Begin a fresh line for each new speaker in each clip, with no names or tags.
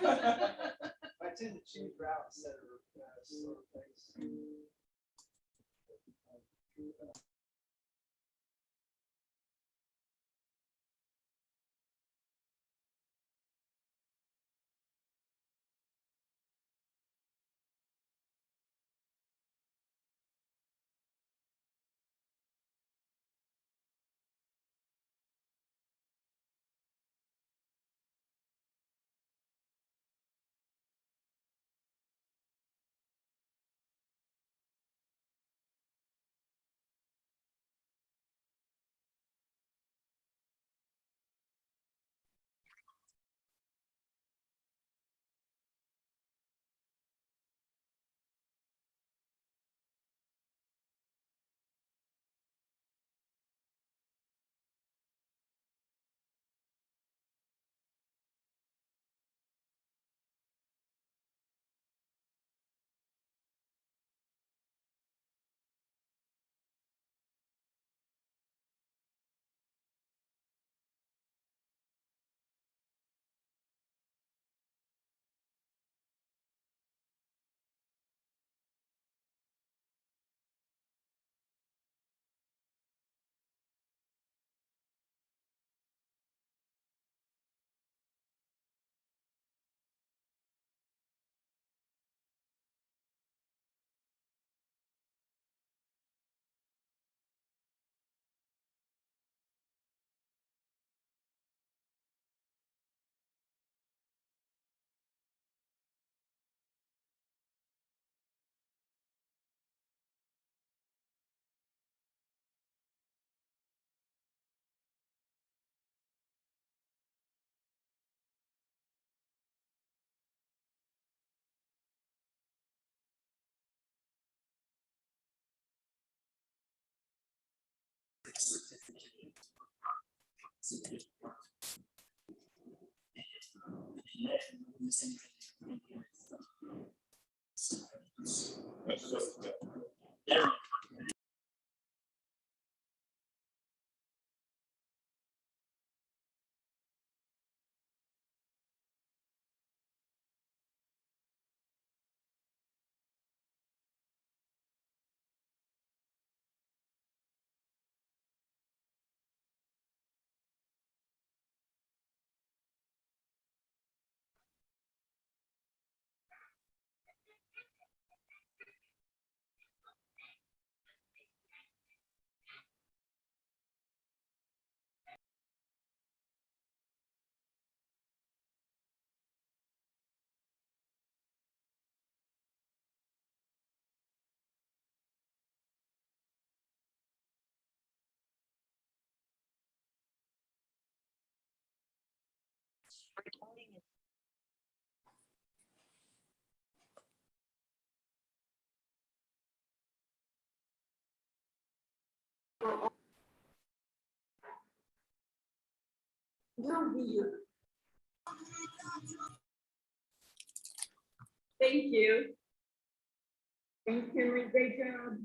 I tend to choose routes that are slow paced.
Thank you. Thanks, Henry. Great job.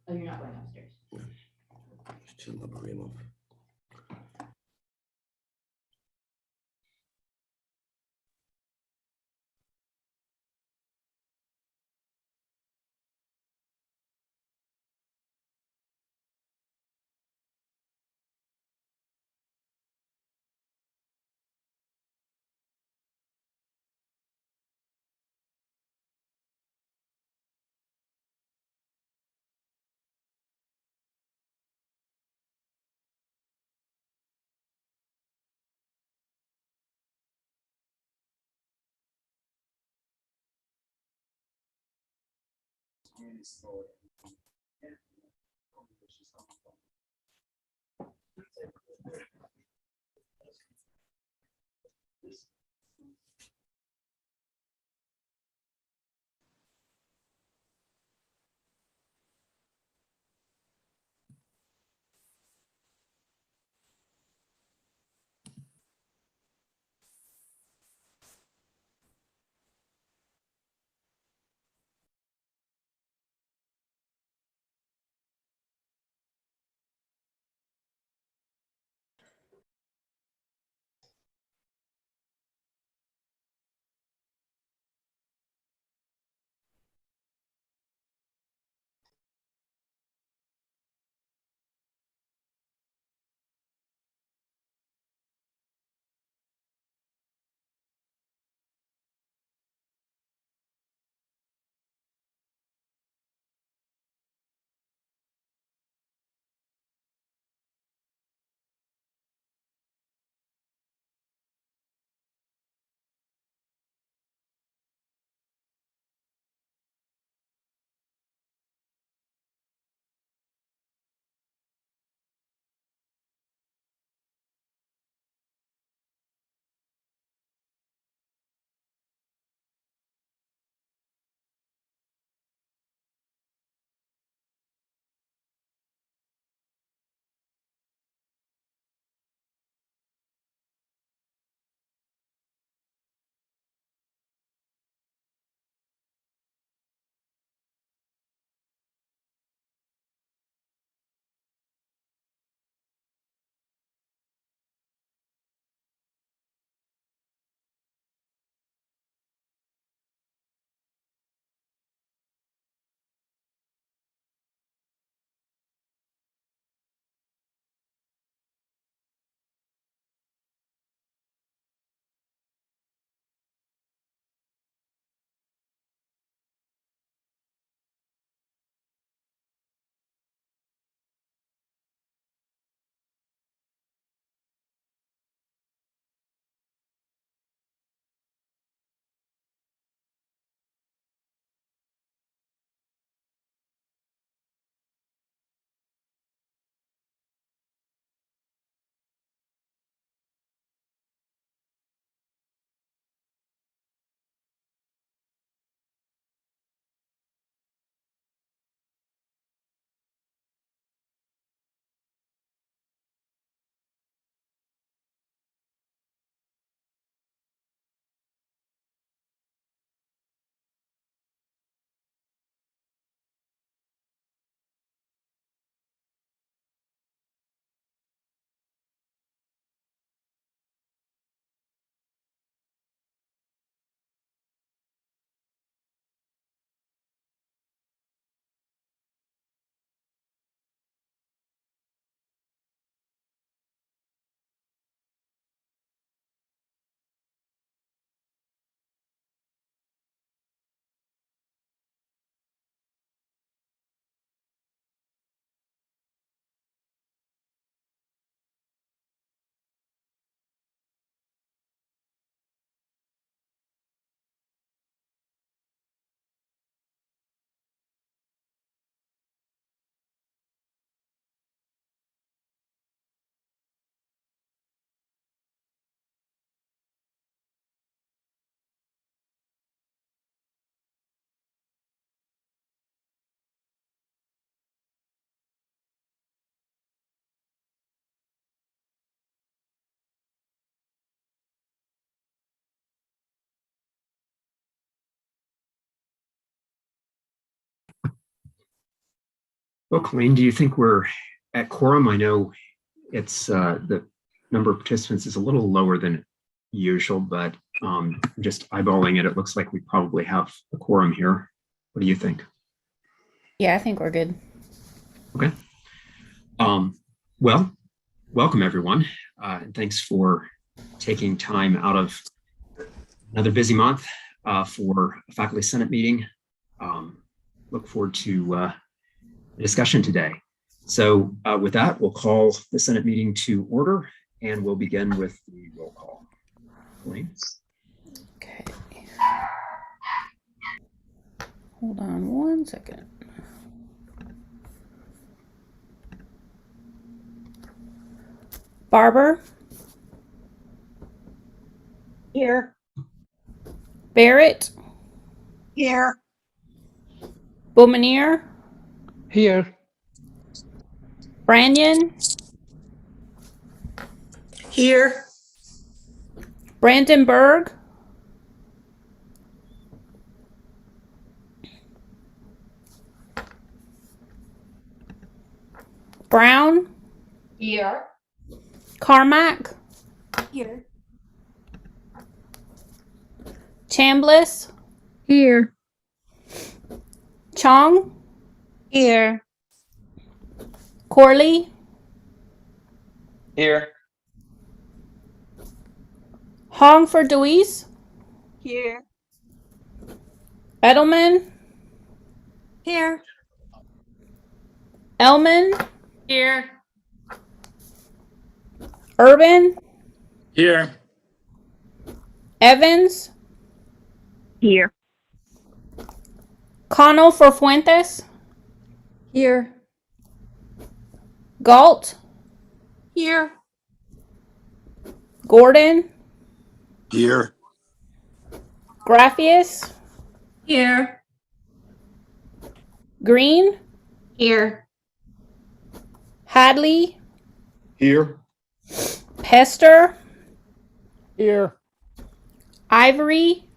Oh, you're not going upstairs.
Just chill the cream off.
Really slow.
Well, Colleen, do you think we're at quorum? I know it's the number of participants is a little lower than usual, but just eyeballing it, it looks like we probably have a quorum here. What do you think?
Yeah, I think we're good.
Okay. Well, welcome everyone. And thanks for taking time out of another busy month for a faculty senate meeting. Look forward to the discussion today. So with that, we'll call the Senate meeting to order and we'll begin with the roll call. Colleen?
Okay. Hold on one second. Barber,
Here.
Barrett,
Here.
Bowmanier,
Here.
Branyan,
Here.
Brandenburg, Brown,
Here.
Carmack,
Here.
Chambliss,
Here.
Chong,
Here.
Corley,
Here.
Hong for Deweese,
Here.
Edelman,
Here.
Elman,
Here.
Urban,
Here.
Evans,
Here.
Connell for Fuentes,
Here.
Galt,
Here.
Gordon,
Here.
Graffius,
Here.
Green,
Here.
Hadley,
Here.
Pester,
Here.
Ivory,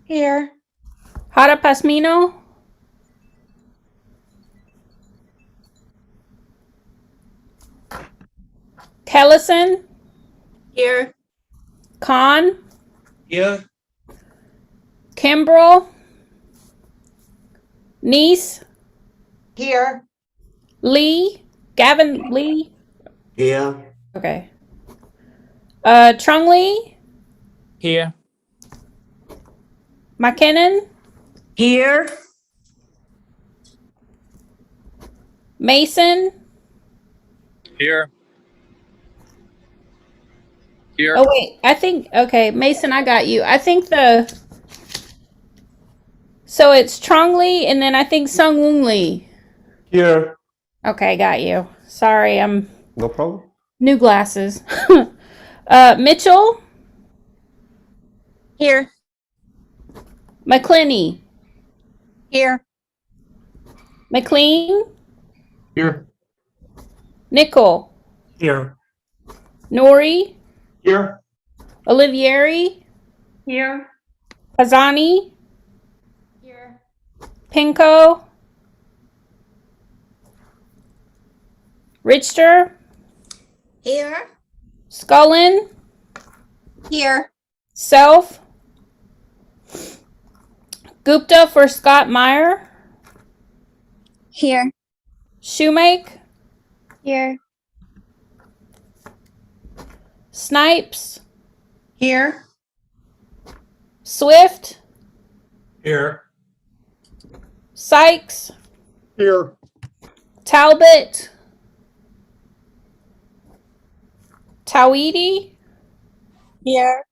Here.
Harapasmino, Kellison,
Here.
Khan,
Here.
Kimbrell, Nice,
Here.
Lee, Gavin Lee,
Here.
okay. Trung Lee,
Here.
McKinnon,
Here.
Mason.
Here. Here.
Oh wait, I think okay, Mason, I got you. I think so it's Trung Lee and then I think Sung Woong Lee.
Here.
Okay, got you. Sorry, I'm
No problem.
new glasses. Mitchell,
Here.
McClinney,
Here.
McLean,
Here.
Nickel,
Here.
Nori,
Here.
Olivieri,
Here.
Pazani,
Here.
Pinko, Richter,
Here.
Scullin,
Here.
Self, Gupta for Scott Meyer,
Here.
Shoemake,
Here.
Snipes,
Here.
Swift,
Here.
Sykes,
Here.
Talbot, Tawidi,
Here.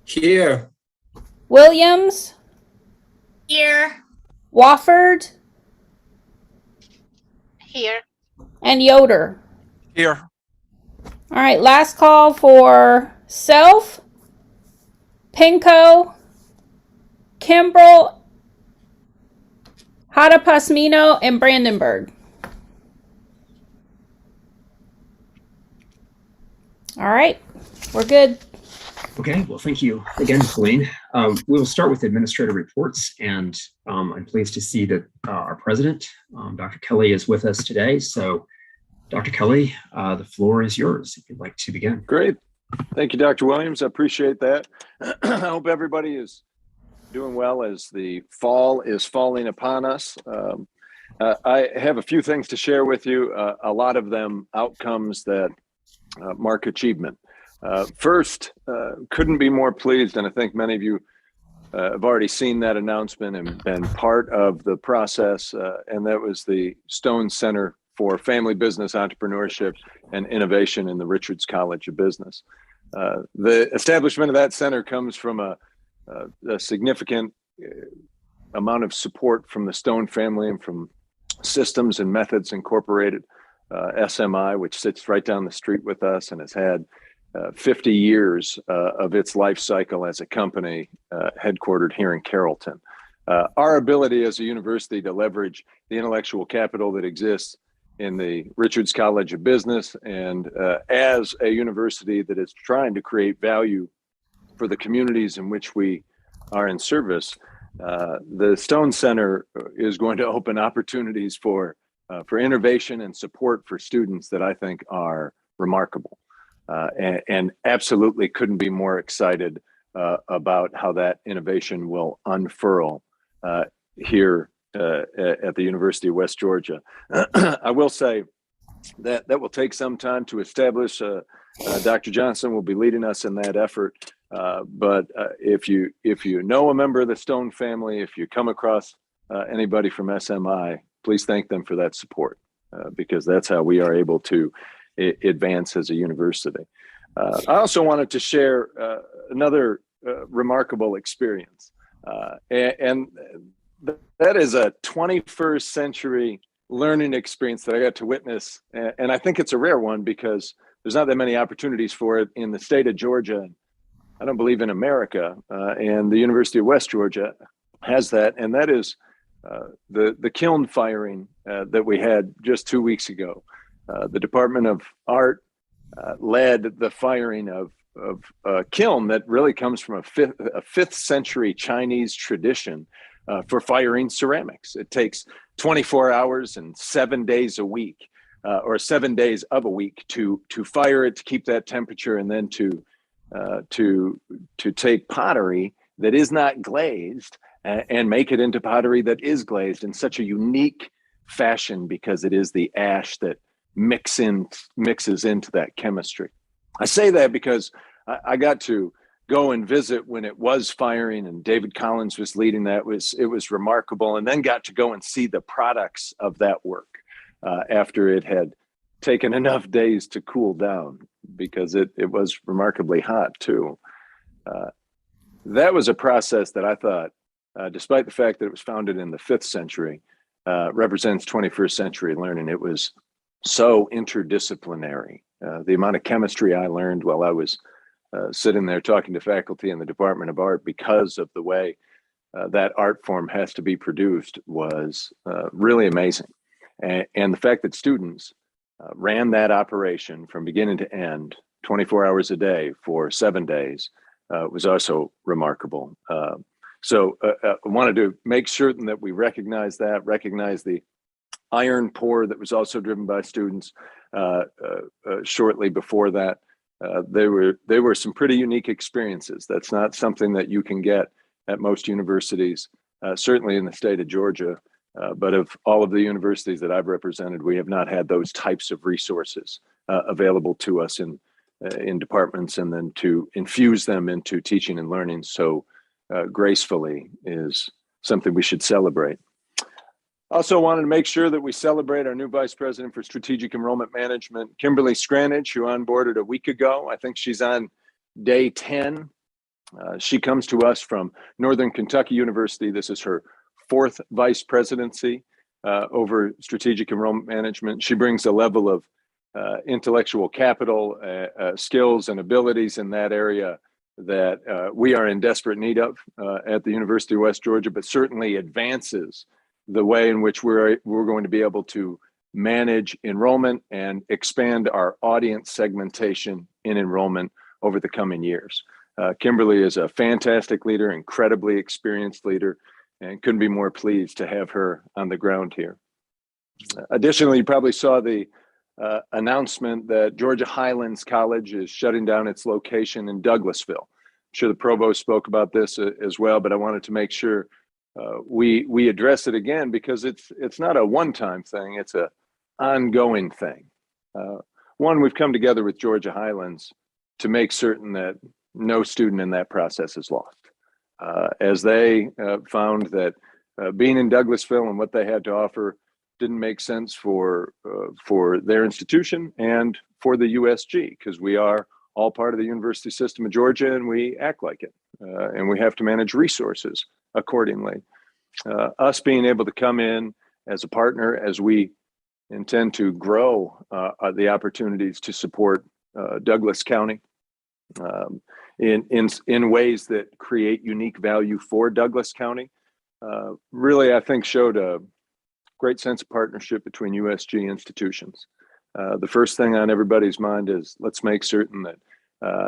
Here.
Williams,
Here.
Wofford,
Here.
and Yoder.
Here.
All right, last call for Self, Pinko, Kimbrell, Hadapasmino, and Brandenburg. All right, we're good.
Okay, well, thank you again, Colleen. We will start with administrative reports, and I'm pleased to see that our president, Dr. Kelly, is with us today. So, Dr. Kelly, the floor is yours if you'd like to begin.
Great. Thank you, Dr. Williams. I appreciate that. I hope everybody is doing well as the fall is falling upon us. I have a few things to share with you, a lot of them outcomes that mark achievement. First, couldn't be more pleased, and I think many of you have already seen that announcement and been part of the process, and that was the Stone Center for Family Business Entrepreneurship and Innovation in the Richards College of Business. The establishment of that center comes from a significant amount of support from the Stone family and from Systems and Methods Incorporated, SMI, which sits right down the street with us and has had 50 years of its life cycle as a company headquartered here in Carrollton. Our ability as a university to leverage the intellectual capital that exists in the Richards College of Business and as a university that is trying to create value for the communities in which we are in service, the Stone Center is going to open opportunities for innovation and support for students that I think are remarkable. And absolutely couldn't be more excited about how that innovation will unfurl here at the University of West Georgia. I will say that will take some time to establish. Dr. Johnson will be leading us in that effort. But if you know a member of the Stone family, if you come across anybody from SMI, please thank them for that support because that's how we are able to advance as a university. I also wanted to share another remarkable experience, and that is a 21st century learning experience that I got to witness, and I think it's a rare one because there's not that many opportunities for it in the state of Georgia. I don't believe in America, and the University of West Georgia has that, and that is the kiln firing that we had just 2 weeks ago. The Department of Art led the firing of a kiln that really comes from a fifth century Chinese tradition for firing ceramics. It takes 24 hours and 7 days a week, or 7 days of a week to fire it, to keep that temperature, and then to take pottery that is not glazed and make it into pottery that is glazed in such a unique fashion because it is the ash that mixes into that chemistry. I say that because I got to go and visit when it was firing and David Collins was leading that. It was remarkable, and then got to go and see the products of that work after it had taken enough days to cool down because it was remarkably hot too. That was a process that I thought, despite the fact that it was founded in the 5th century, represents 21st century learning. It was so interdisciplinary. The amount of chemistry I learned while I was sitting there talking to faculty in the Department of Art because of the way that art form has to be produced was really amazing. And the fact that students ran that operation from beginning to end, 24 hours a day for 7 days, was also remarkable. So I wanted to make certain that we recognize the iron pour that was also driven by students shortly before that. They were some pretty unique experiences. That's not something that you can get at most universities, certainly in the state of Georgia. But of all of the universities that I've represented, we have not had those types of resources available to us in departments, and then to infuse them into teaching and learning so gracefully is something we should celebrate. Also wanted to make sure that we celebrate our new Vice President for Strategic Enrollment Management, Kimberly Scranage, who onboarded a week ago. I think she's on day 10. She comes to us from Northern Kentucky University. This is her 4th vice presidency over strategic enrollment management. She brings a level of intellectual capital, skills and abilities in that area that we are in desperate need of at the University of West Georgia, but certainly advances the way in which we're going to be able to manage enrollment and expand our audience segmentation in enrollment over the coming years. Kimberly is a fantastic leader, incredibly experienced leader, and couldn't be more pleased to have her on the ground here. Additionally, you probably saw the announcement that Georgia Highlands College is shutting down its location in Douglasville. I'm sure the provost spoke about this as well, but I wanted to make sure we address it again, because it's not a one-time thing, it's an ongoing thing. One, we've come together with Georgia Highlands to make certain that no student in that process is lost. As they found that being in Douglasville and what they had to offer didn't make sense for their institution and for the USG, because we are all part of the University System of Georgia and we act like it, and we have to manage resources accordingly. Us being able to come in as a partner as we intend to grow the opportunities to support Douglas County in ways that create unique value for Douglas County, really, I think, showed a great sense of partnership between USG institutions. The first thing on everybody's mind is let's make certain that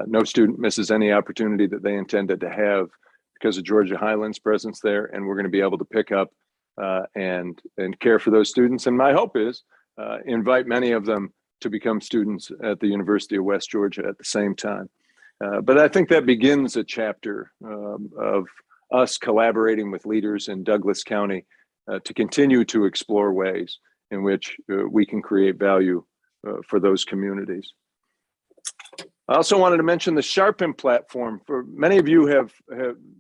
no student misses any opportunity that they intended to have because of Georgia Highlands' presence there, and we're going to be able to pick up and care for those students. And my hope is invite many of them to become students at the University of West Georgia at the same time. But I think that begins a chapter of us collaborating with leaders in Douglas County to continue to explore ways in which we can create value for those communities. I also wanted to mention the Sharpen platform. For many of you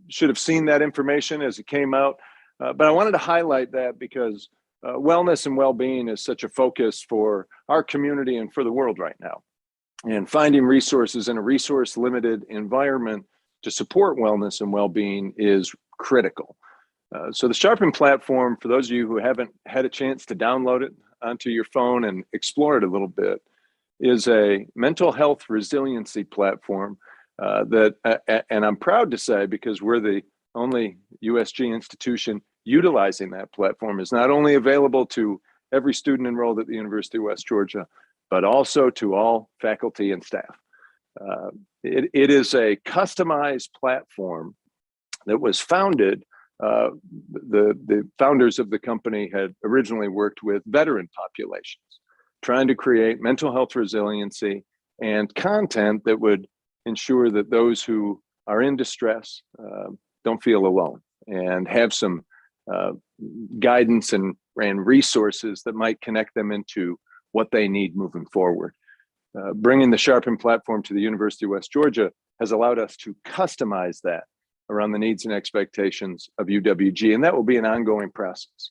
should have seen that information as it came out, but I wanted to highlight that because wellness and well-being is such a focus for our community and for the world right now. And finding resources in a resource-limited environment to support wellness and well-being is critical. So the Sharpen platform, for those of you who haven't had a chance to download it onto your phone and explore it a little bit, is a mental health resiliency platform and I'm proud to say, because we're the only USG institution utilizing that platform, is not only available to every student enrolled at the University of West Georgia, but also to all faculty and staff. It is a customized platform that was founded. The founders of the company had originally worked with veteran populations, trying to create mental health resiliency and content that would ensure that those who are in distress don't feel alone and have some guidance and resources that might connect them into what they need moving forward. Bringing the Sharpen platform to the University of West Georgia has allowed us to customize that around the needs and expectations of UWG, and that will be an ongoing process.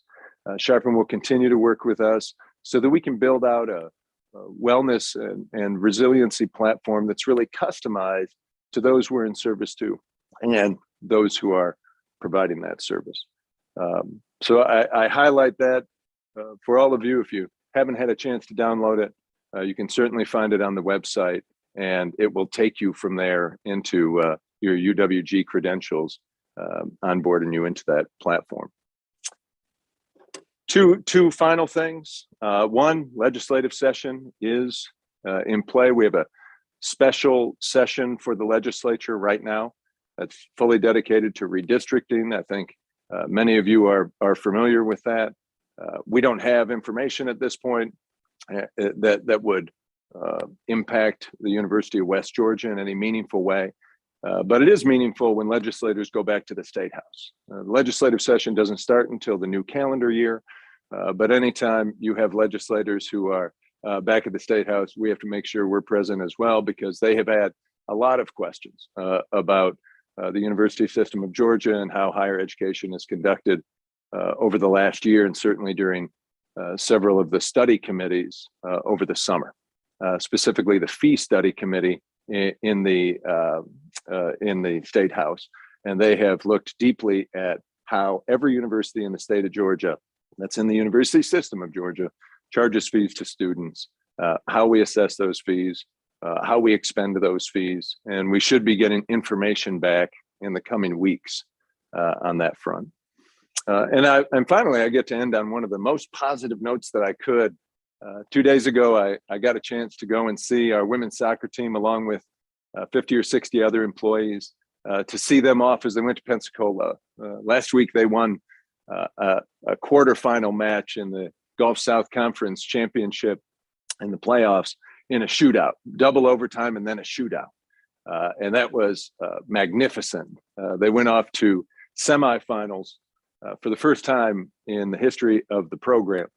Sharpen will continue to work with us so that we can build out a wellness and resiliency platform that's really customized to those we're in service to and those who are providing that service. So I highlight that for all of you. If you haven't had a chance to download it, you can certainly find it on the website, and it will take you from there into your UWG credentials, onboarding you into that platform. Two final things. One, legislative session is in play. We have a special session for the legislature right now that's fully dedicated to redistricting. I think many of you are familiar with that. We don't have information at this point that would impact the University of West Georgia in any meaningful way. But it is meaningful when legislators go back to the State House. The legislative session doesn't start until the new calendar year, but anytime you have legislators who are back at the State House, we have to make sure we're present as well, because they have had a lot of questions about the University System of Georgia and how higher education is conducted over the last year, and certainly during several of the study committees over the summer, specifically the fee study committee in the State House. And they have looked deeply at how every university in the state of Georgia that's in the University System of Georgia charges fees to students, how we assess those fees, how we expend those fees, and we should be getting information back in the coming weeks on that front. And finally, I get to end on one of the most positive notes that I could. 2 days ago, I got a chance to go and see our women's soccer team along with 50 or 60 other employees, to see them off as they went to Pensacola. Last week, they won a quarterfinal match in the Gulf South Conference Championship in the playoffs in a shootout, double overtime, and then a shootout. And that was magnificent. They went off to semifinals for the first time in the history of the program.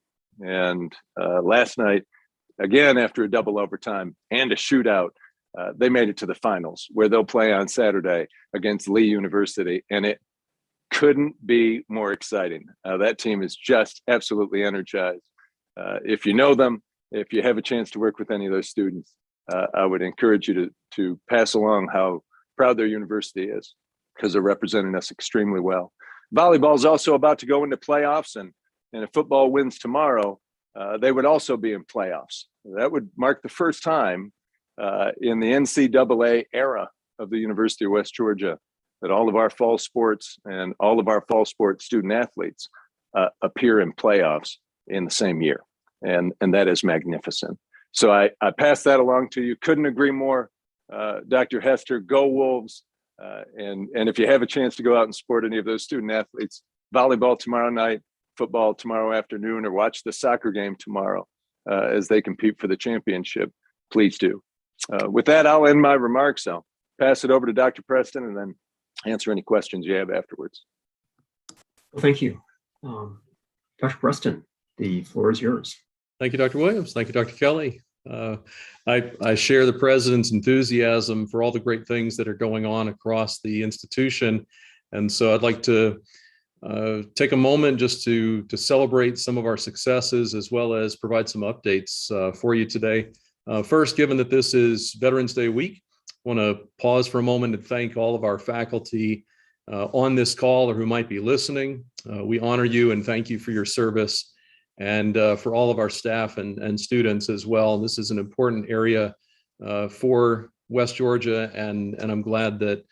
And last night, again, after a double overtime and a shootout, they made it to the finals, where they'll play on Saturday against Lee University. And it couldn't be more exciting. That team is just absolutely energized. If you know them, if you have a chance to work with any of those students, I would encourage you to pass along how proud their university is, because they're representing us extremely well. Volleyball is also about to go into playoffs, and if football wins tomorrow, they would also be in playoffs. That would mark the first time in the NCAA era of the University of West Georgia that all of our fall sports and all of our fall sports student athletes appear in playoffs in the same year. And that is magnificent. So I pass that along to you. Couldn't agree more. Dr. Hester, go Wolves. And if you have a chance to go out and support any of those student athletes, volleyball tomorrow night, football tomorrow afternoon, or watch the soccer game tomorrow as they compete for the championship, please do. With that, I'll end my remarks. I'll pass it over to Dr. Preston and then answer any questions you have afterwards.
Well, thank you. Dr. Preston, the floor is yours.
Thank you, Dr. Williams. Thank you, Dr. Kelly. I share the president's enthusiasm for all the great things that are going on across the institution. And so I'd like to take a moment just to celebrate some of our successes, as well as provide some updates for you today. First, given that this is Veterans Day week, I want to pause for a moment and thank all of our faculty on this call or who might be listening. We honor you and thank you for your service, and for all of our staff and students as well. This is an important area for West Georgia, and I'm glad that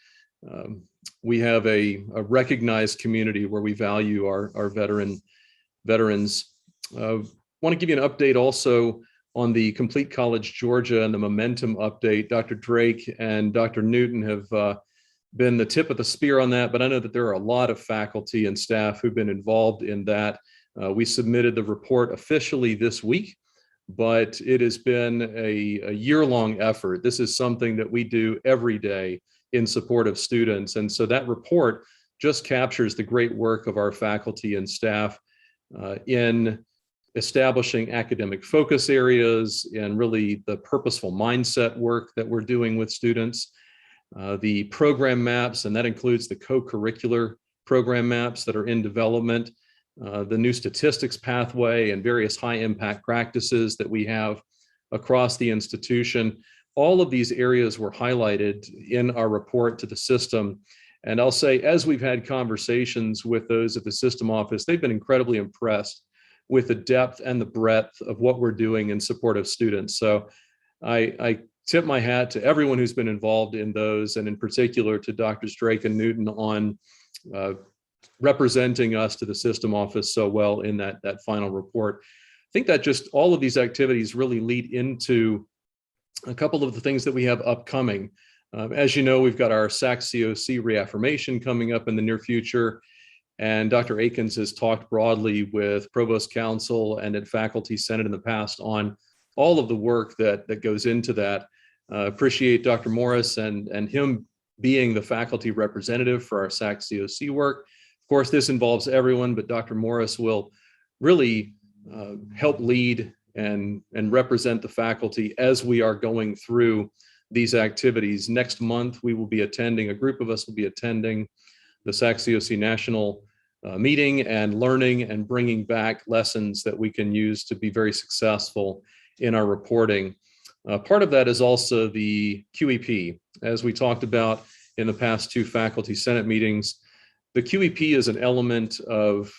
we have a recognized community where we value our veterans. Want to give you an update also on the Complete College Georgia and the Momentum update. Dr. Drake and Dr. Newton have been the tip of the spear on that, but I know that there are a lot of faculty and staff who've been involved in that. We submitted the report officially this week, but it has been a year-long effort. This is something that we do every day in support of students. And so that report just captures the great work of our faculty and staff in establishing academic focus areas and really the purposeful mindset work that we're doing with students. The program maps, and that includes the co-curricular program maps that are in development, the new statistics pathway, and various high impact practices that we have across the institution. All of these areas were highlighted in our report to the system. And I'll say, as we've had conversations with those at the system office, they've been incredibly impressed with the depth and the breadth of what we're doing in support of students. So I tip my hat to everyone who's been involved in those, and in particular to Drs. Drake and Newton on representing us to the system office so well in that final report. I think that just all of these activities really lead into a couple of the things that we have upcoming. As you know, we've got our SAC-COC reaffirmation coming up in the near future. And Dr. Akins has talked broadly with Provost Council and at Faculty Senate in the past on all of the work that goes into that. Appreciate Dr. Morris and him being the faculty representative for our SAC-COC work. Of course, this involves everyone, but Dr. Morris will really help lead and represent the faculty as we are going through these activities. Next month, we will be attending, a group of us will be attending the SAC-COC National meeting and learning and bringing back lessons that we can use to be very successful in our reporting. Part of that is also the QEP. As we talked about in the past two Faculty Senate meetings, the QEP is an element of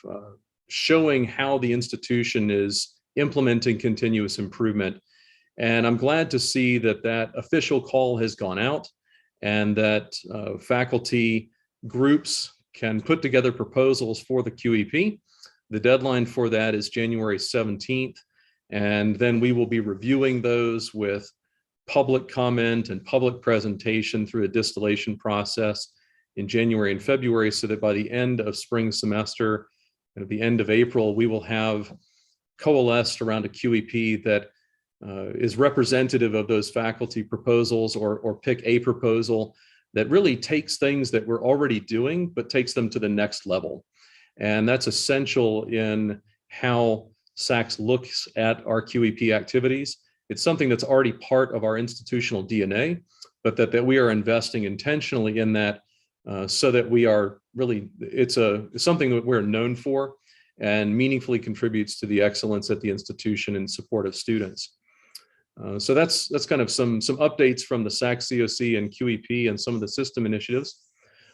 showing how the institution is implementing continuous improvement. And I'm glad to see that official call has gone out and that faculty groups can put together proposals for the QEP. The deadline for that is January 17th. And then we will be reviewing those with public comment and public presentation through a distillation process in January and February, so that by the end of spring semester and at the end of April, we will have coalesced around a QEP that is representative of those faculty proposals, or pick a proposal that really takes things that we're already doing, but takes them to the next level. And that's essential in how SACS looks at our QEP activities. It's something that's already part of our institutional DNA, but that we are investing intentionally in that, so that we are really, it's something that we're known for and meaningfully contributes to the excellence at the institution in support of students. So that's kind of some updates from the SACS COC and QEP and some of the system initiatives.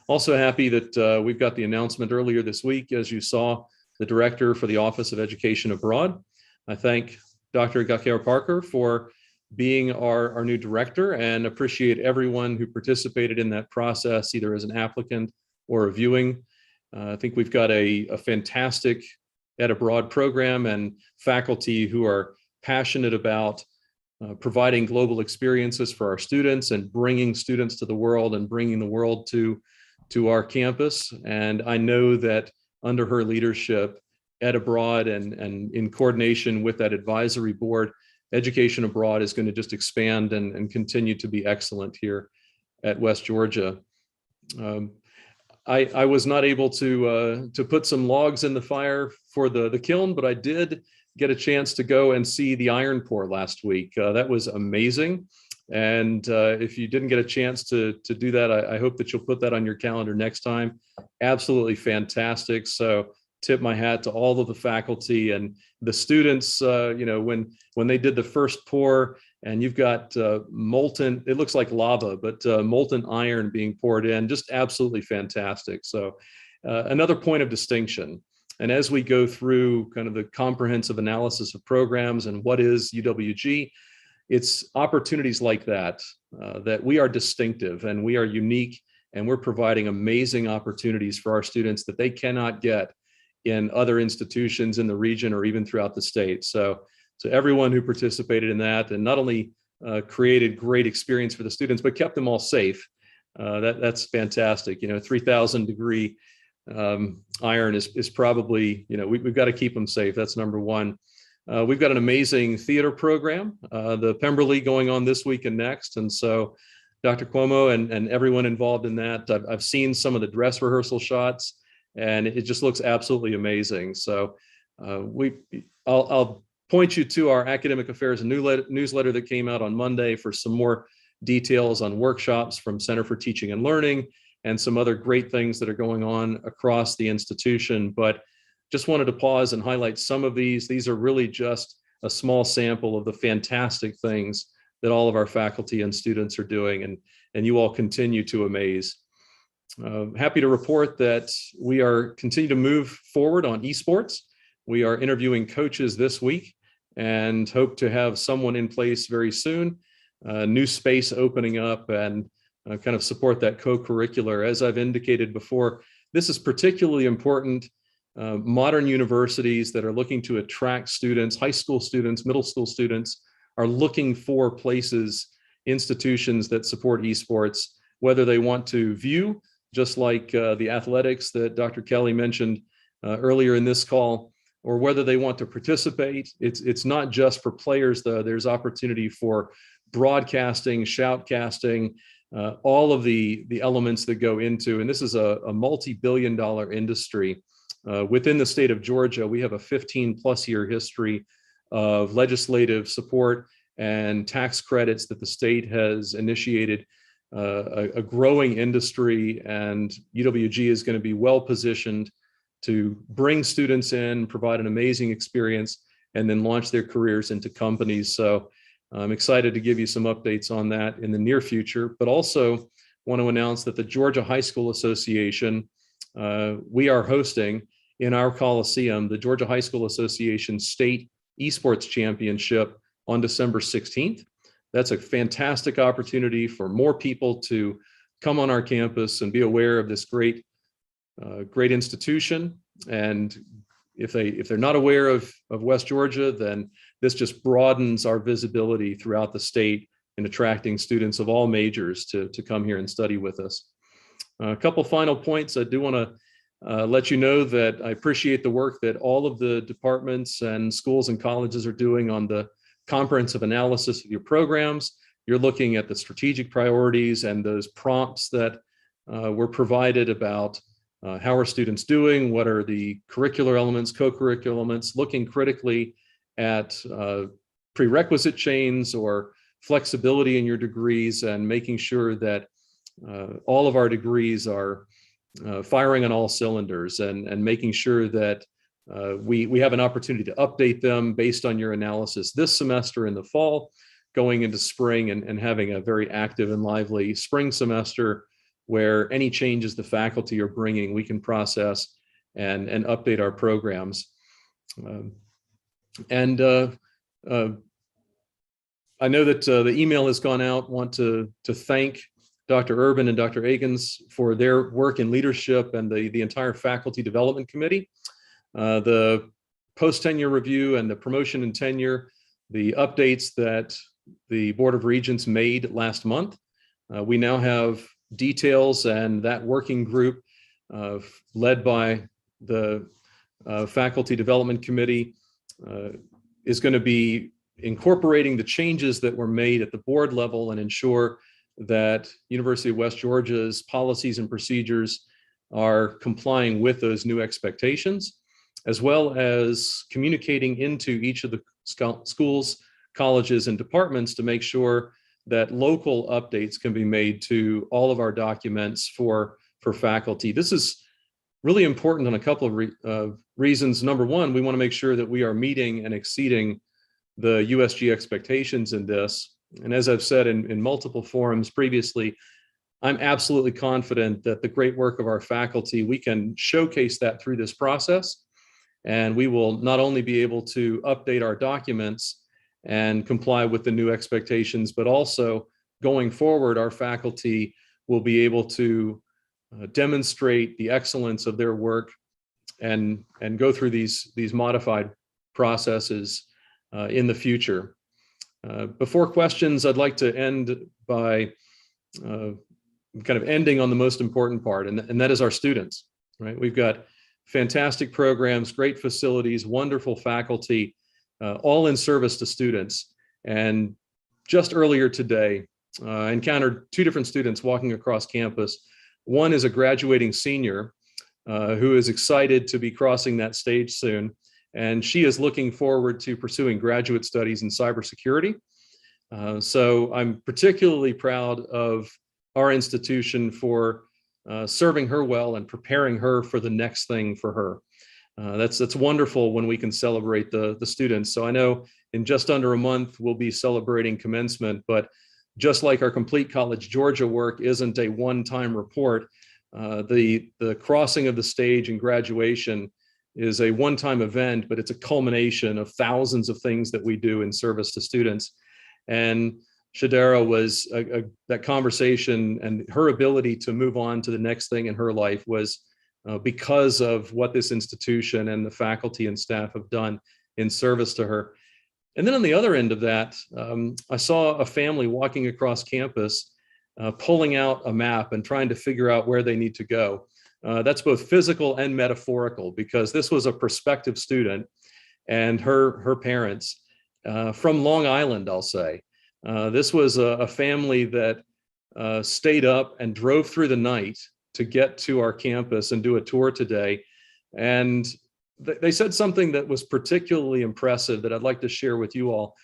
Also happy that we've got the announcement earlier this week, as you saw, the director for the Office of Education Abroad. I thank Dr. Gakier Parker for being our new director, and appreciate everyone who participated in that process, either as an applicant or reviewing. I think we've got a fantastic Ed Abroad program and faculty who are passionate about providing global experiences for our students and bringing students to the world and bringing the world to our campus. And I know that under her leadership, Ed Abroad and in coordination with that advisory board, Education Abroad is going to just expand and continue to be excellent here at West Georgia. I was not able to put some logs in the fire for the kiln, but I did get a chance to go and see the iron pour last week. That was amazing. And if you didn't get a chance to do that, I hope that you'll put that on your calendar next time. Absolutely fantastic. So tip my hat to all of the faculty and the students. When they did the first pour, and you've got molten, it looks like lava, but molten iron being poured in, just absolutely fantastic. So another point of distinction. And as we go through kind of the comprehensive analysis of programs and what is UWG, it's opportunities like that, that we are distinctive and we are unique, and we're providing amazing opportunities for our students that they cannot get in other institutions in the region or even throughout the state. So everyone who participated in that, and not only created great experience for the students, but kept them all safe. That's fantastic. 3,000 degree iron is probably, we've got to keep them safe. That's number one. We've got an amazing theater program, the Pemberley, going on this week and next. And so Dr. Cuomo and everyone involved in that, I've seen some of the dress rehearsal shots, and it just looks absolutely amazing. So I'll point you to our academic affairs newsletter that came out on Monday for some more details on workshops from Center for Teaching and Learning and some other great things that are going on across the institution. But just wanted to pause and highlight some of these. These are really just a small sample of the fantastic things that all of our faculty and students are doing, and you all continue to amaze. Happy to report that we are continue to move forward on esports. We are interviewing coaches this week and hope to have someone in place very soon. New space opening up, and kind of support that co-curricular. As I've indicated before, this is particularly important. Modern universities that are looking to attract students, high school students, middle school students, are looking for places, institutions that support esports, whether they want to view, just like the athletics that Dr. Kelly mentioned earlier in this call, or whether they want to participate. It's not just for players, though. There's opportunity for broadcasting, shoutcasting, all of the elements that go into, and this is a multi-billion-dollar industry. Within the state of Georgia, we have a 15+ year history of legislative support and tax credits that the state has initiated, a growing industry, and UWG is going to be well positioned to bring students in, provide an amazing experience, and then launch their careers into companies. So I'm excited to give you some updates on that in the near future, but also want to announce that the Georgia High School Association, we are hosting in our Coliseum, the Georgia High School Association State Esports Championship on December 16th. That's a fantastic opportunity for more people to come on our campus and be aware of this great institution. And if they're not aware of West Georgia, then this just broadens our visibility throughout the state in attracting students of all majors to come here and study with us. A couple final points. I do want to let you know that I appreciate the work that all of the departments and schools and colleges are doing on the comprehensive analysis of your programs. You're looking at the strategic priorities and those prompts that were provided about how are students doing, what are the curricular elements, co-curricular elements, looking critically at prerequisite chains or flexibility in your degrees, and making sure that all of our degrees are firing on all cylinders, and making sure that we have an opportunity to update them based on your analysis this semester in the fall, going into spring, and having a very active and lively spring semester where any changes the faculty are bringing, we can process and update our programs. I know that the email has gone out. Want to thank Dr. Urban and Dr. Akins for their work in leadership, and the entire faculty development committee. The post-tenure review and the promotion and tenure, the updates that the Board of Regents made last month. We now have details, and that working group led by the faculty development committee is going to be incorporating the changes that were made at the board level and ensure that University of West Georgia's policies and procedures are complying with those new expectations, as well as communicating into each of the schools, colleges, and departments to make sure that local updates can be made to all of our documents for faculty. This is really important on a couple of reasons. Number one, we want to make sure that we are meeting and exceeding the USG expectations in this. And as I've said in multiple forums previously, I'm absolutely confident that the great work of our faculty, we can showcase that through this process. And we will not only be able to update our documents and comply with the new expectations, but also going forward, our faculty will be able to demonstrate the excellence of their work and go through these modified processes in the future. Before questions, I'd like to end by kind of ending on the most important part, and that is our students, right? We've got fantastic programs, great facilities, wonderful faculty, all in service to students. And just earlier today, I encountered two different students walking across campus. One is a graduating senior who is excited to be crossing that stage soon. And she is looking forward to pursuing graduate studies in cybersecurity. So I'm particularly proud of our institution for serving her well and preparing her for the next thing for her. That's wonderful when we can celebrate the students. So I know in just under a month, we'll be celebrating commencement, but just like our Complete College Georgia work isn't a one-time report, the crossing of the stage and graduation is a one-time event, but it's a culmination of thousands of things that we do in service to students. And Shadara was that conversation, and her ability to move on to the next thing in her life was because of what this institution and the faculty and staff have done in service to her. And then on the other end of that, I saw a family walking across campus, pulling out a map and trying to figure out where they need to go. That's both physical and metaphorical, because this was a prospective student and her parents from Long Island, I'll say. This was a family that stayed up and drove through the night to get to our campus and do a tour today. And they said something that was particularly impressive that I'd like to share with you all.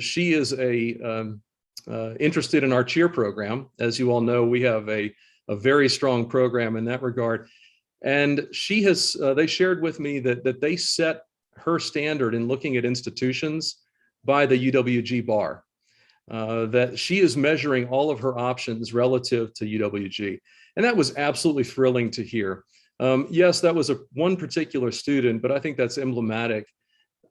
She is interested in our cheer program. As you all know, we have a very strong program in that regard. And she has, they shared with me that they set her standard in looking at institutions by the UWG bar, that she is measuring all of her options relative to UWG. And that was absolutely thrilling to hear. Yes, that was one particular student, but I think that's emblematic.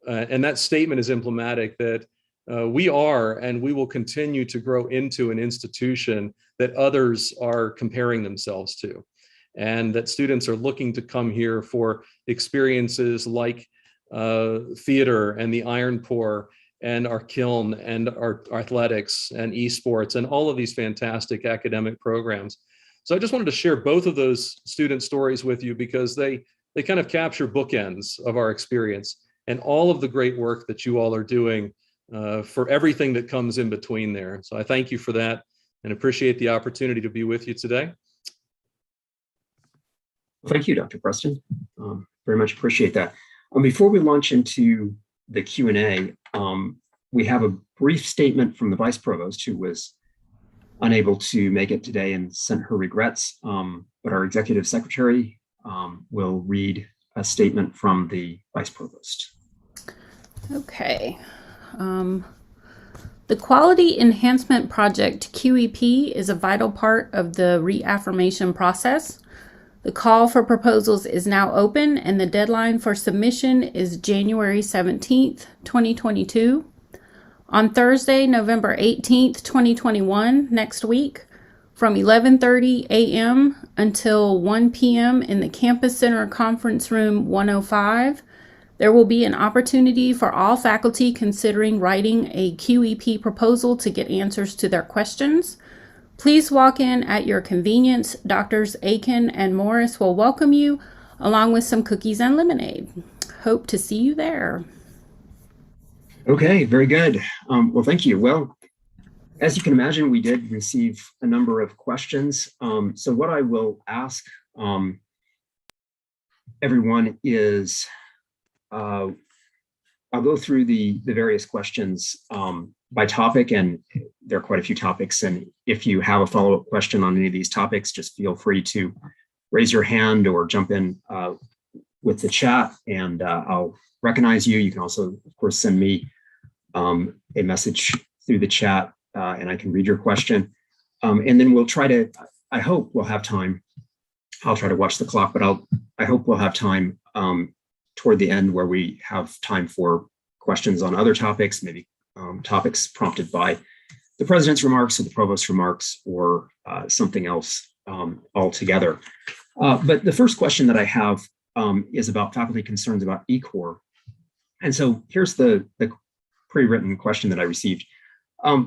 And that statement is emblematic that we are and we will continue to grow into an institution that others are comparing themselves to, and that students are looking to come here for experiences like theater and the Iron Pour and our Kiln and our athletics and esports and all of these fantastic academic programs. So I just wanted to share both of those student stories with you because they kind of capture bookends of our experience and all of the great work that you all are doing for everything that comes in between there. So I thank you for that and appreciate the opportunity to be with you today.
Thank you, Dr. Preston. Very much appreciate that. Before we launch into the Q&A, we have a brief statement from the Vice Provost, who was unable to make it today and sent her regrets, but our Executive Secretary will read a statement from the Vice Provost.
Okay. The Quality Enhancement Project, QEP, is a vital part of the reaffirmation process. The call for proposals is now open and the deadline for submission is January 17th, 2022. On Thursday, November 18th, 2021, next week, from 11:30 a.m. until 1 p.m. in the Campus Center Conference Room 105, there will be an opportunity for all faculty considering writing a QEP proposal to get answers to their questions. Please walk in at your convenience. Doctors Aiken and Morris will welcome you, along with some cookies and lemonade. Hope to see you there.
Okay, very good. Well, thank you. Well, as you can imagine, we did receive a number of questions. So what I will ask everyone is, I'll go through the various questions by topic, and there are quite a few topics. And if you have a follow-up question on any of these topics, just feel free to raise your hand or jump in with the chat, and I'll recognize you. You can also, of course, send me a message through the chat, and I can read your question. And then we'll try to, I hope we'll have time. I'll try to watch the clock, but I hope we'll have time toward the end where we have time for questions on other topics, maybe topics prompted by the president's remarks or the provost's remarks or something else altogether. But the first question that I have is about faculty concerns about eCore. And so here's the pre-written question that I received.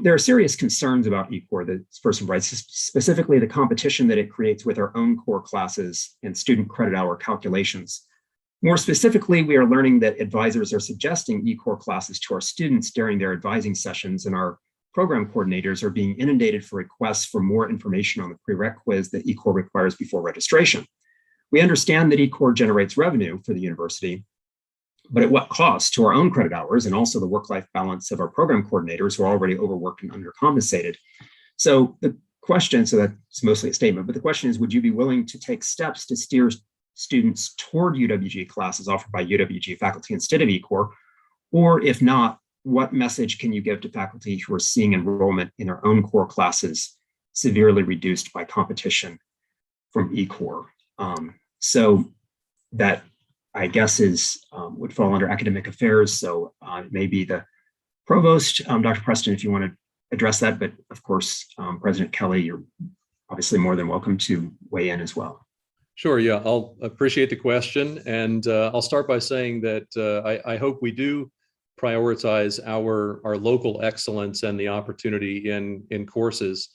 There are serious concerns about eCore, this person writes, specifically the competition that it creates with our own core classes and student credit hour calculations. More specifically, we are learning that advisors are suggesting eCore classes to our students during their advising sessions, and our program coordinators are being inundated for requests for more information on the prerequisites that eCore requires before registration. We understand that eCore generates revenue for the university, but at what cost to our own credit hours and also the work-life balance of our program coordinators who are already overworked and undercompensated. So the question, so that's mostly a statement, but the question is, would you be willing to take steps to steer students toward UWG classes offered by UWG faculty instead of eCore? Or if not, what message can you give to faculty who are seeing enrollment in their own core classes severely reduced by competition from eCore? So that, I guess, would fall under academic affairs. So maybe the provost, Dr. Preston, if you want to address that, but of course, President Kelly, you're obviously more than welcome to weigh in as well.
Sure, yeah, I'll appreciate the question. And I'll start by saying that I hope we do prioritize our local excellence and the opportunity in courses.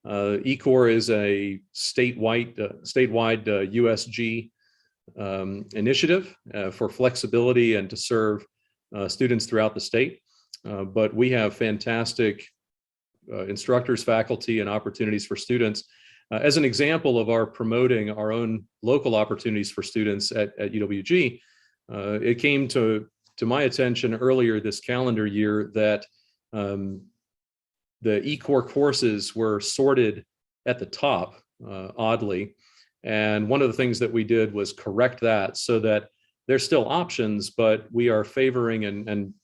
eCore is a statewide USG initiative for flexibility and to serve students throughout the state. But we have fantastic instructors, faculty, and opportunities for students. As an example of our promoting our own local opportunities for students at UWG, it came to my attention earlier this calendar year that the eCore courses were sorted at the top, oddly. And one of the things that we did was correct that so that there's still options, but we are favoring and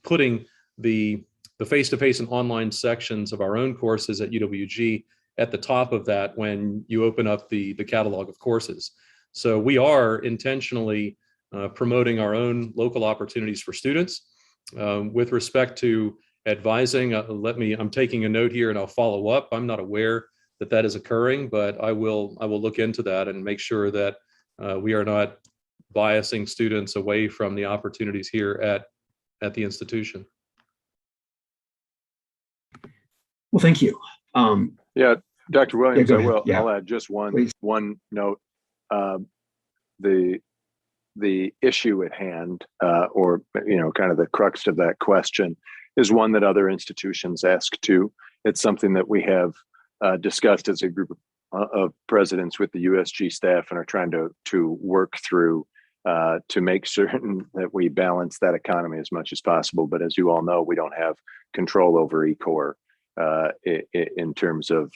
putting the face-to-face and online sections of our own courses at UWG at the top of that when you open up the catalog of courses. So we are intentionally promoting our own local opportunities for students. With respect to advising, I'm taking a note here and I'll follow up. I'm not aware that is occurring, but I will look into that and make sure that we are not biasing students away from the opportunities here at at the institution.
Well, thank you.
Yeah, Dr. Williams,
go
I
ahead.
will.
Yeah.
I'll add just
Please.
one note. The issue at hand, or kind of the crux of that question, is one that other institutions ask too. It's something that we have discussed as a group of presidents with the USG staff and are trying to work through to make certain that we balance that economy as much as possible. But as you all know, we don't have control over eCore in terms of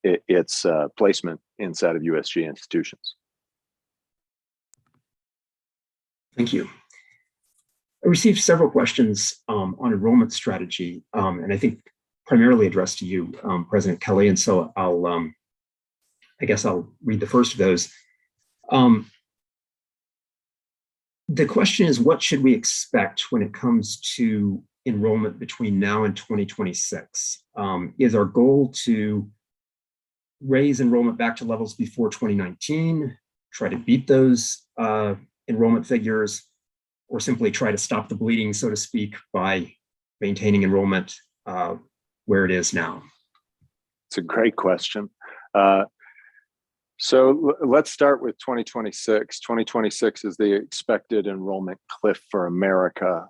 its placement inside of USG institutions.
Thank you. I received several questions on enrollment strategy, and I think primarily addressed to you, President Kelly. And so I guess I'll read the first of those. The question is, what should we expect when it comes to enrollment between now and 2026? Is our goal to raise enrollment back to levels before 2019, try to beat those enrollment figures, or simply try to stop the bleeding, so to speak, by maintaining enrollment where it is now?
It's a great question. So let's start with 2026. 2026 is the expected enrollment cliff for America.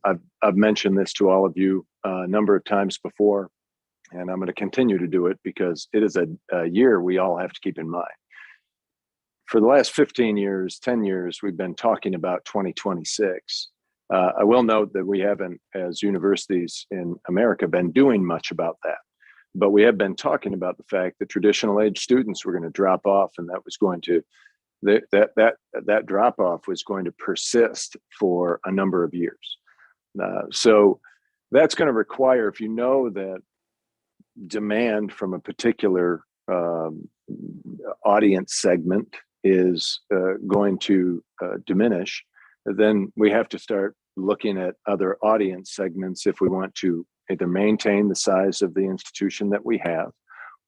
I've mentioned this to all of you a number of times before, and I'm going to continue to do it because it is a year we all have to keep in mind. For the last 15 years, 10 years, we've been talking about 2026. I will note that we haven't, as universities in America, been doing much about that. But we have been talking about the fact that traditional age students were going to drop off, and that was going to that drop off was going to persist for a number of years. So that's going to require, if you know that demand from a particular audience segment is going to diminish, then we have to start looking at other audience segments if we want to either maintain the size of the institution that we have,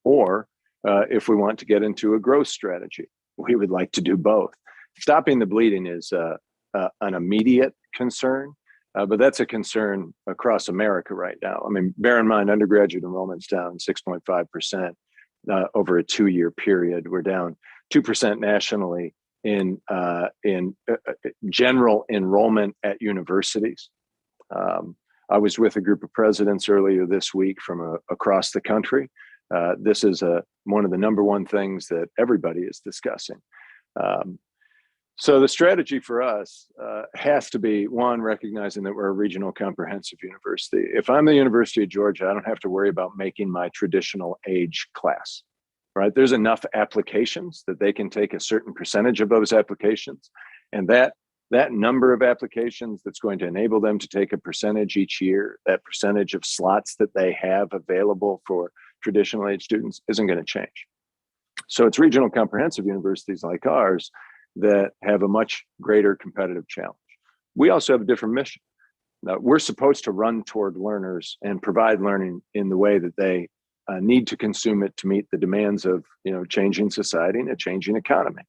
or if we want to get into a growth strategy. We would like to do both. Stopping the bleeding is an immediate concern, but that's a concern across America right now. I mean, bear in mind, undergraduate enrollment's down 6.5% over a 2-year period. We're down 2% nationally in general enrollment at universities. I was with a group of presidents earlier this week from across the country. This is one of the number one things that everybody is discussing. So the strategy for us has to be, one, recognizing that we're a regional comprehensive university. If I'm the University of Georgia, I don't have to worry about making my traditional age class, right? There's enough applications that they can take a certain percentage of those applications. And that number of applications that's going to enable them to take a percentage each year, that percentage of slots that they have available for traditional age students isn't going to change. So it's regional comprehensive universities like ours that have a much greater competitive challenge. We also have a different mission. Now, we're supposed to run toward learners and provide learning in the way that they need to consume it to meet the demands of changing society and a changing economy.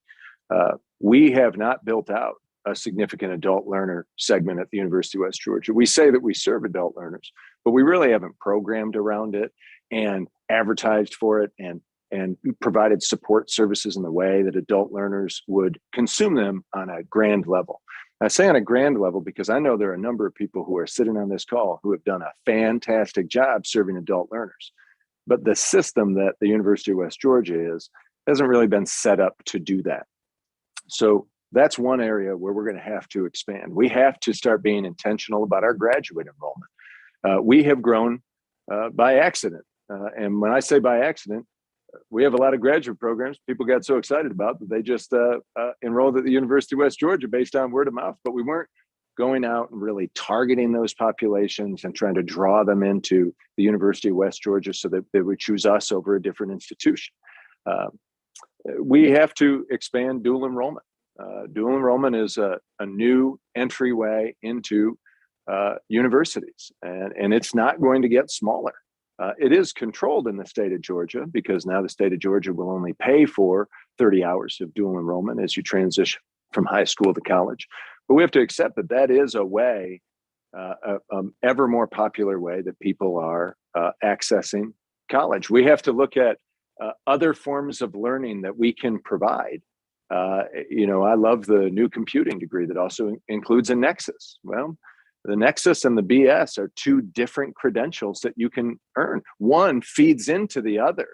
We have not built out a significant adult learner segment at the University of West Georgia. We say that we serve adult learners, but we really haven't programmed around it and advertised for it and provided support services in the way that adult learners would consume them on a grand level. I say on a grand level because I know there are a number of people who are sitting on this call who have done a fantastic job serving adult learners. But the system that the University of West Georgia hasn't really been set up to do that. So that's one area where we're going to have to expand. We have to start being intentional about our graduate enrollment. We have grown by accident. And when I say by accident, we have a lot of graduate programs people got so excited about that they just enrolled at the University of West Georgia based on word of mouth, but we weren't going out and really targeting those populations and trying to draw them into the University of West Georgia so that they would choose us over a different institution. We have to expand dual enrollment. Dual enrollment is a new entryway into universities, and it's not going to get smaller. It is controlled in the state of Georgia because now the state of Georgia will only pay for 30 hours of dual enrollment as you transition from high school to college. But we have to accept that that is a way ever more popular way that people are accessing college. We have to look at other forms of learning that we can provide. I love the new computing degree that also includes a Nexus. Well, the Nexus and the BS are two different credentials that you can earn. One feeds into the other.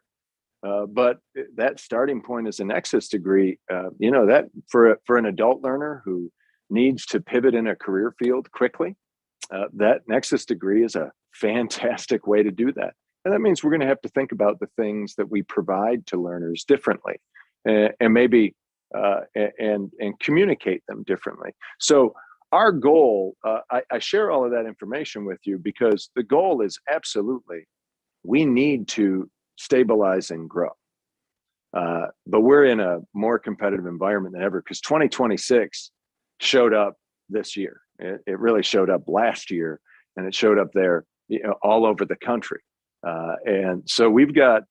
But that starting point as a Nexus degree, that for an adult learner who needs to pivot in a career field quickly, that Nexus degree is a fantastic way to do that. And that means we're going to have to think about the things that we provide to learners differently, and maybe and communicate them differently. So our goal, I share all of that information with you because the goal is absolutely, we need to stabilize and grow. But we're in a more competitive environment than ever because 2026 showed up this year. It really showed up last year, and it showed up there, all over the country. And so we've got,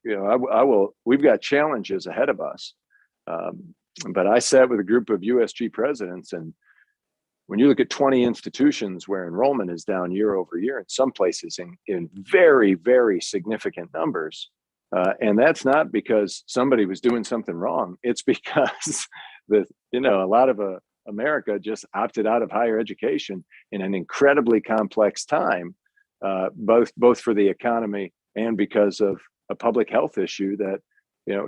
we've got challenges ahead of us. But I sat with a group of USG presidents, and when you look at 20 institutions where enrollment is down year over year, in some places in very, very significant numbers, and that's not because somebody was doing something wrong. It's because a lot of America just opted out of higher education in an incredibly complex time, both for the economy and because of a public health issue that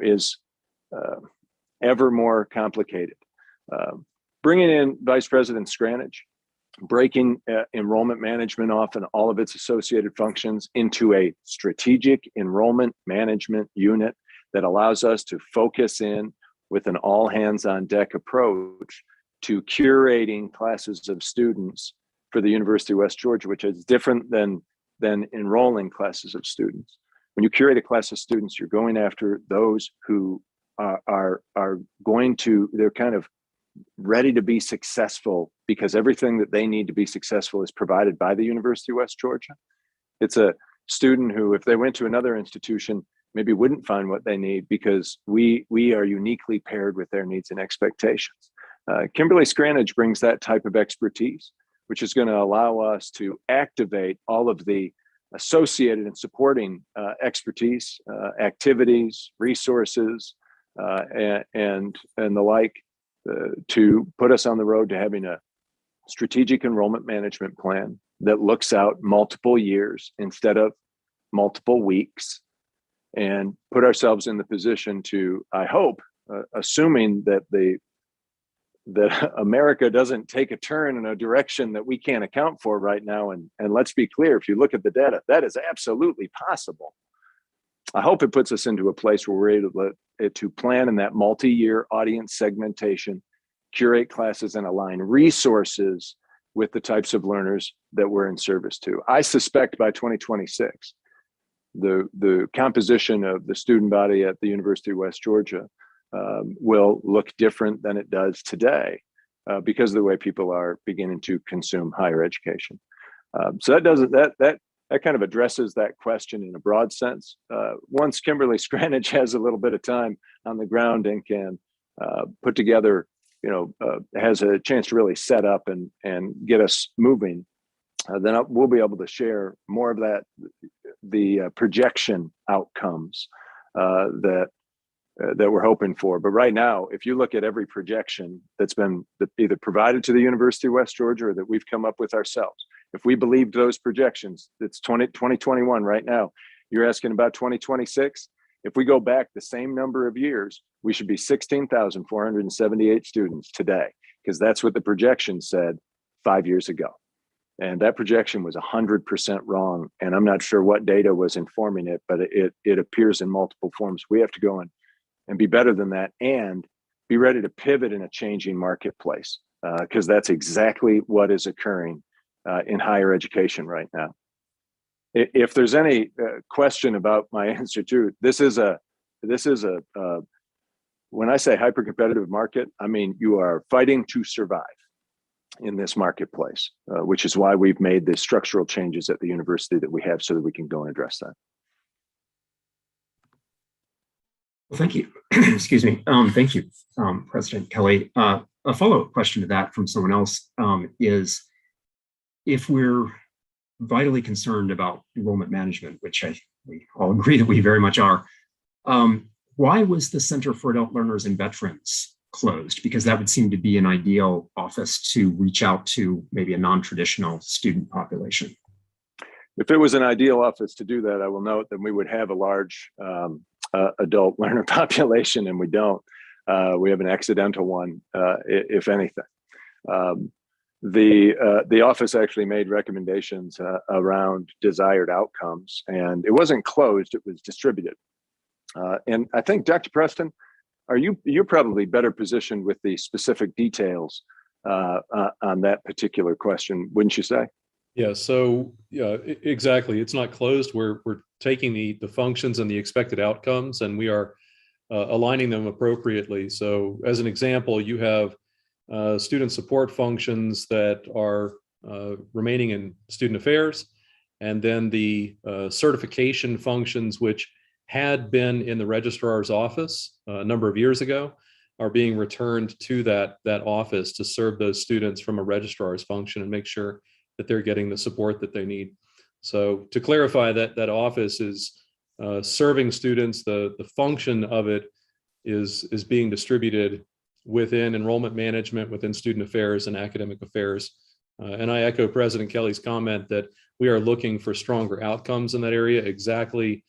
is ever more complicated. Bringing in Vice President Scranage, breaking enrollment management off and all of its associated functions into a strategic enrollment management unit that allows us to focus in with an all hands on deck approach to curating classes of students for the University of West Georgia, which is different than enrolling classes of students. When you curate a class of students, you're going after those who are going to, they're kind of ready to be successful because everything that they need to be successful is provided by the University of West Georgia. It's a student who, if they went to another institution, maybe wouldn't find what they need because we are uniquely paired with their needs and expectations. Kimberly Scranage brings that type of expertise, which is going to allow us to activate all of the associated and supporting expertise, activities, resources, and the like, to put us on the road to having a strategic enrollment management plan that looks out multiple years instead of multiple weeks, and put ourselves in the position to, I hope, assuming that America doesn't take a turn in a direction that we can't account for right now. And let's be clear, if you look at the data, that is absolutely possible. I hope it puts us into a place where we're able to plan in that multi-year audience segmentation, curate classes, and align resources with the types of learners that we're in service to. I suspect by 2026, the composition of the student body at the University of West Georgia will look different than it does today because of the way people are beginning to consume higher education. So that kind of addresses that question in a broad sense. Once Kimberly Scranage has a little bit of time on the ground and can put together, has a chance to really set up and get us moving, then we'll be able to share more of that, the projection outcomes that we're hoping for. But right now, if you look at every projection that's been either provided to the University of West Georgia or that we've come up with ourselves, if we believed those projections, it's 2021 right now. You're asking about 2026. If we go back the same number of years, we should be 16,478 students today, because that's what the projection said 5 years ago. And that projection was 100% wrong. And I'm not sure what data was informing it, but it appears in multiple forms. We have to go and be better than that and be ready to pivot in a changing marketplace, because that's exactly what is occurring in higher education right now. If there's any question about my answer to this is a when I say hyper-competitive market, I mean you are fighting to survive in this marketplace, which is why we've made the structural changes at the university that we have so that we can go and address that.
Well, thank you. Excuse me. Thank you, President Kelly. A follow-up question to that from someone else is, if we're vitally concerned about enrollment management, which we all agree that we very much are, why was the Center for Adult Learners and Veterans closed? Because that would seem to be an ideal office to reach out to maybe a non-traditional student population.
If it was an ideal office to do that, I will note that we would have a large adult learner population, and we don't. We have an accidental one, if anything. The office actually made recommendations around desired outcomes, and it wasn't closed, it was distributed. And I think, Dr. Preston, you're probably better positioned with the specific details on that particular question, wouldn't you say?
Yeah, so yeah, exactly. It's not closed. We're taking the functions and the expected outcomes, and we are aligning them appropriately. So as an example, you have student support functions that are remaining in student affairs, and then the certification functions, which had been in the registrar's office a number of years ago, are being returned to that office to serve those students from a registrar's function and make sure that they're getting the support that they need. So to clarify, that office is serving students. The function of it is being distributed within enrollment management, within student affairs and academic affairs. And I echo President Kelly's comment that we are looking for stronger outcomes in that area, exactly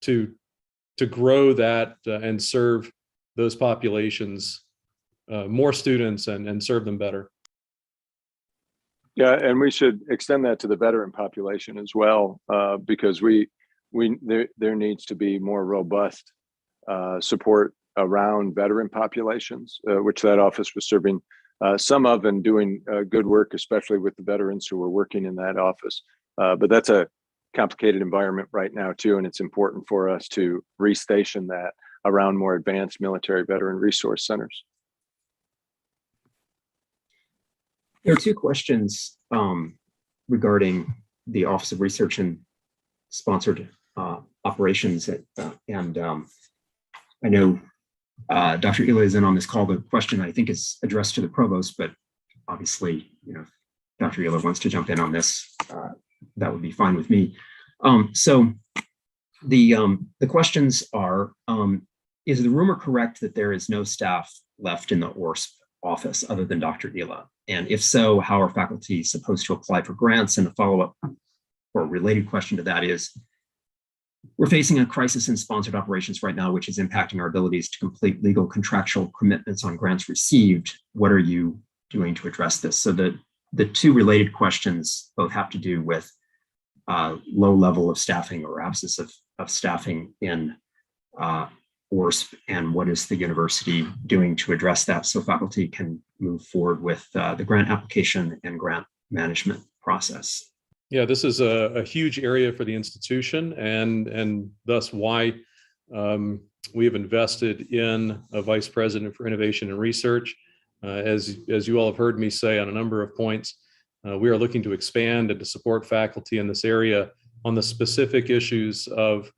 to grow that and serve those populations, more students, and serve them better.
Yeah, and we should extend that to the veteran population as well, because there needs to be more robust support around veteran populations, which that office was serving some of and doing good work, especially with the veterans who were working in that office. But that's a complicated environment right now too, and it's important for us to restation that around more advanced military veteran resource centers.
There are two questions regarding the Office of Research and Sponsored Operations. And I know Dr. Ela is in on this call. The question I think is addressed to the provost, but obviously, Dr. Ela wants to jump in on this. That would be fine with me. So the questions are, is the rumor correct that there is no staff left in the ORSP office other than Dr. Ela? And if so, how are faculty supposed to apply for grants? And the follow-up or related question to that is, we're facing a crisis in sponsored operations right now, which is impacting our abilities to complete legal contractual commitments on grants received. What are you doing to address this? So the two related questions both have to do with low level of staffing or absence of staffing in ORSP, and what is the university doing to address that so faculty can move forward with the grant application and grant management process?
Yeah, this is a huge area for the institution, and thus why we have invested in a vice president for innovation and research. As you all have heard me say on a number of points, we are looking to expand and to support faculty in this area on the specific issues of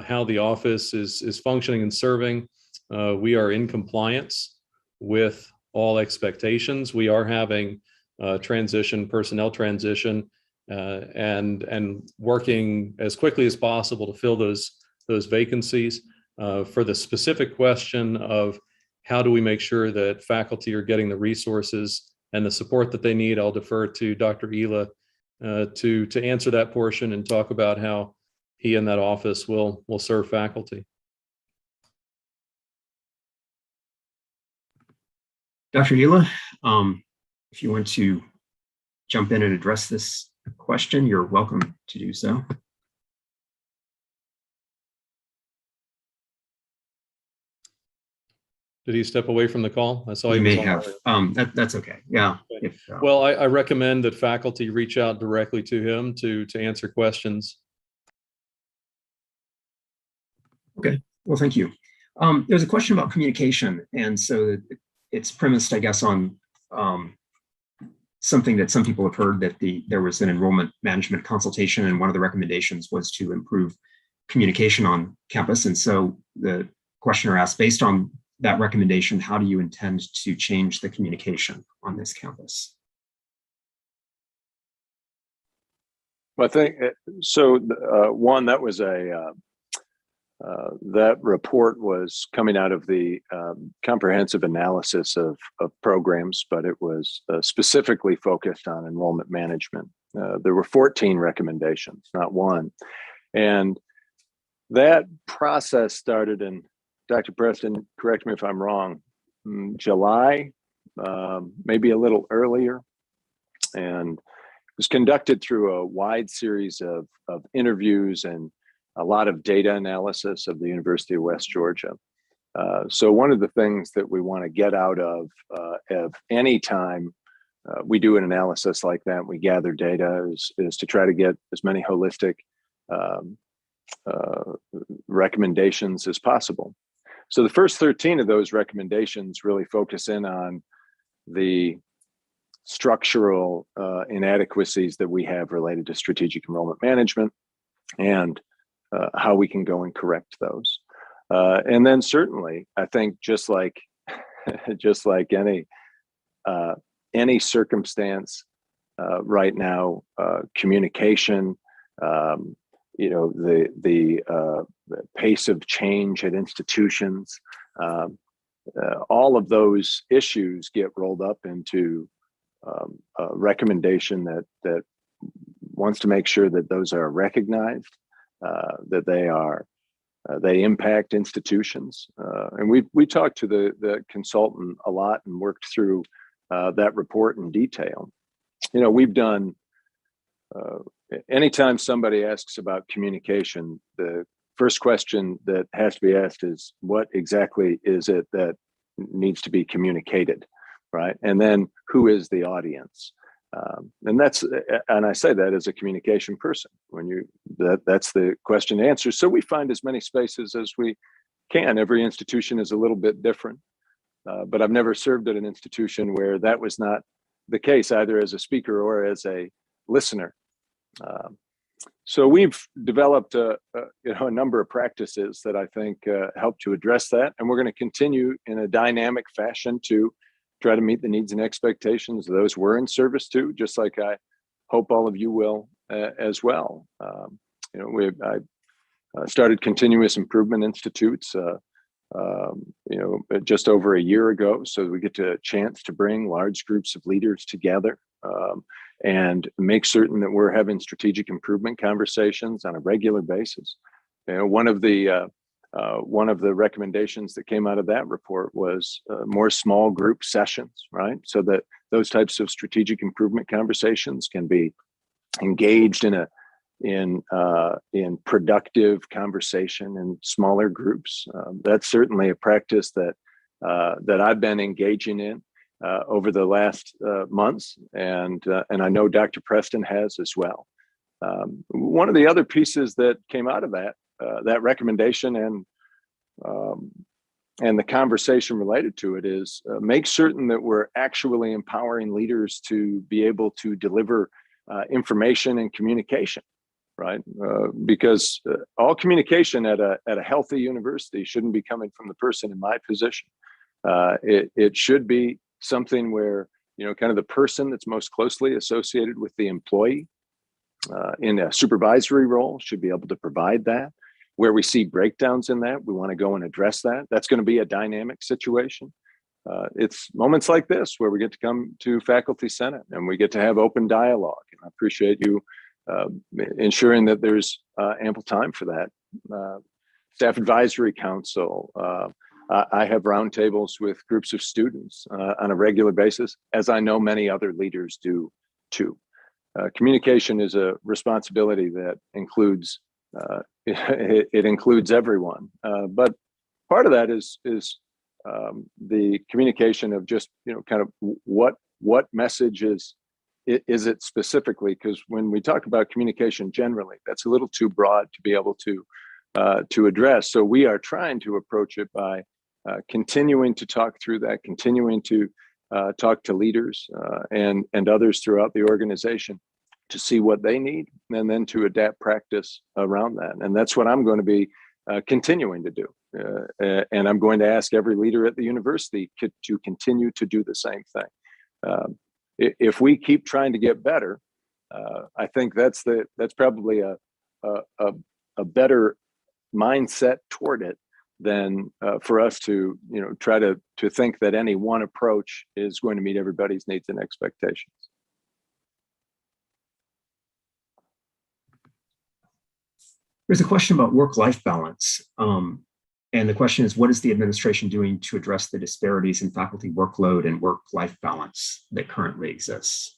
how the office is functioning and serving. We are in compliance with all expectations. We are having personnel transition, and working as quickly as possible to fill those vacancies. For the specific question of how do we make sure that faculty are getting the resources and the support that they need, I'll defer to Dr. Ela to answer that portion and talk about how he and that office will serve faculty.
Dr. Ela, if you want to jump in and address this question, you're welcome to do so.
Did he step away from the call? I saw
he
he
may have. That's okay. Yeah.
Okay.
If,
well, I recommend that faculty reach out directly to him to answer questions.
Okay. Well, thank you. There's a question about communication, and so it's premised, I guess, on something that some people have heard, that there was an enrollment management consultation, and one of the recommendations was to improve communication on campus. And so the questioner asked, based on that recommendation, how do you intend to change the communication on this campus?
Well, I think so. One, that was that report was coming out of the comprehensive analysis of programs, but it was specifically focused on enrollment management. There were 14 recommendations, not one. And that process started in, Dr. Preston, correct me if I'm wrong, July, maybe a little earlier. And it was conducted through a wide series of interviews and a lot of data analysis of the University of West Georgia. So one of the things that we want to get out of any time we do an analysis like that, we gather data, is to try to get as many holistic recommendations as possible. So the first 13 of those recommendations really focus in on the structural inadequacies that we have related to strategic enrollment management and how we can go and correct those. And then certainly, I think just like any circumstance right now, communication, the pace of change at institutions, all of those issues get rolled up into a recommendation that wants to make sure that those are recognized, that they impact institutions. And we talked to the consultant a lot and worked through that report in detail. We've done, anytime somebody asks about communication, the first question that has to be asked is, what exactly is it that needs to be communicated, right? And then who is the audience? And I say that as a communication person, that's the question to answer. So we find as many spaces as we can. Every institution is a little bit different, but I've never served at an institution where that was not the case, either as a speaker or as a listener. So we've developed a number of practices that I think help to address that, and we're going to continue in a dynamic fashion to try to meet the needs and expectations of those we're in service to, just like I hope all of you will as well. I started Continuous Improvement Institutes, just over a year ago, so we get a chance to bring large groups of leaders together and make certain that we're having strategic improvement conversations on a regular basis. One of the recommendations that came out of that report was more small group sessions, right? So that those types of strategic improvement conversations can be engaged in productive conversation in smaller groups. That's certainly a practice that I've been engaging in over the last months, and I know Dr. Preston has as well. One of the other pieces that came out of that recommendation and the conversation related to it is make certain that we're actually empowering leaders to be able to deliver information and communication, right? Because all communication at a healthy university shouldn't be coming from the person in my position. It should be something where, kind of the person that's most closely associated with the employee in a supervisory role should be able to provide that. Where we see breakdowns in that, we want to go and address that. That's going to be a dynamic situation. It's moments like this where we get to come to Faculty Senate and we get to have open dialogue. And I appreciate you ensuring that there's ample time for that. Staff Advisory Council. I have roundtables with groups of students on a regular basis, as I know many other leaders do too. Communication is a responsibility that includes it includes everyone, but part of that is the communication of just kind of what message is it specifically, because when we talk about communication generally, that's a little too broad to be able to address. So we are trying to approach it by continuing to talk through that, continuing to talk to leaders and others throughout the organization to see what they need, and then to adapt practice around that. And that's what I'm going to be continuing to do. And I'm going to ask every leader at the university to continue to do the same thing. If we keep trying to get better, I think that's probably a better mindset toward it than for us to try to think that any one approach is going to meet everybody's needs and expectations.
There's a question about work-life balance. And the question is, what is the administration doing to address the disparities in faculty workload and work-life balance that currently exists?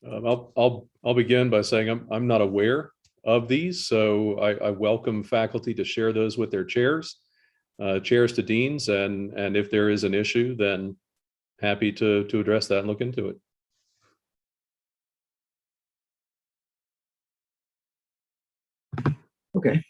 I'll begin by saying I'm not aware of these, so I welcome faculty to share those with their chairs to deans, and if there is an issue, then happy to address that and look into it.
Okay,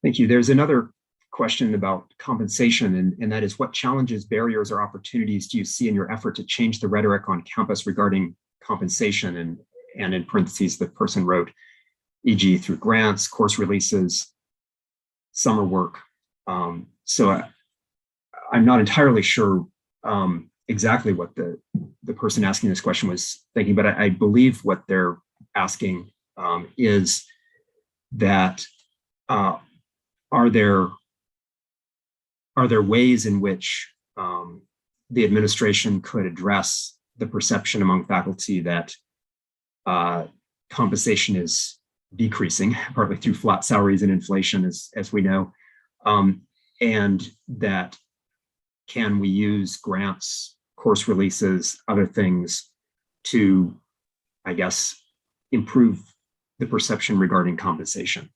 thank you. There's another question about compensation, and that is, what challenges, barriers, or opportunities do you see in your effort to change the rhetoric on campus regarding compensation? And in parentheses, the person wrote, e.g. through grants, course releases, summer work. So I'm not entirely sure exactly what the person asking this question was thinking, but I believe what they're asking is that are there ways in which the administration could address the perception among faculty that compensation is decreasing, partly through flat salaries and inflation, as we know, and that can we use grants, course releases, other things to, I guess, improve the perception regarding compensation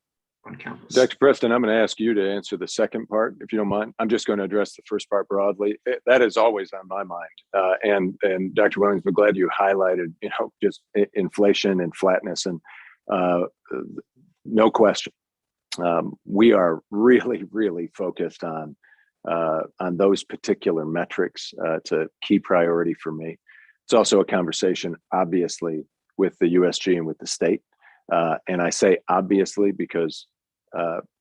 on campus?
Dr. Preston, I'm going to ask you to answer the second part, if you don't mind. I'm just going to address the first part broadly. That is always on my mind. And Dr. Williams, I'm glad you highlighted, just inflation and flatness, and no question. We are really, really focused on those particular metrics. It's a key priority for me. It's also a conversation, obviously, with the USG and with the state. And I say obviously because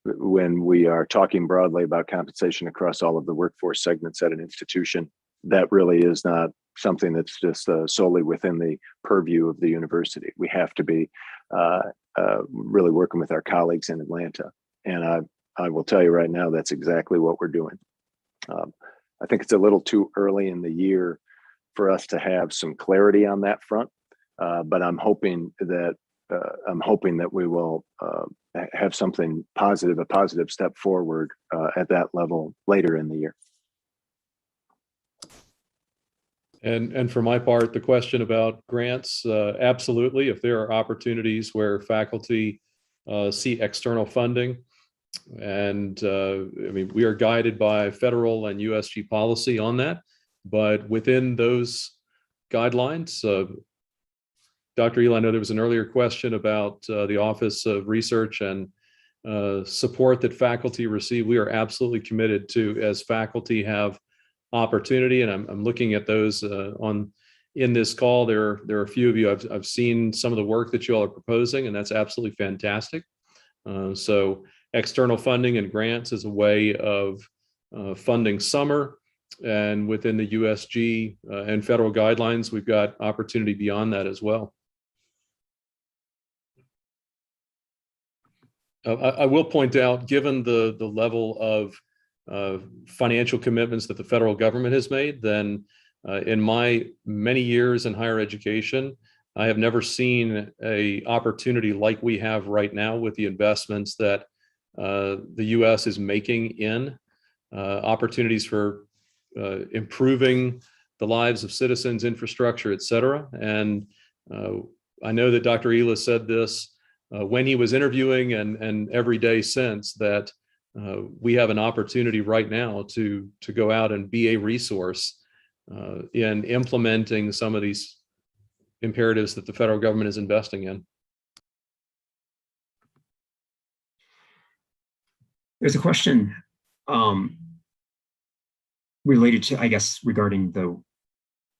when we are talking broadly about compensation across all of the workforce segments at an institution, that really is not something that's just solely within the purview of the university. We have to be really working with our colleagues in Atlanta. And I will tell you right now, that's exactly what we're doing. I think it's a little too early in the year for us to have some clarity on that front, but I'm hoping that we will have something positive, a positive step forward at that level later in the year.
And for my part, the question about grants, absolutely. If there are opportunities where faculty see external funding, and we are guided by federal and USG policy on that, but within those guidelines, Dr. Ely, I know there was an earlier question about the Office of Research and support that faculty receive. We are absolutely committed to, as faculty have opportunity, and I'm looking at those in this call. There are a few of you. I've seen some of the work that you all are proposing, and that's absolutely fantastic. So external funding and grants is a way of funding summer, and within the USG and federal guidelines, we've got opportunity beyond that as well. I will point out, given the level of financial commitments that the federal government has made, then in my many years in higher education, I have never seen an opportunity like we have right now with the investments that the U.S. is making in opportunities for improving the lives of citizens, infrastructure, et cetera. And I know that Dr. Ela said this when he was interviewing, and every day since, that we have an opportunity right now to go out and be a resource in implementing some of these imperatives that the federal government is investing in.
There's a question related to, I guess, regarding the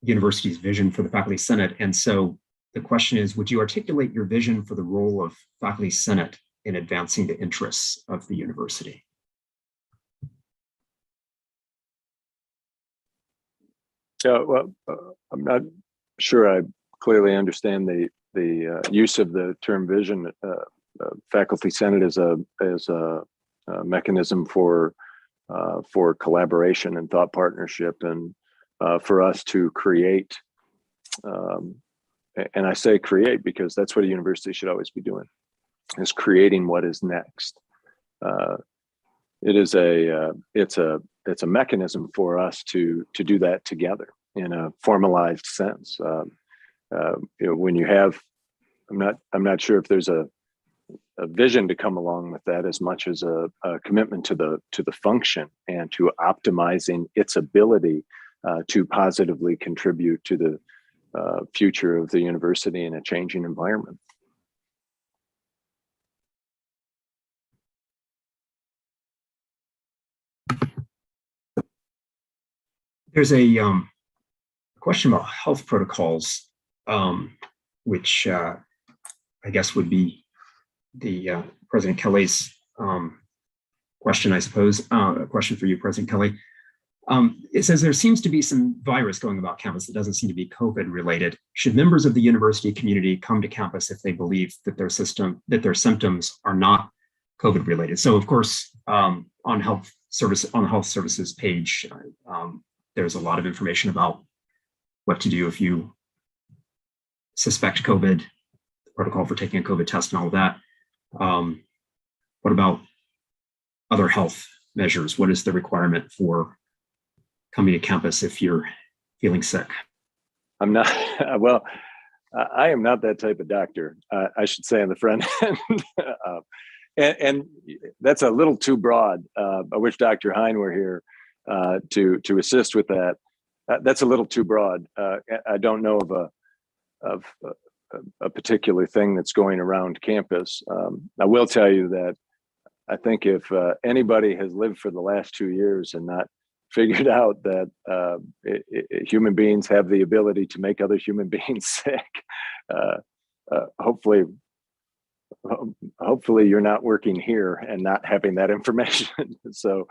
university's vision for the Faculty Senate. And so the question is, would you articulate your vision for the role of Faculty Senate in advancing the interests of the university?
Yeah, well, I'm not sure I clearly understand the use of the term vision. Faculty Senate is a mechanism for collaboration and thought partnership, and for us to create. And I say create because that's what a university should always be doing, is creating what is next. It's a mechanism for us to do that together in a formalized sense. When you have, I'm not sure if there's a vision to come along with that as much as a commitment to the function and to optimizing its ability to positively contribute to the future of the university in a changing environment.
There's a question about health protocols, which I guess would be the President Kelly's question, I suppose. A question for you, President Kelly. It says there seems to be some virus going about campus that doesn't seem to be COVID related. Should members of the university community come to campus if they believe that their symptoms are not COVID related? So of course, on the health services page, there's a lot of information about what to do if you suspect COVID, the protocol for taking a COVID test and all of that. What about other health measures? What is the requirement for coming to campus if you're feeling sick? I'm not, well, I am not that type of doctor, I should say on the front end. And that's a little too broad. I wish Dr. Hein were here to assist with that. That's a little too broad. I don't know of a particular thing that's going around campus. I will tell you that I think if anybody has lived for the last 2 years and not figured out that human beings have the ability to make other human beings sick, hopefully you're not working here and not having that information. So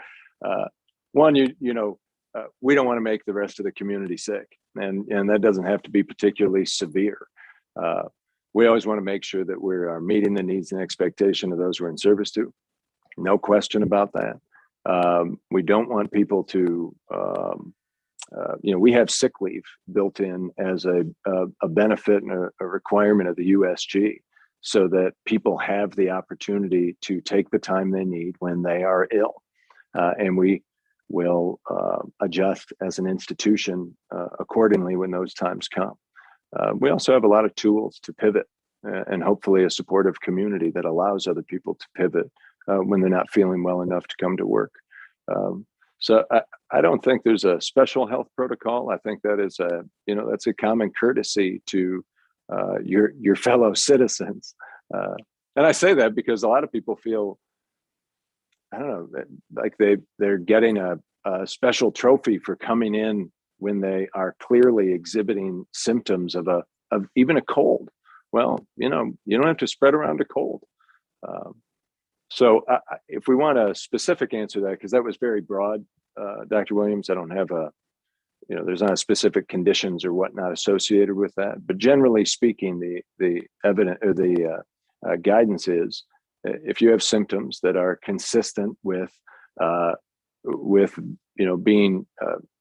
one, we don't want to make the rest of the community sick, and that doesn't have to be particularly severe. We always want to make sure that we are meeting the needs and expectation of those we're in service to. No question about that. We don't want people to, we have sick leave built in as a benefit and a requirement of the USG, so that people have the opportunity to take the time they need when they are ill. And we will adjust as an institution accordingly when those times come. We also have a lot of tools to pivot, and hopefully a supportive community that allows other people to pivot when they're not feeling well enough to come to work. So I don't think there's a special health protocol. I think that is that's a common courtesy to your fellow citizens. And I say that because a lot of people feel, I don't know, like they're getting a special trophy for coming in when they are clearly exhibiting symptoms of even a cold. Well, you don't have to spread around a cold. So if we want a specific answer to that, because that was very broad, Dr. Williams, I don't have there's not specific conditions or whatnot associated with that. But generally speaking, the evidence or the guidance is, if you have symptoms that are consistent with being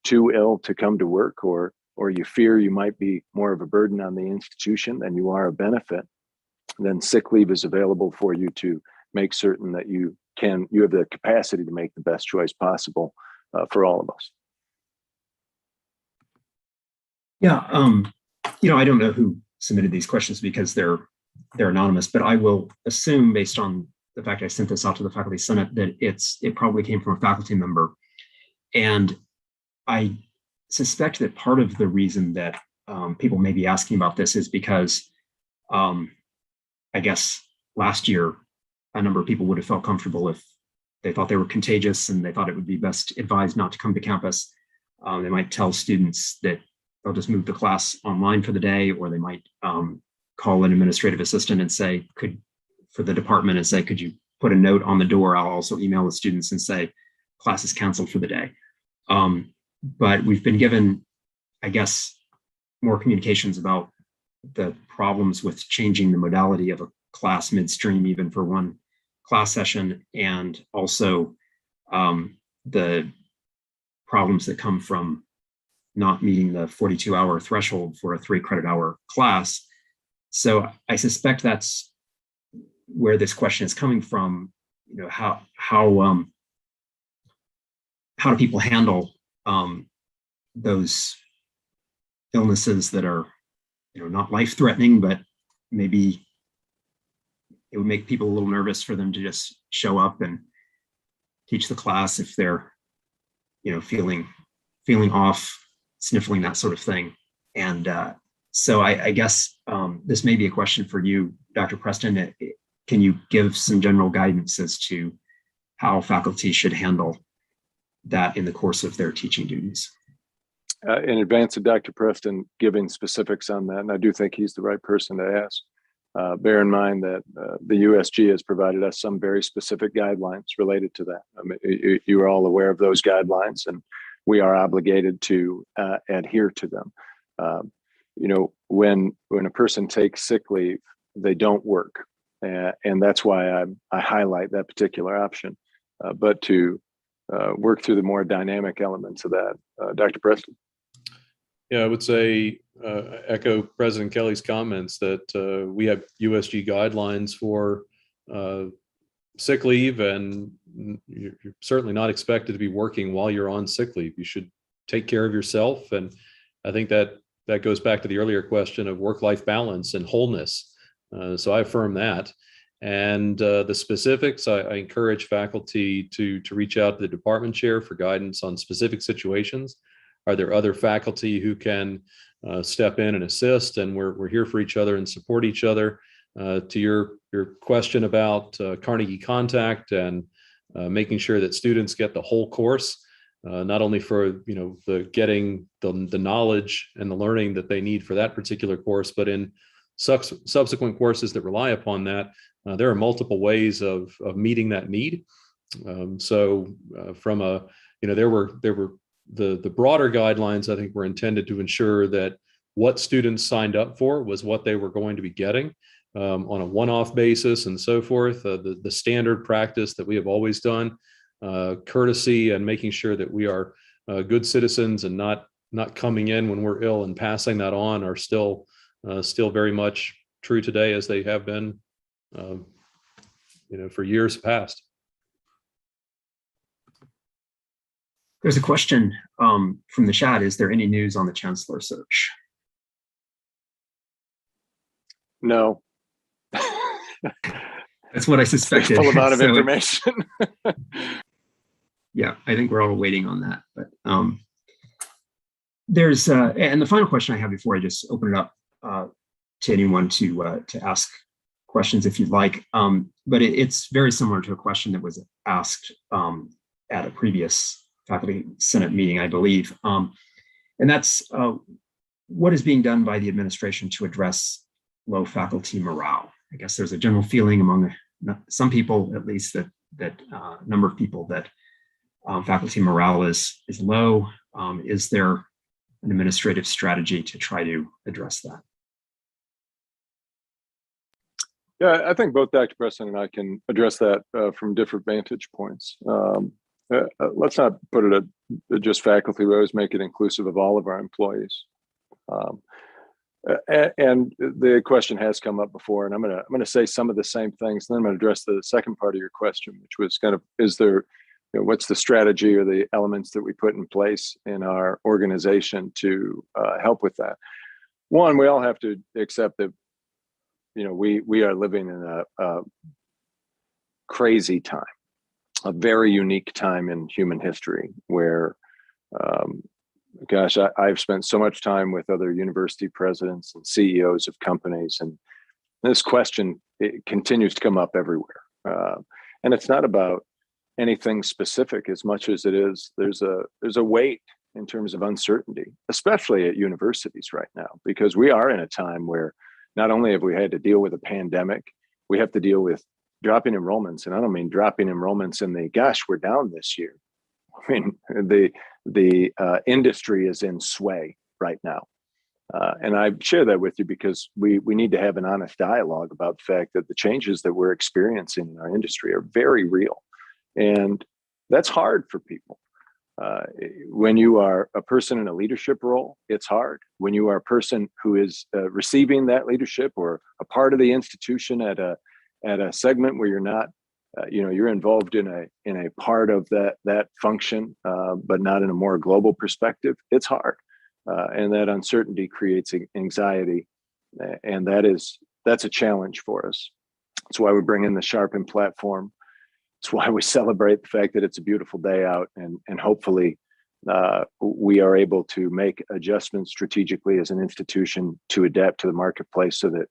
too ill to come to work, or you fear you might be more of a burden on the institution than you are a benefit, then sick leave is available for you to make certain that you have the capacity to make the best choice possible for all of us. Yeah, I don't know who submitted these questions because they're anonymous, but I will assume, based on the fact I sent this out to the Faculty Senate, that it probably came from a faculty member. And I suspect that part of the reason that people may be asking about this is because I guess last year, a number of people would have felt comfortable if they thought they were contagious and they thought it would be best advised not to come to campus. They might tell students that they'll just move the class online for the day, or they might call an administrative assistant and say, for the department, and say, could you put a note on the door? I'll also email the students and say, class is canceled for the day. But we've been given I guess, more communications about the problems with changing the modality of a class midstream, even for one class session, and also the problems that come from not meeting the 42-hour threshold for a 3-credit-hour class. So I suspect that's where this question is coming from. You know, how do people handle those illnesses that are, you know, not life-threatening, but maybe it would make people a little nervous for them to just show up and teach the class if they're, you know, feeling off, sniffling, that sort of thing. And so I guess this may be a question for you, Dr. Preston. Can you give some general guidance as to how faculty should handle that in the course of their teaching duties?
In advance of Dr. Preston giving specifics on that, and I do think he's the right person to ask, bear in mind that the USG has provided us some very specific guidelines related to that. I mean, you are all aware of those guidelines, and we are obligated to adhere to them. You know, when a person takes sick leave, they don't work, and that's why I highlight that particular option. But to work through the more dynamic elements of that, Dr. Preston.
Yeah, I would say echo President Kelly's comments that we have USG guidelines for sick leave, and you're certainly not expected to be working while you're on sick leave. You should take care of yourself, and I think that goes back to the earlier question of work-life balance and wholeness. So I affirm that. And the specifics, I encourage faculty to reach out to the department chair for guidance on specific situations. Are there other faculty who can step in and assist? And we're here for each other and support each other. To your question about Carnegie Contact and making sure that students get the whole course, not only for the getting the knowledge and the learning that they need for that particular course, but in subsequent courses that rely upon that, there are multiple ways of meeting that need. So from a, there were the broader guidelines, I think, were intended to ensure that what students signed up for was what they were going to be getting on a one-off basis and so forth. The standard practice that we have always done, courtesy and making sure that we are good citizens and not coming in when we're ill and passing that on, are still very much true today, as they have been for years past.
There's a question from the chat. Is there any news on the chancellor search?
No.
That's what I suspected.
Full amount of information.
Yeah, I think we're all waiting on that. But there's and the final question I have before I just open it up to anyone to ask questions if you'd like. But it's very similar to a question that was asked at a previous Faculty Senate meeting, I believe. And that's what is being done by the administration to address low faculty morale. I guess there's a general feeling among some people, at least, that number of people, that faculty morale is low. Is there an administrative strategy to try to address that?
Yeah, I think both Dr. Preston and I can address that from different vantage points. Let's not put it at just faculty. We always make it inclusive of all of our employees. And the question has come up before, and I'm gonna say some of the same things. And then I'm gonna address the second part of your question, which was kind of, is there, what's the strategy or the elements that we put in place in our organization to help with that? One, we all have to accept that we are living in a crazy time, a very unique time in human history where, gosh, I've spent so much time with other university presidents and CEOs of companies, and this question, it continues to come up everywhere. And it's not about anything specific as much as it is, there's a weight in terms of uncertainty, especially at universities right now, because we are in a time where not only have we had to deal with a pandemic, we have to deal with dropping enrollments. And I don't mean dropping enrollments in the, gosh, we're down this year. I mean, the industry is in sway. right now. And I share that with you because we need to have an honest dialogue about the fact that the changes that we're experiencing in our industry are very real. And that's hard for people. When you are a person in a leadership role, it's hard. When you are a person who is receiving that leadership or a part of the institution at a segment where you're not, you're involved in a part of that function, but not in a more global perspective, it's hard. And that uncertainty creates anxiety. And that's a challenge for us. That's why we bring in the Sharpen platform. It's why we celebrate the fact that it's a beautiful day out, and hopefully we are able to make adjustments strategically as an institution to adapt to the marketplace so that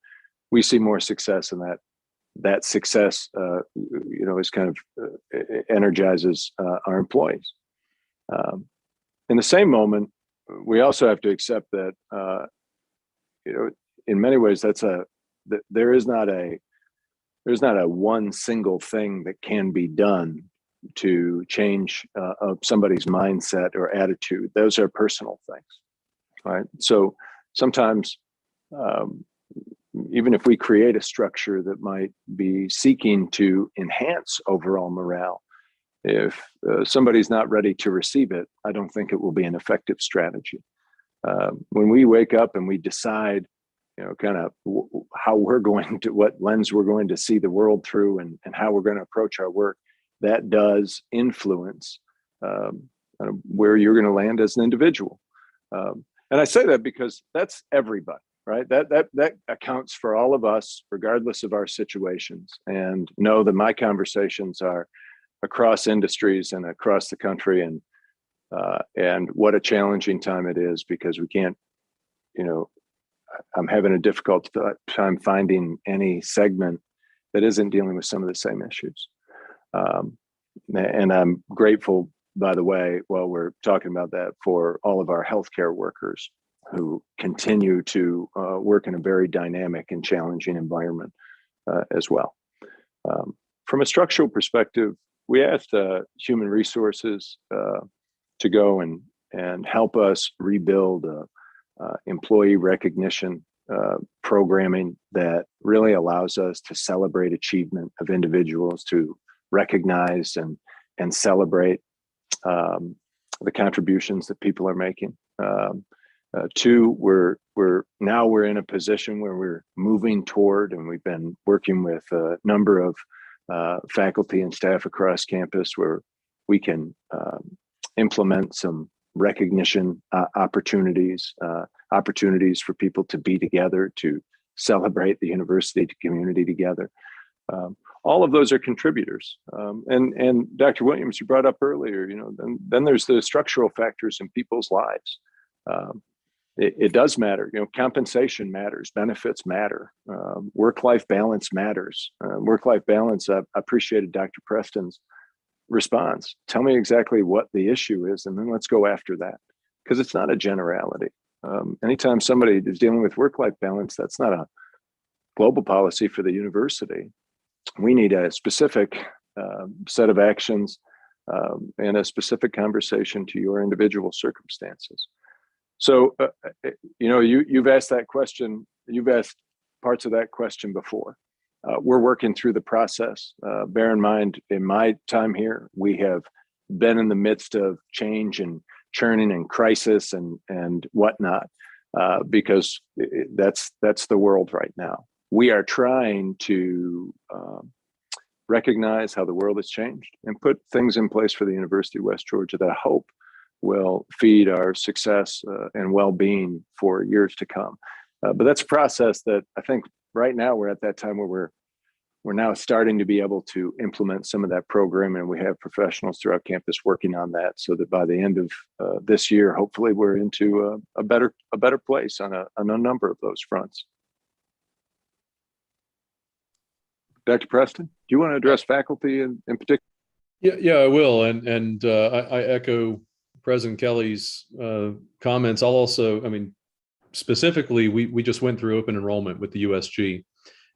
we see more success, and that success, is kind of energizes our employees. In the same moment, we also have to accept that, in many ways, there's not a one single thing that can be done to change somebody's mindset or attitude. Those are personal things, right? So sometimes, even if we create a structure that might be seeking to enhance overall morale, if somebody's not ready to receive it, I don't think it will be an effective strategy. When we wake up and we decide, kind of how what lens we're going to see the world through, and how we're going to approach our work, that does influence where you're going to land as an individual. And I say that because that's everybody, right? That accounts for all of us, regardless of our situations. And know that my conversations are across industries and across the country, and what a challenging time it is, because we can't, I'm having a difficult time finding any segment that isn't dealing with some of the same issues. And I'm grateful, by the way, while we're talking about that, for all of our healthcare workers who continue to work in a very dynamic and challenging environment as well. From a structural perspective, we asked human resources to go and help us rebuild employee recognition programming that really allows us to celebrate achievement of individuals, to recognize and celebrate the contributions that people are making. Two, we're in a position where we're moving toward, and we've been working with a number of faculty and staff across campus, where we can implement some recognition opportunities for people to be together, to celebrate the university community together. All of those are contributors. And Dr. Williams, you brought up earlier, then there's the structural factors in people's lives. It does matter. Compensation matters, benefits matter, work-life balance matters. Work-life balance, I appreciated Dr. Preston's response. Tell me exactly what the issue is, and then let's go after that, because it's not a generality. Anytime somebody is dealing with work-life balance, that's not a global policy for the university. We need a specific set of actions and a specific conversation to your individual circumstances. So, you've asked that question. You've asked parts of that question before. We're working through the process. Bear in mind, in my time here, we have been in the midst of change and churning and crisis and whatnot, because that's the world right now. We are trying to recognize how the world has changed and put things in place for the University of West Georgia that I hope will feed our success and well-being for years to come. But that's a process that I think right now we're at that time where we're now starting to be able to implement some of that program, and we have professionals throughout campus working on that, so that by the end of this year, hopefully we're into a better place on a number of those fronts. Dr. Preston, do you want to address faculty in particular?
Yeah, I will. And I echo President Kelly's comments. I'll also, specifically, we just went through open enrollment with the USG,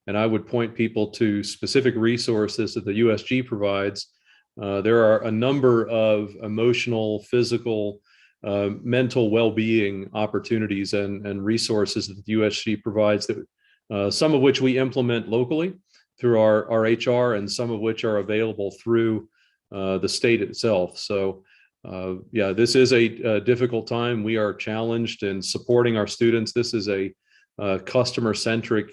and I would point people to specific resources that the USG provides. There are a number of emotional, physical, mental well-being opportunities and resources that the USG provides, that some of which we implement locally through our HR, and some of which are available through the state itself. So yeah, this is a difficult time. We are challenged in supporting our students. This is a customer-centric,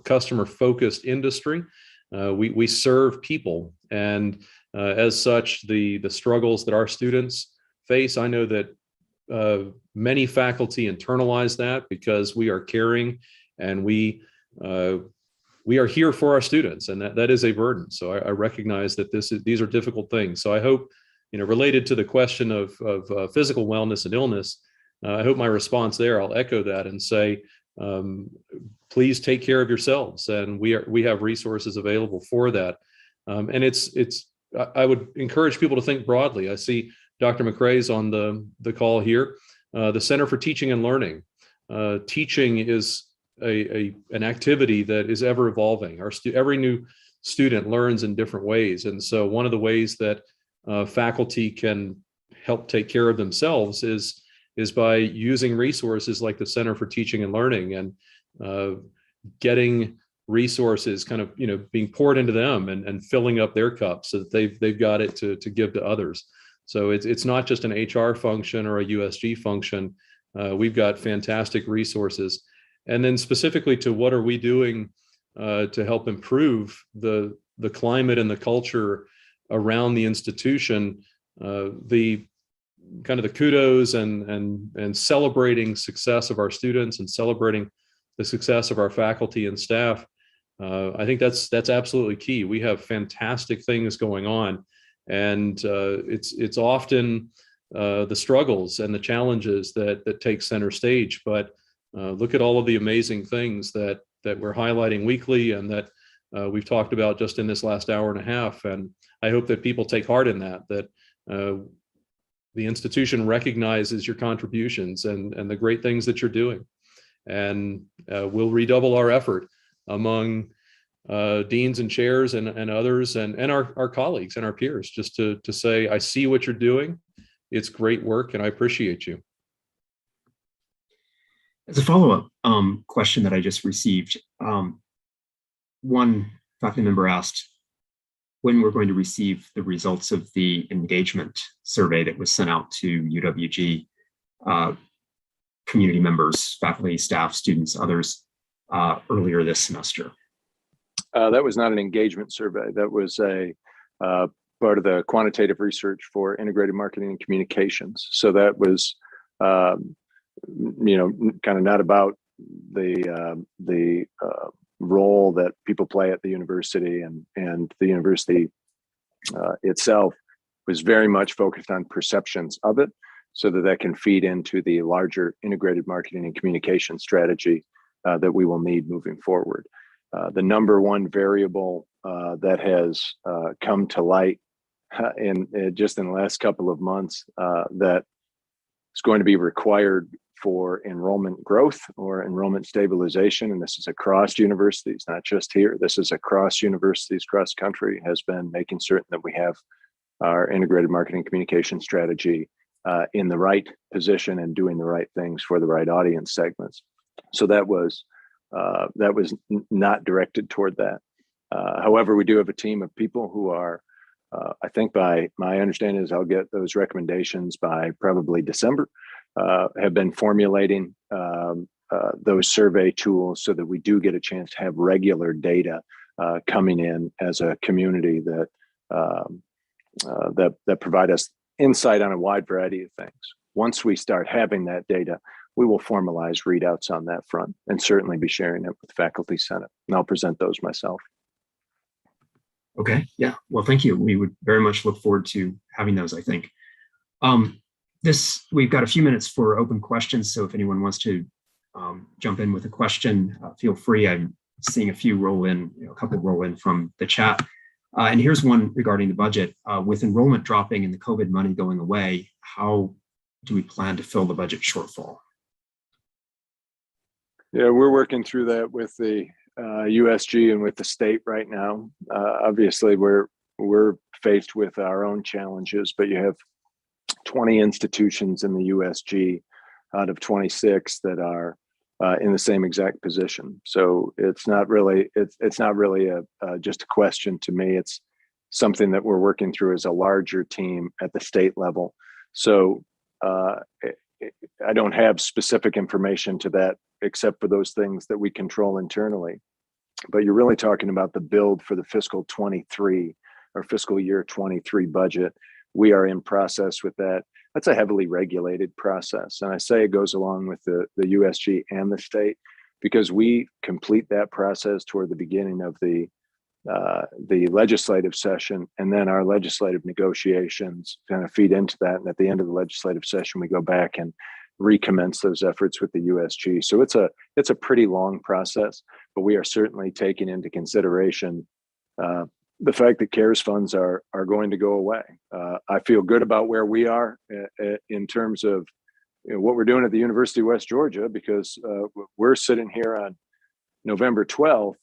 customer-focused industry. We serve people, and as such, the struggles that our students face, I know that many faculty internalize that because we are caring, and we are here for our students, and that is a burden. So I recognize that these are difficult things. So I hope, related to the question of physical wellness and illness, I hope my response there, I'll echo that and say, please take care of yourselves, and we have resources available for that. And I would encourage people to think broadly. I see Dr. McRae's on the call here. The Center for Teaching and Learning. Teaching is an activity that is ever evolving. Every new student learns in different ways, and so one of the ways that faculty can help take care of themselves is by using resources like the Center for Teaching and Learning, and getting resources kind of being poured into them and filling up their cups so that they've got it to give to others. So it's not just an HR function or a USG function. We've got fantastic resources. And then specifically to what are we doing to help improve the climate and the culture around the institution, the kind of the kudos and celebrating success of our students and celebrating the success of our faculty and staff. I think that's absolutely key. We have fantastic things going on, and it's often the struggles and the challenges that take center stage. But look at all of the amazing things that we're highlighting weekly, and that we've talked about just in this last hour and a half. And I hope that people take heart in that the institution recognizes your contributions and the great things that you're doing. And we'll redouble our effort among deans and chairs and others and our colleagues and our peers, just to say, I see what you're doing. It's great work, and I appreciate you.
As a follow-up question that I just received, one faculty member asked when we're going to receive the results of the engagement survey that was sent out to UWG community members, faculty, staff, students, others earlier this semester.
That was not an engagement survey. That was a part of the quantitative research for integrated marketing and communications. So that was, kind of not about the role that people play at the university, and the university itself was very much focused on perceptions of it, so that can feed into the larger integrated marketing and communication strategy that we will need moving forward. The number one variable that has come to light in just in the last couple of months that is going to be required for enrollment growth or enrollment stabilization, and this is across universities, not just here, this is across universities, cross country, has been making certain that we have our integrated marketing communication strategy in the right position and doing the right things for the right audience segments. So that was not directed toward that. However, we do have a team of people who are, I think by my understanding is I'll get those recommendations by probably December, have been formulating those survey tools so that we do get a chance to have regular data coming in as a community that provide us insight on a wide variety of things. Once we start having that data, we will formalize readouts on that front and certainly be sharing it with Faculty Senate. And I'll present those myself.
Okay, yeah, well, thank you. We would very much look forward to having those, I think. We've got a few minutes for open questions, so if anyone wants to jump in with a question, feel free. I'm seeing a few roll in, a couple roll in from the chat. And here's one regarding the budget. With enrollment dropping and the COVID money going away, how do we plan to fill the budget shortfall?
Yeah, we're working through that with the USG and with the state right now. Obviously, we're faced with our own challenges, but you have 20 institutions in the USG out of 26 that are in the same exact position. So it's not really just a question to me. It's something that we're working through as a larger team at the state level. So I don't have specific information to that except for those things that we control internally. But you're really talking about the build for the fiscal 23 or fiscal year 23 budget. We are in process with that. That's a heavily regulated process. And I say it goes along with the USG and the state because we complete that process toward the beginning of the legislative session, and then our legislative negotiations kind of feed into that. And at the end of the legislative session, we go back and recommence those efforts with the USG. So it's a pretty long process, but we are certainly taking into consideration the fact that CARES funds are going to go away. I feel good about where we are in terms of what we're doing at the University of West Georgia, because we're sitting here on November 12th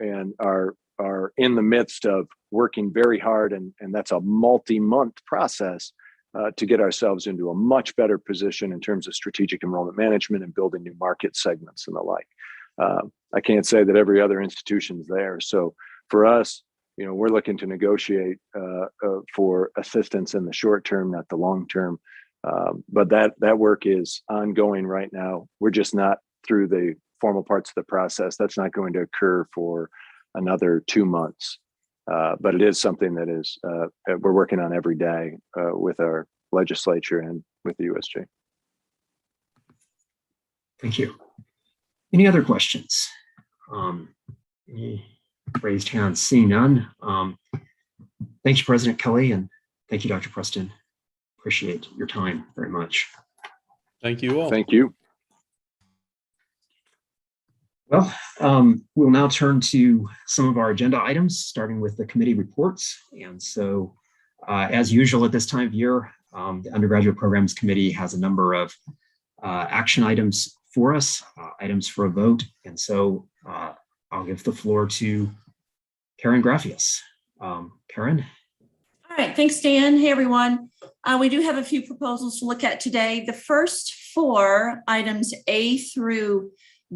and are in the midst of working very hard, and that's a multi-month process to get ourselves into a much better position in terms of strategic enrollment management and building new market segments and the like. I can't say that every other institution's there. So for us, we're looking to negotiate for assistance in the short term, not the long term. But that work is ongoing right now. We're just not through the formal parts of the process. That's not going to occur for another 2 months. But it is something that is we're working on every day with our legislature and with the USG.
Thank you. Any other questions? Any raised hands? Seeing none. Thank you, President Kelly, and thank you, Dr. Preston. Appreciate your time very much.
Thank you all.
Thank you.
Well, we'll now turn to some of our agenda items, starting with the committee reports. And so, as usual at this time of year, the Undergraduate Programs Committee has a number of action items for us, items for a vote. And so I'll give the floor to Karen Graffius. Karen?
All right, thanks, Dan. Hey, everyone. We do have a few proposals to look at today. The first 4 items, A through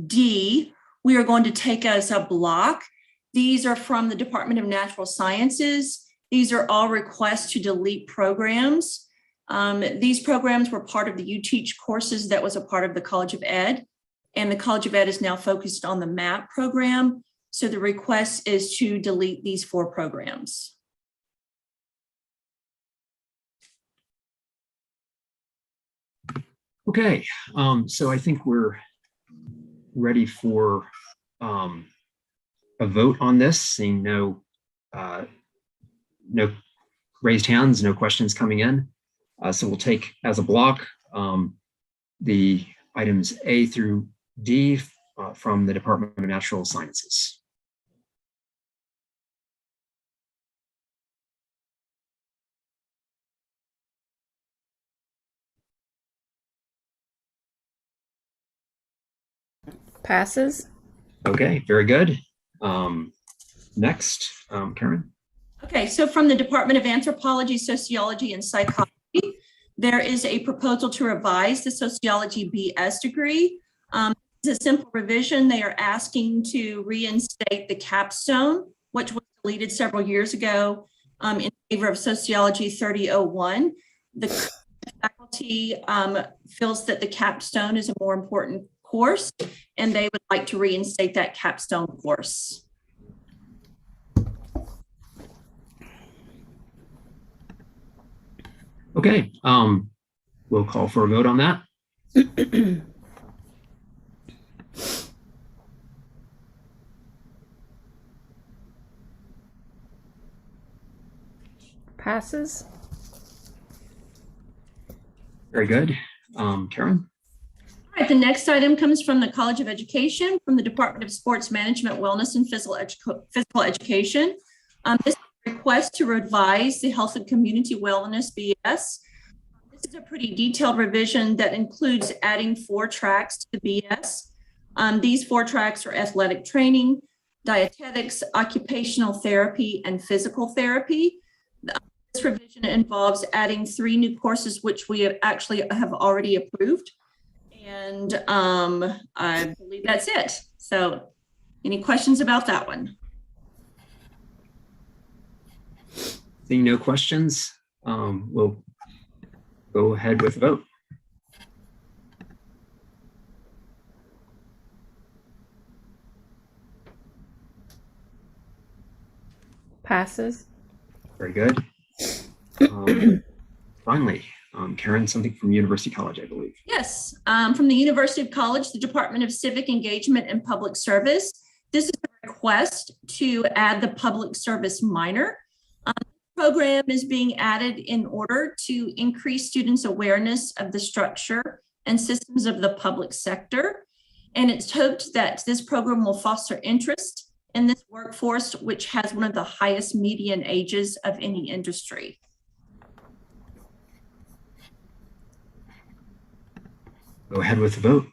D, we are going to take as a block. These are from the Department of Natural Sciences. These are all requests to delete programs. These programs were part of the UTeach courses that was a part of the College of Ed, and the College of Ed is now focused on the MAP program. So the request is to delete these 4 programs.
Okay, so I think we're ready for a vote on this, seeing no raised hands, no questions coming in. So we'll take as a block the items A through D from the Department of Natural Sciences.
Passes.
Okay, very good. Next, Karen.
Okay, so from the Department of Anthropology, Sociology, and Psychology, there is a proposal to revise the Sociology BS degree. It's a simple revision. They are asking to reinstate the capstone, which was deleted several years ago, in favor of Sociology 3001. The faculty feels that the capstone is a more important course, and they would like to reinstate that capstone course.
Okay, we'll call for a vote on that.
Passes.
Very good. Karen?
All right, the next item comes from the College of Education, from the Department of Sports Management, Wellness, and Physical Education. This request to revise the Health and Community Wellness BS. This is a pretty detailed revision that includes adding 4 tracks to the BS. These 4 tracks are athletic training, dietetics, occupational therapy, and physical therapy. This revision involves adding 3 new courses, which we have already approved. And I believe that's it. So any questions about that one?
Seeing no questions, we'll go ahead with the vote.
Passes.
Very good. Finally, Karen, something from University College, I believe.
Yes, from the University of College, the Department of Civic Engagement and Public Service. This is a request to add the public service minor. Program is being added in order to increase students' awareness of the structure and systems of the public sector. And it's hoped that this program will foster interest in this workforce, which has one of the highest median ages of any industry.
Go ahead with the vote.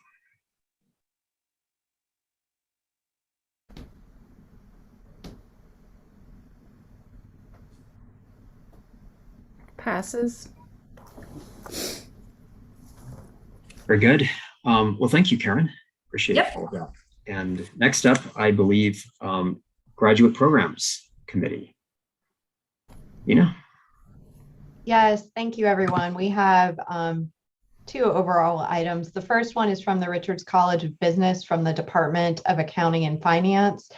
Passes.
Very good. Well, thank you, Karen. Appreciate
Yep.
all of that. And next up, I believe, Graduate Programs Committee. Nina?
Yes, thank you, everyone. We have 2 overall items. The first one is from the Richards College of Business from the Department of Accounting and Finance.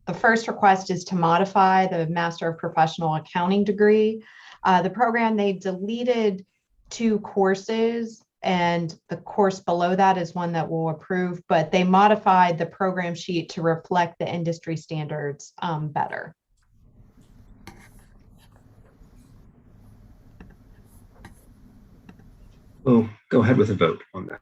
The first request is to modify the Master of Professional Accounting degree. The program, they deleted 2 courses, and the course below that is one that we'll approve, but they modified the program sheet to reflect the industry standards better.
We'll go ahead with a vote on that.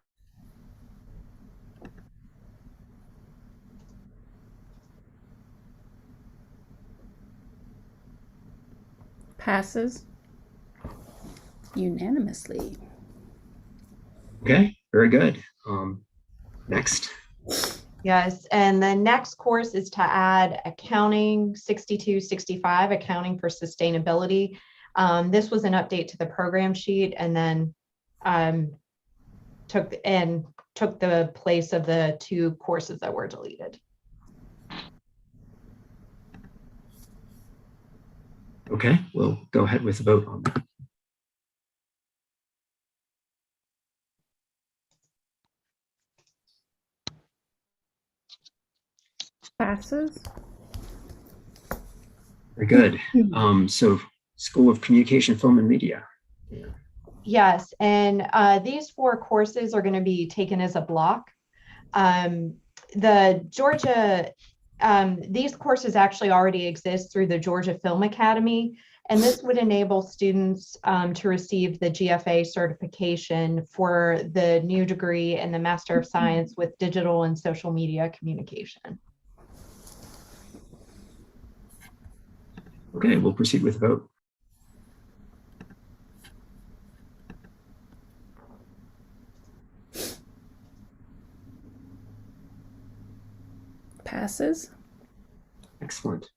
Passes unanimously.
Okay, very good. Next.
Yes, and the next course is to add Accounting 6265, Accounting for Sustainability. This was an update to the program sheet, and then took the place of the 2 courses that were deleted.
Okay, we'll go ahead with a vote on that.
Passes.
Very good. So School of Communication, Film and Media. Yeah.
Yes, and these 4 courses are going to be taken as a block. The Georgia, these courses actually already exist through the Georgia Film Academy, and this would enable students to receive the GFA certification for the new degree in the Master of Science with Digital and Social Media Communication.
Okay, we'll proceed with the vote.
Passes.
Excellent.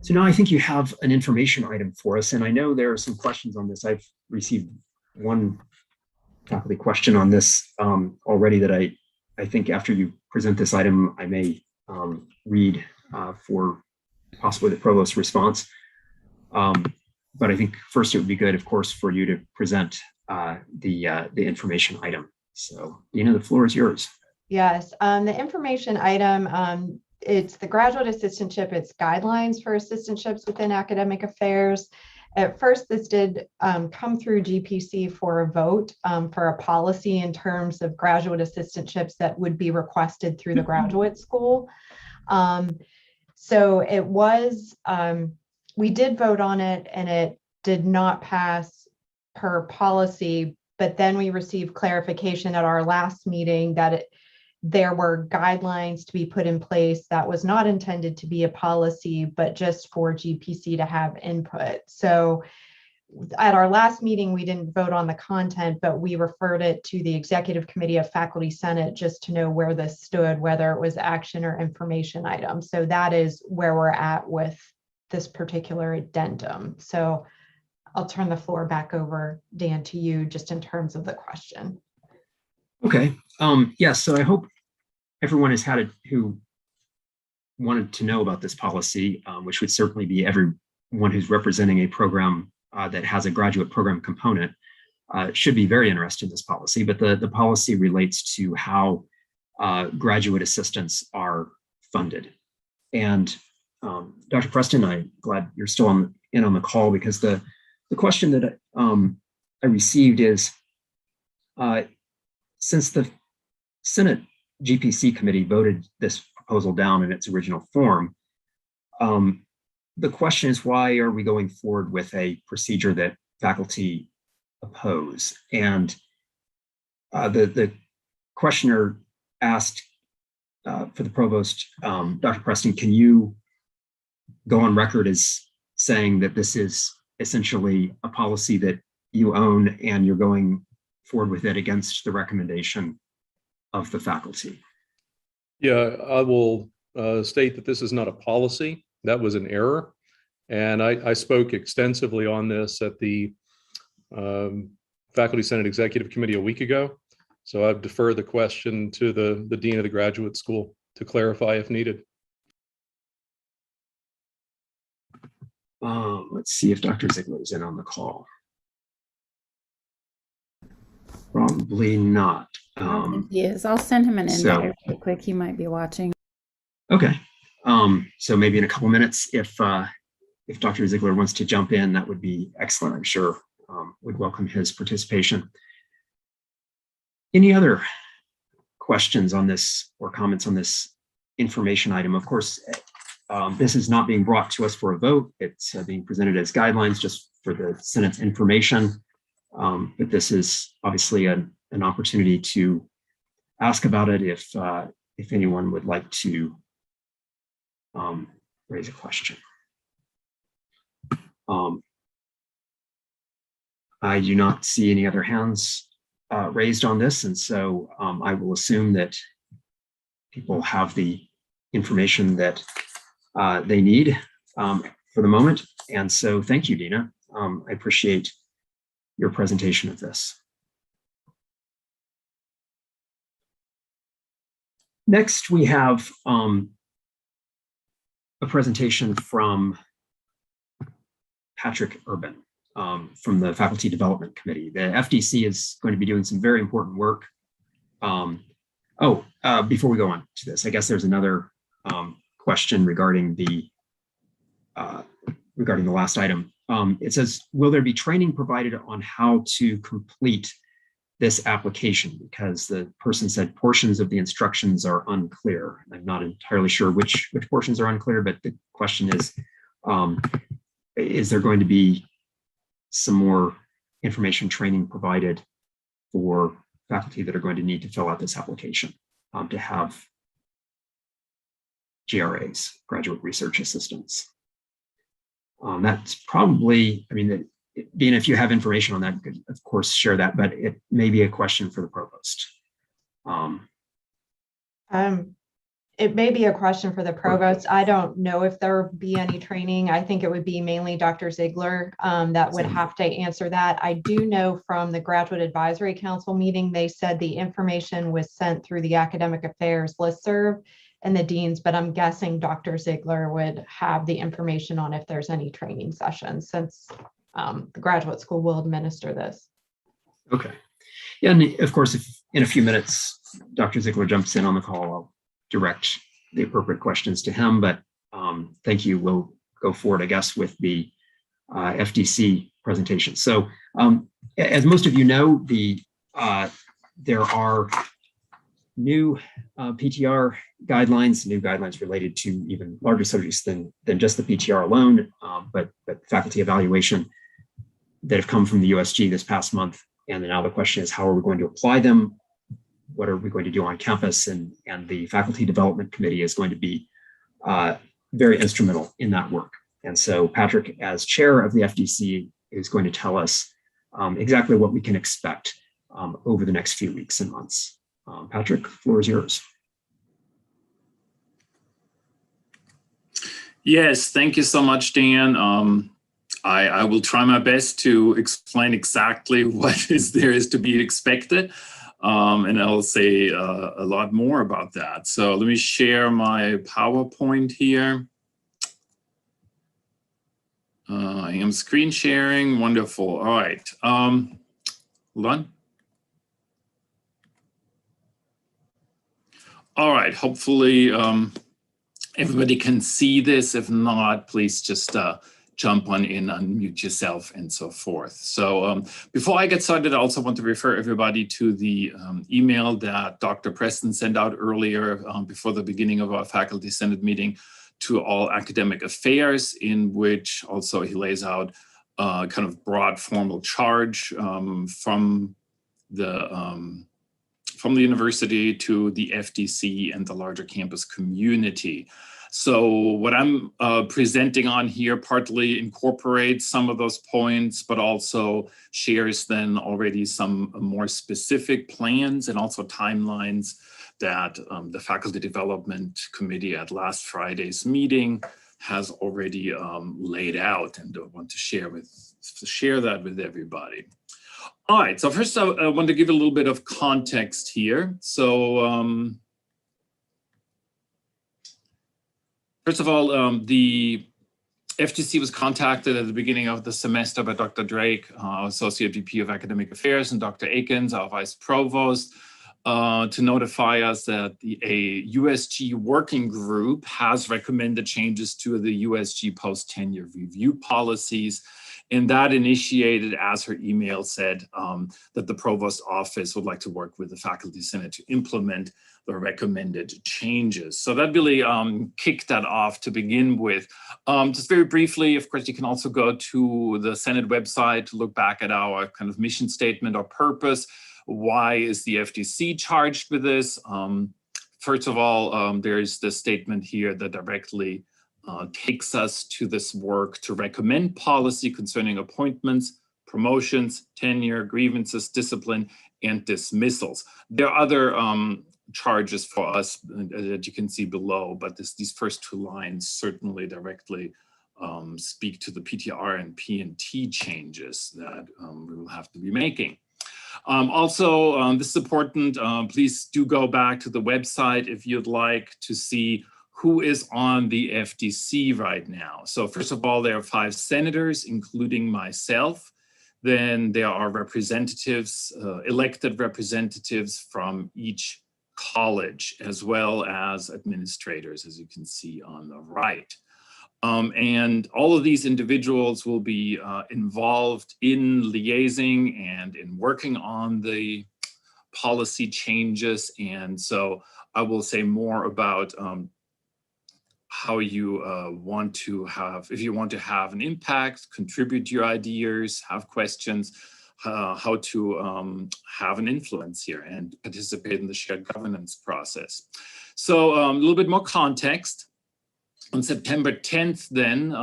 So now I think you have an information item for us, and I know there are some questions on this. I've received one faculty question on this already that I think after you present this item, I may read for possibly the provost's response. But I think first it would be good, of course, for you to present the information item. So, Nina, the floor is yours.
Yes, the information item, it's the graduate assistantship, it's guidelines for assistantships within academic affairs. At first, this did come through GPC for a vote for a policy in terms of graduate assistantships that would be requested through the graduate school. So it was, we did vote on it and it did not pass per policy, but then we received clarification at our last meeting that there were guidelines to be put in place that was not intended to be a policy, but just for GPC to have input. So at our last meeting, we didn't vote on the content, but we referred it to the Executive Committee of Faculty Senate just to know where this stood, whether it was action or information item. So that is where we're at with this particular addendum. So I'll turn the floor back over, Dan, to you just in terms of the question.
Okay. Yes. So I hope everyone has had it who wanted to know about this policy, which would certainly be everyone who's representing a program that has a graduate program component, should be very interested in this policy. But the policy relates to how graduate assistants are funded. And Dr. Preston, I'm glad you're still in on the call, because the question that I received is, since the Senate GPC committee voted this proposal down in its original form, the question is, why are we going forward with a procedure that faculty oppose? And the questioner asked for the provost, Dr. Preston, can you go on record as saying that this is essentially a policy that you own and you're going forward with it against the recommendation of the faculty?
Yeah, I will state that this is not a policy. That was an error. And I spoke extensively on this at the Faculty Senate Executive Committee a week ago. So I've deferred the question to the Dean of the Graduate School to clarify if needed.
Let's see if Dr. Ziegler is in on the call. Probably not.
I don't think he is. I'll send him an
so-
invite real quick. He might be watching.
Okay. So maybe in a couple minutes, if Dr. Ziegler wants to jump in, that would be excellent. I'm sure would welcome his participation. Any other questions on this or comments on this information item? Of course, this is not being brought to us for a vote. It's being presented as guidelines just for the Senate's information. But this is obviously an opportunity to ask about it if anyone would like to raise a question. I do not see any other hands raised on this, and so I will assume that people have the information that they need for the moment. And so thank you, Dina. I appreciate your presentation of this. Next, we have a presentation from Patrick Urban from the Faculty Development Committee. The FDC is going to be doing some very important work. Before we go on to this, I guess there's another question regarding the last item. It says, will there be training provided on how to complete this application? Because the person said portions of the instructions are unclear. I'm not entirely sure which portions are unclear, but the question is there going to be some more information training provided for faculty that are going to need to fill out this application to have GRAs, graduate research assistants? That's probably, Dean, if you have information on that, you could, of course, share that, but it may be a question for the provost.
It may be a question for the provost. I don't know if there will be any training. I think it would be mainly Dr. Ziegler that would have to answer that. I do know from the Graduate Advisory Council meeting, they said the information was sent through the Academic Affairs listserv and the deans, but I'm guessing Dr. Ziegler would have the information on if there's any training sessions, since the graduate school will administer this.
Okay. Yeah, and of course, if in a few minutes, Dr. Ziegler jumps in on the call, I'll direct the appropriate questions to him, but thank you. We'll go forward, I guess, with the FDC presentation. So as most of you know, there are new PTR guidelines, new guidelines related to even larger subjects than just the PTR alone, but faculty evaluation that have come from the USG this past month. And now the question is, how are we going to apply them? What are we going to do on campus? And the Faculty Development Committee is going to be very instrumental in that work. And so Patrick, as chair of the FDC, is going to tell us exactly what we can expect over the next few weeks and months. Patrick, the floor is yours.
Yes, thank you so much, Dan. I will try my best to explain exactly what there is to be expected. And I'll say a lot more about that. So let me share my PowerPoint here. I am screen sharing. Wonderful. All right. Hold on. All right. Hopefully everybody can see this. If not, please just jump on in, unmute yourself, and so forth. So before I get started, I also want to refer everybody to the email that Dr. Preston sent out earlier before the beginning of our Faculty Senate meeting to all academic affairs, in which also he lays out kind of broad formal charge from the university to the FDC and the larger campus community. So what I'm presenting on here partly incorporates some of those points, but also shares then already some more specific plans and also timelines that the Faculty Development Committee at last Friday's meeting has already laid out, and I want to share that with everybody. All right, so first I want to give a little bit of context here. So first of all, the FDC was contacted at the beginning of the semester by Dr. Drake, our Associate VP of Academic Affairs, and Dr. Akins, our Vice Provost, to notify us that a USG working group has recommended changes to the USG post-tenure review policies. And that initiated, as her email said, that the Provost Office would like to work with the Faculty Senate to implement the recommended changes. So that really kicked that off to begin with. Just very briefly, of course, you can also go to the Senate website to look back at our kind of mission statement or purpose. Why is the FDC charged with this? First of all, there's the statement here that directly takes us to this work to recommend policy concerning appointments, promotions, tenure, grievances, discipline, and dismissals. There are other charges for us that you can see below, but these first two lines certainly directly speak to the PTR and P&T changes that we will have to be making. Also, this is important. Please do go back to the website if you'd like to see who is on the FDC right now. So first of all, there are 5 senators, including myself. Then there are representatives, elected representatives from each college, as well as administrators, as you can see on the right. And all of these individuals will be involved in liaising and in working on the policy changes. And so I will say more about how you want to have, if you want to have an impact, contribute your ideas, have questions, how to have an influence here and participate in the shared governance process. So a little bit more context. On September 10th, then,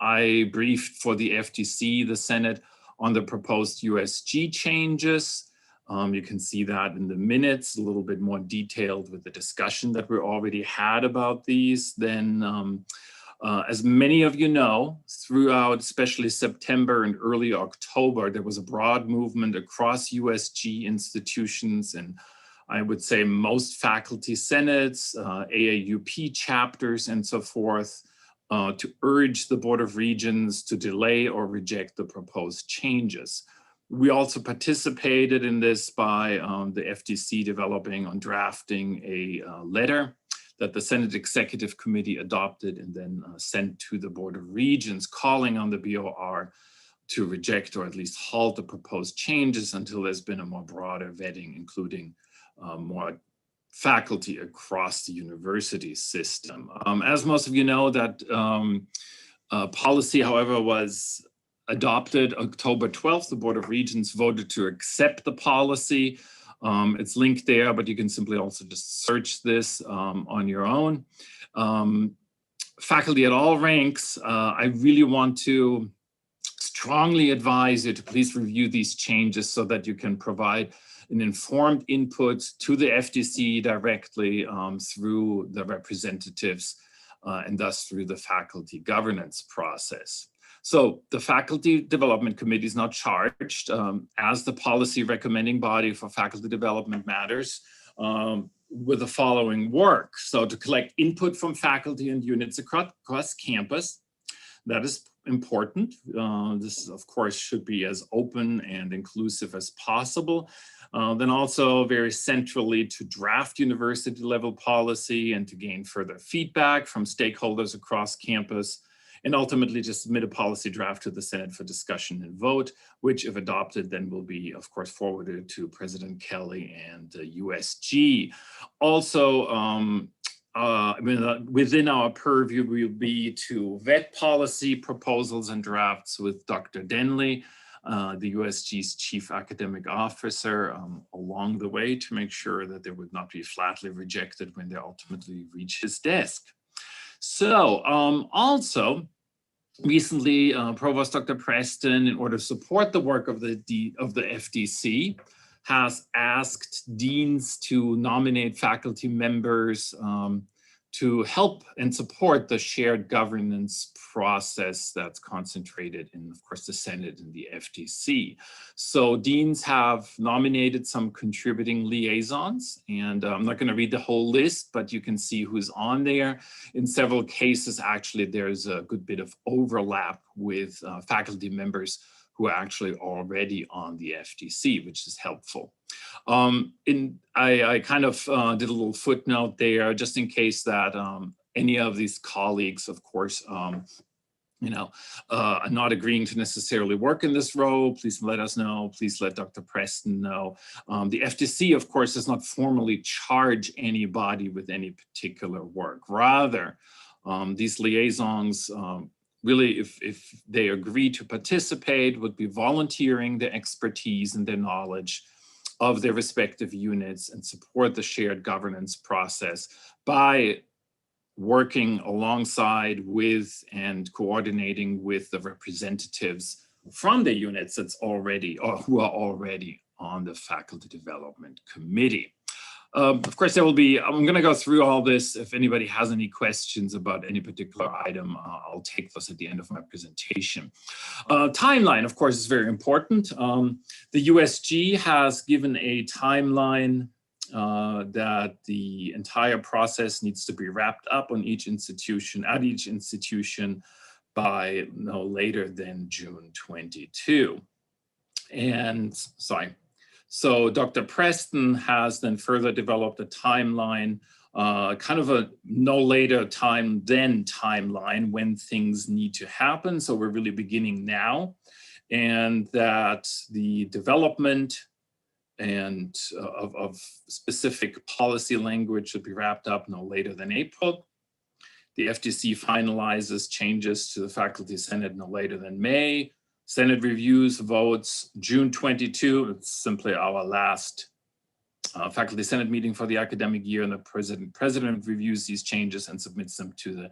I briefed for the FDC, the Senate, on the proposed USG changes. You can see that in the minutes, a little bit more detailed with the discussion that we already had about these. Then, as many of you know, throughout especially September and early October, there was a broad movement across USG institutions, and I would say most faculty senates, AAUP chapters, and so forth, to urge the Board of Regents to delay or reject the proposed changes. We also participated in this by the FDC developing and drafting a letter that the Senate Executive Committee adopted and then sent to the Board of Regents, calling on the BOR to reject or at least halt the proposed changes until there's been a more broader vetting, including more faculty across the university system. As most of you know, that policy, however, was adopted October 12th. The Board of Regents voted to accept the policy. It's linked there, but you can simply also just search this on your own. Faculty at all ranks, I really want to strongly advise you to please review these changes so that you can provide an informed input to the FDC directly through the representatives and thus through the faculty governance process. So the Faculty Development Committee is now charged as the policy recommending body for faculty development matters with the following work. So to collect input from faculty and units across campus. That is important. This, of course, should be as open and inclusive as possible. Then also very centrally to draft university level policy and to gain further feedback from stakeholders across campus, and ultimately just submit a policy draft to the Senate for discussion and vote, which if adopted then will be, of course, forwarded to President Kelly and USG. Also, within our purview will be to vet policy proposals and drafts with Dr. Denley, the USG's chief academic officer, along the way to make sure that they would not be flatly rejected when they ultimately reach his desk. So also recently, Provost Dr. Preston, in order to support the work of the FDC, has asked deans to nominate faculty members to help and support the shared governance process that's concentrated in, of course, the Senate and the FDC. So deans have nominated some contributing liaisons, and I'm not going to read the whole list, but you can see who's on there. In several cases, actually, there's a good bit of overlap with faculty members who are actually already on the FDC, which is helpful. I kind of did a little footnote there, just in case that any of these colleagues, of course, are not agreeing to necessarily work in this role. Please let us know. Please let Dr. Preston know. The FDC, of course, does not formally charge anybody with any particular work. Rather, these liaisons really, if they agree to participate, would be volunteering their expertise and their knowledge of their respective units and support the shared governance process by working alongside with and coordinating with the representatives from the units that's already or who are already on the Faculty Development Committee. Of course, there will be, I'm going to go through all this. If anybody has any questions about any particular item, I'll take those at the end of my presentation. Timeline, of course, is very important. The USG has given a timeline that the entire process needs to be wrapped up on each institution, at each institution by no later than June 22. And sorry. So Dr. Preston has then further developed a timeline, kind of a no later time than timeline when things need to happen. So we're really beginning now, and that the development and of specific policy language should be wrapped up no later than April. The FDC finalizes changes to the Faculty Senate no later than May. Senate reviews, votes, June 22. It's simply our last Faculty Senate meeting for the academic year, and the president reviews these changes and submits them to the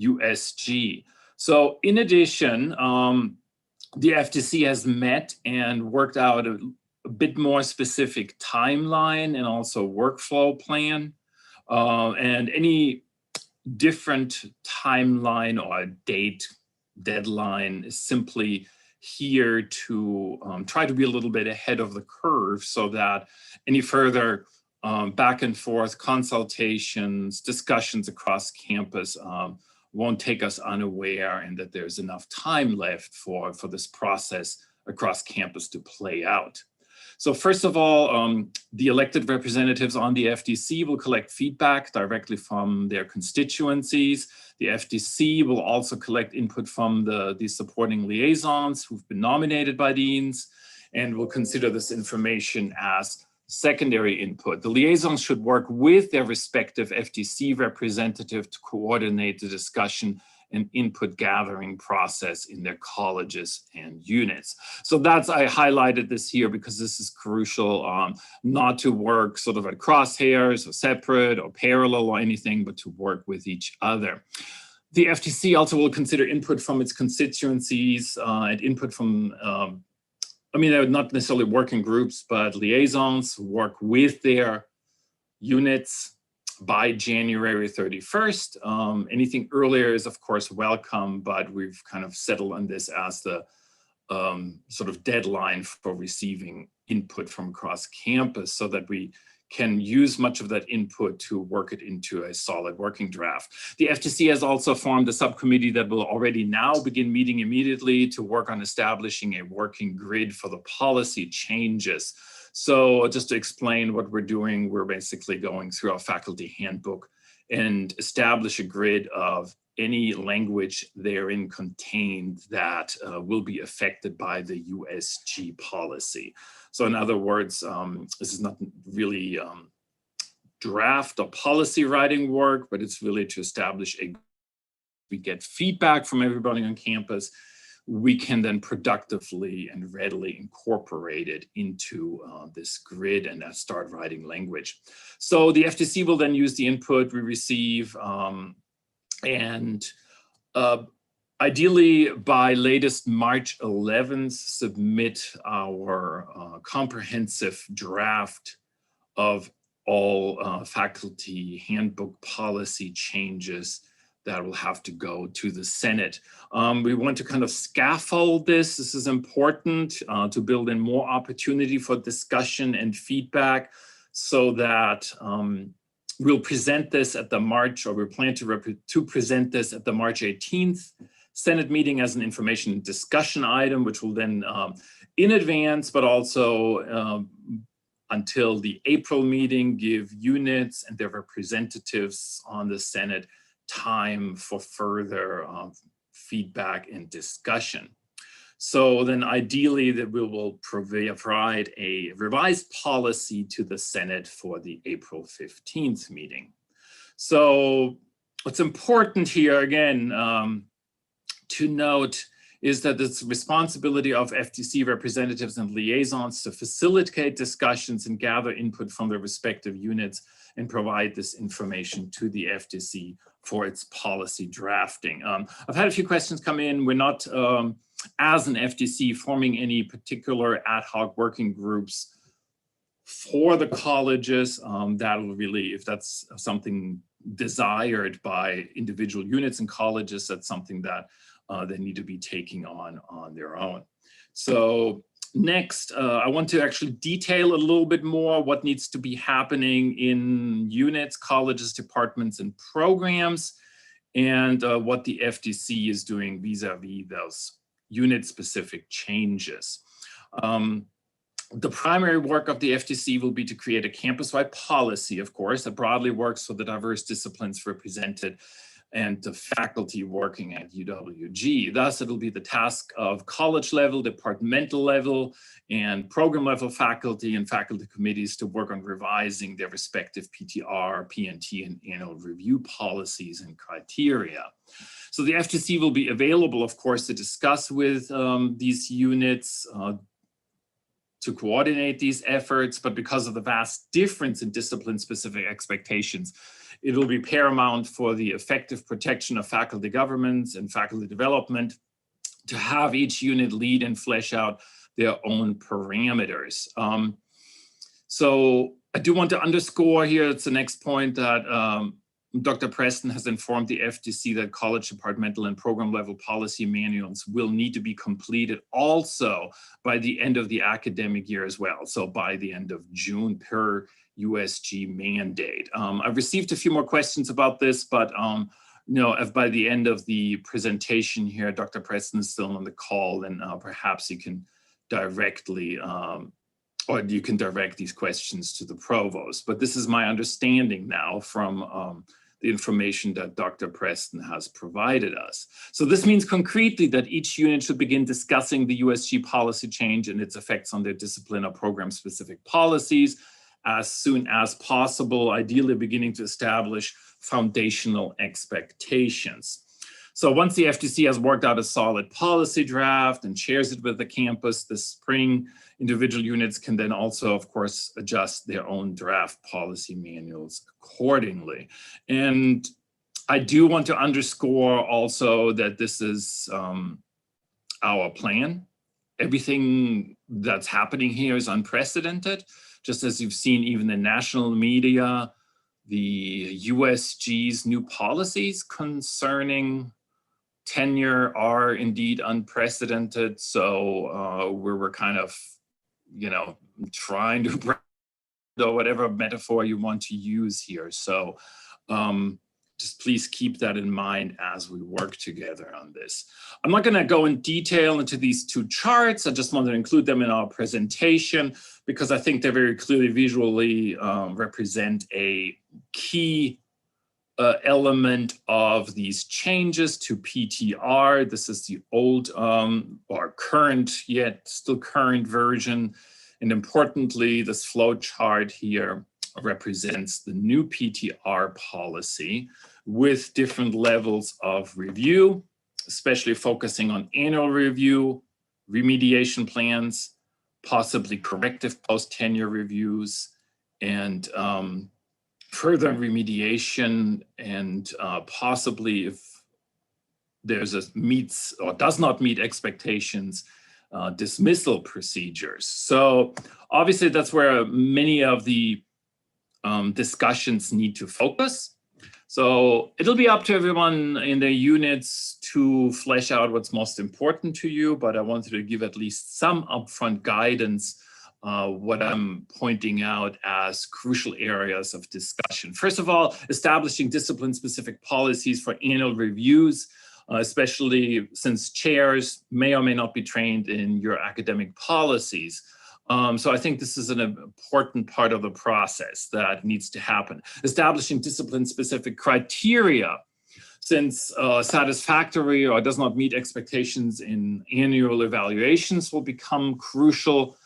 USG. So in addition, the FDC has met and worked out a bit more specific timeline and also workflow plan. And any different timeline or date, deadline is simply here to try to be a little bit ahead of the curve so that any further back and forth consultations, discussions across campus won't take us unaware, and that there's enough time left for this process across campus to play out. So first of all, the elected representatives on the FDC will collect feedback directly from their constituencies. The FDC will also collect input from the supporting liaisons who've been nominated by deans, and will consider this information as secondary input. The liaisons should work with their respective FDC representative to coordinate the discussion and input gathering process in their colleges and units. So that's, I highlighted this here because this is crucial, not to work sort of at crosshairs or separate or parallel or anything, but to work with each other. The FDC also will consider input from its constituencies and input from, they're not necessarily working groups, but liaisons who work with their units by January 31st. Anything earlier is of course welcome, but we've kind of settled on this as the sort of deadline for receiving input from across campus so that we can use much of that input to work it into a solid working draft. The FTC has also formed a subcommittee that will already now begin meeting immediately to work on establishing a working grid for the policy changes. So just to explain what we're doing, we're basically going through our faculty handbook and establish a grid of any language therein contained that will be affected by the USG policy. So in other words, this is not really draft or policy writing work, but it's really to establish we get feedback from everybody on campus, we can then productively and readily incorporate it into this grid and start writing language. So the FTC will then use the input we receive ideally by latest March 11th, submit our comprehensive draft of all faculty handbook policy changes that will have to go to the Senate. We want to kind of scaffold this. This is important to build in more opportunity for discussion and feedback so that we'll present this at the March, or we plan to present this at the March 18th Senate meeting as an information and discussion item, which will then in advance, but also until the April meeting, give units and their representatives on the Senate time for further feedback and discussion. So then ideally that we will provide a revised policy to the Senate for the April 15th meeting. So what's important here again to note is that it's responsibility of FTC representatives and liaisons to facilitate discussions and gather input from their respective units and provide this information to the FTC for its policy drafting. I've had a few questions come in. We're not, as an FTC, forming any particular ad hoc working groups for the colleges. That will really, if that's something desired by individual units and colleges, that's something that they need to be taking on their own. So next, I want to actually detail a little bit more what needs to be happening in units, colleges, departments, and programs, and what the FTC is doing vis-a-vis those unit-specific changes. The primary work of the FTC will be to create a campus-wide policy, of course, that broadly works for the diverse disciplines represented and the faculty working at UWG. Thus, it'll be the task of college level, departmental level, and program level faculty and faculty committees to work on revising their respective PTR, PNT, and annual review policies and criteria. So the FTC will be available, of course, to discuss with these units, to coordinate these efforts, but because of the vast difference in discipline-specific expectations, it will be paramount for the effective protection of faculty governance and faculty development to have each unit lead and flesh out their own parameters. So I do want to underscore here, it's the next point that Dr. Preston has informed the FTC that college departmental and program level policy manuals will need to be completed also by the end of the academic year as well. So by the end of June per USG mandate. I've received a few more questions about this, but if by the end of the presentation here, Dr. Preston is still on the call, then perhaps you can directly, or you can direct these questions to the provost. But this is my understanding now from the information that Dr. Preston has provided us. So this means concretely that each unit should begin discussing the USG policy change and its effects on their discipline or program specific policies as soon as possible, ideally beginning to establish foundational expectations. So once the FTC has worked out a solid policy draft and shares it with the campus this spring, individual units can then also, of course, adjust their own draft policy manuals accordingly. And I do want to underscore also that this is our plan. Everything that's happening here is unprecedented. Just as you've seen even in national media, the USG's new policies concerning tenure are indeed unprecedented. So we're kind of, trying to, whatever metaphor you want to use here. So just please keep that in mind as we work together on this. I'm not going to go in detail into these two charts. I just wanted to include them in our presentation because I think they very clearly visually represent a key element of these changes to PTR. This is the old or current, yet still current version. And importantly, this flow chart here represents the new PTR policy with different levels of review, especially focusing on annual review, remediation plans, possibly corrective post-tenure reviews, and further remediation, and possibly if there's a meets or does not meet expectations, dismissal procedures. So obviously that's where many of the discussions need to focus. So it'll be up to everyone in their units to flesh out what's most important to you, but I wanted to give at least some upfront guidance, what I'm pointing out as crucial areas of discussion. First of all, establishing discipline-specific policies for annual reviews, especially since chairs may or may not be trained in your academic policies. So I think this is an important part of the process that needs to happen. Establishing discipline-specific criteria, since satisfactory or does not meet expectations in annual evaluations will become crucial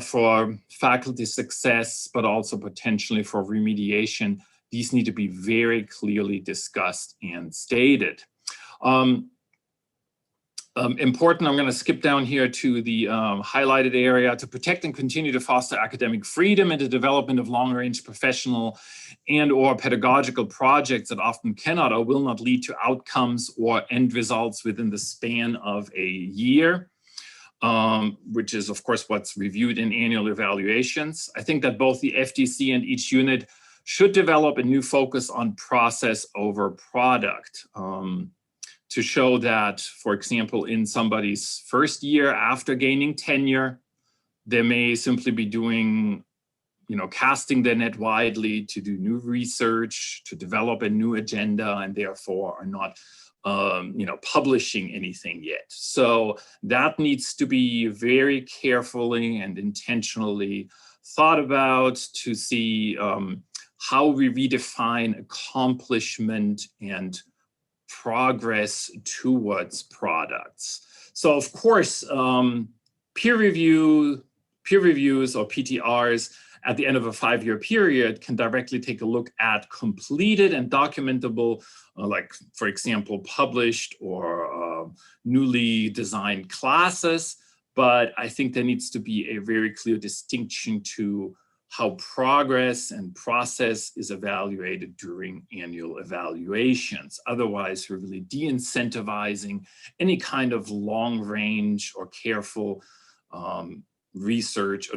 for faculty success, but also potentially for remediation. These need to be very clearly discussed and stated. Important, I'm going to skip down here to the highlighted area. To protect and continue to foster academic freedom and the development of long-range professional and or pedagogical projects that often cannot or will not lead to outcomes or end results within the span of a year, which is of course what's reviewed in annual evaluations. I think that both the FDC and each unit should develop a new focus on process over product. To show that, for example, in somebody's first year after gaining tenure, they may simply be doing, casting their net widely to do new research, to develop a new agenda, and therefore are not, publishing anything yet. So that needs to be very carefully and intentionally thought about to see how we redefine accomplishment and progress towards products. So of course, peer reviews or PTRs at the end of a 5-year period can directly take a look at completed and documentable, like for example, published or newly designed classes. But I think there needs to be a very clear distinction to how progress and process is evaluated during annual evaluations. Otherwise, we're really de-incentivizing any kind of long range or careful research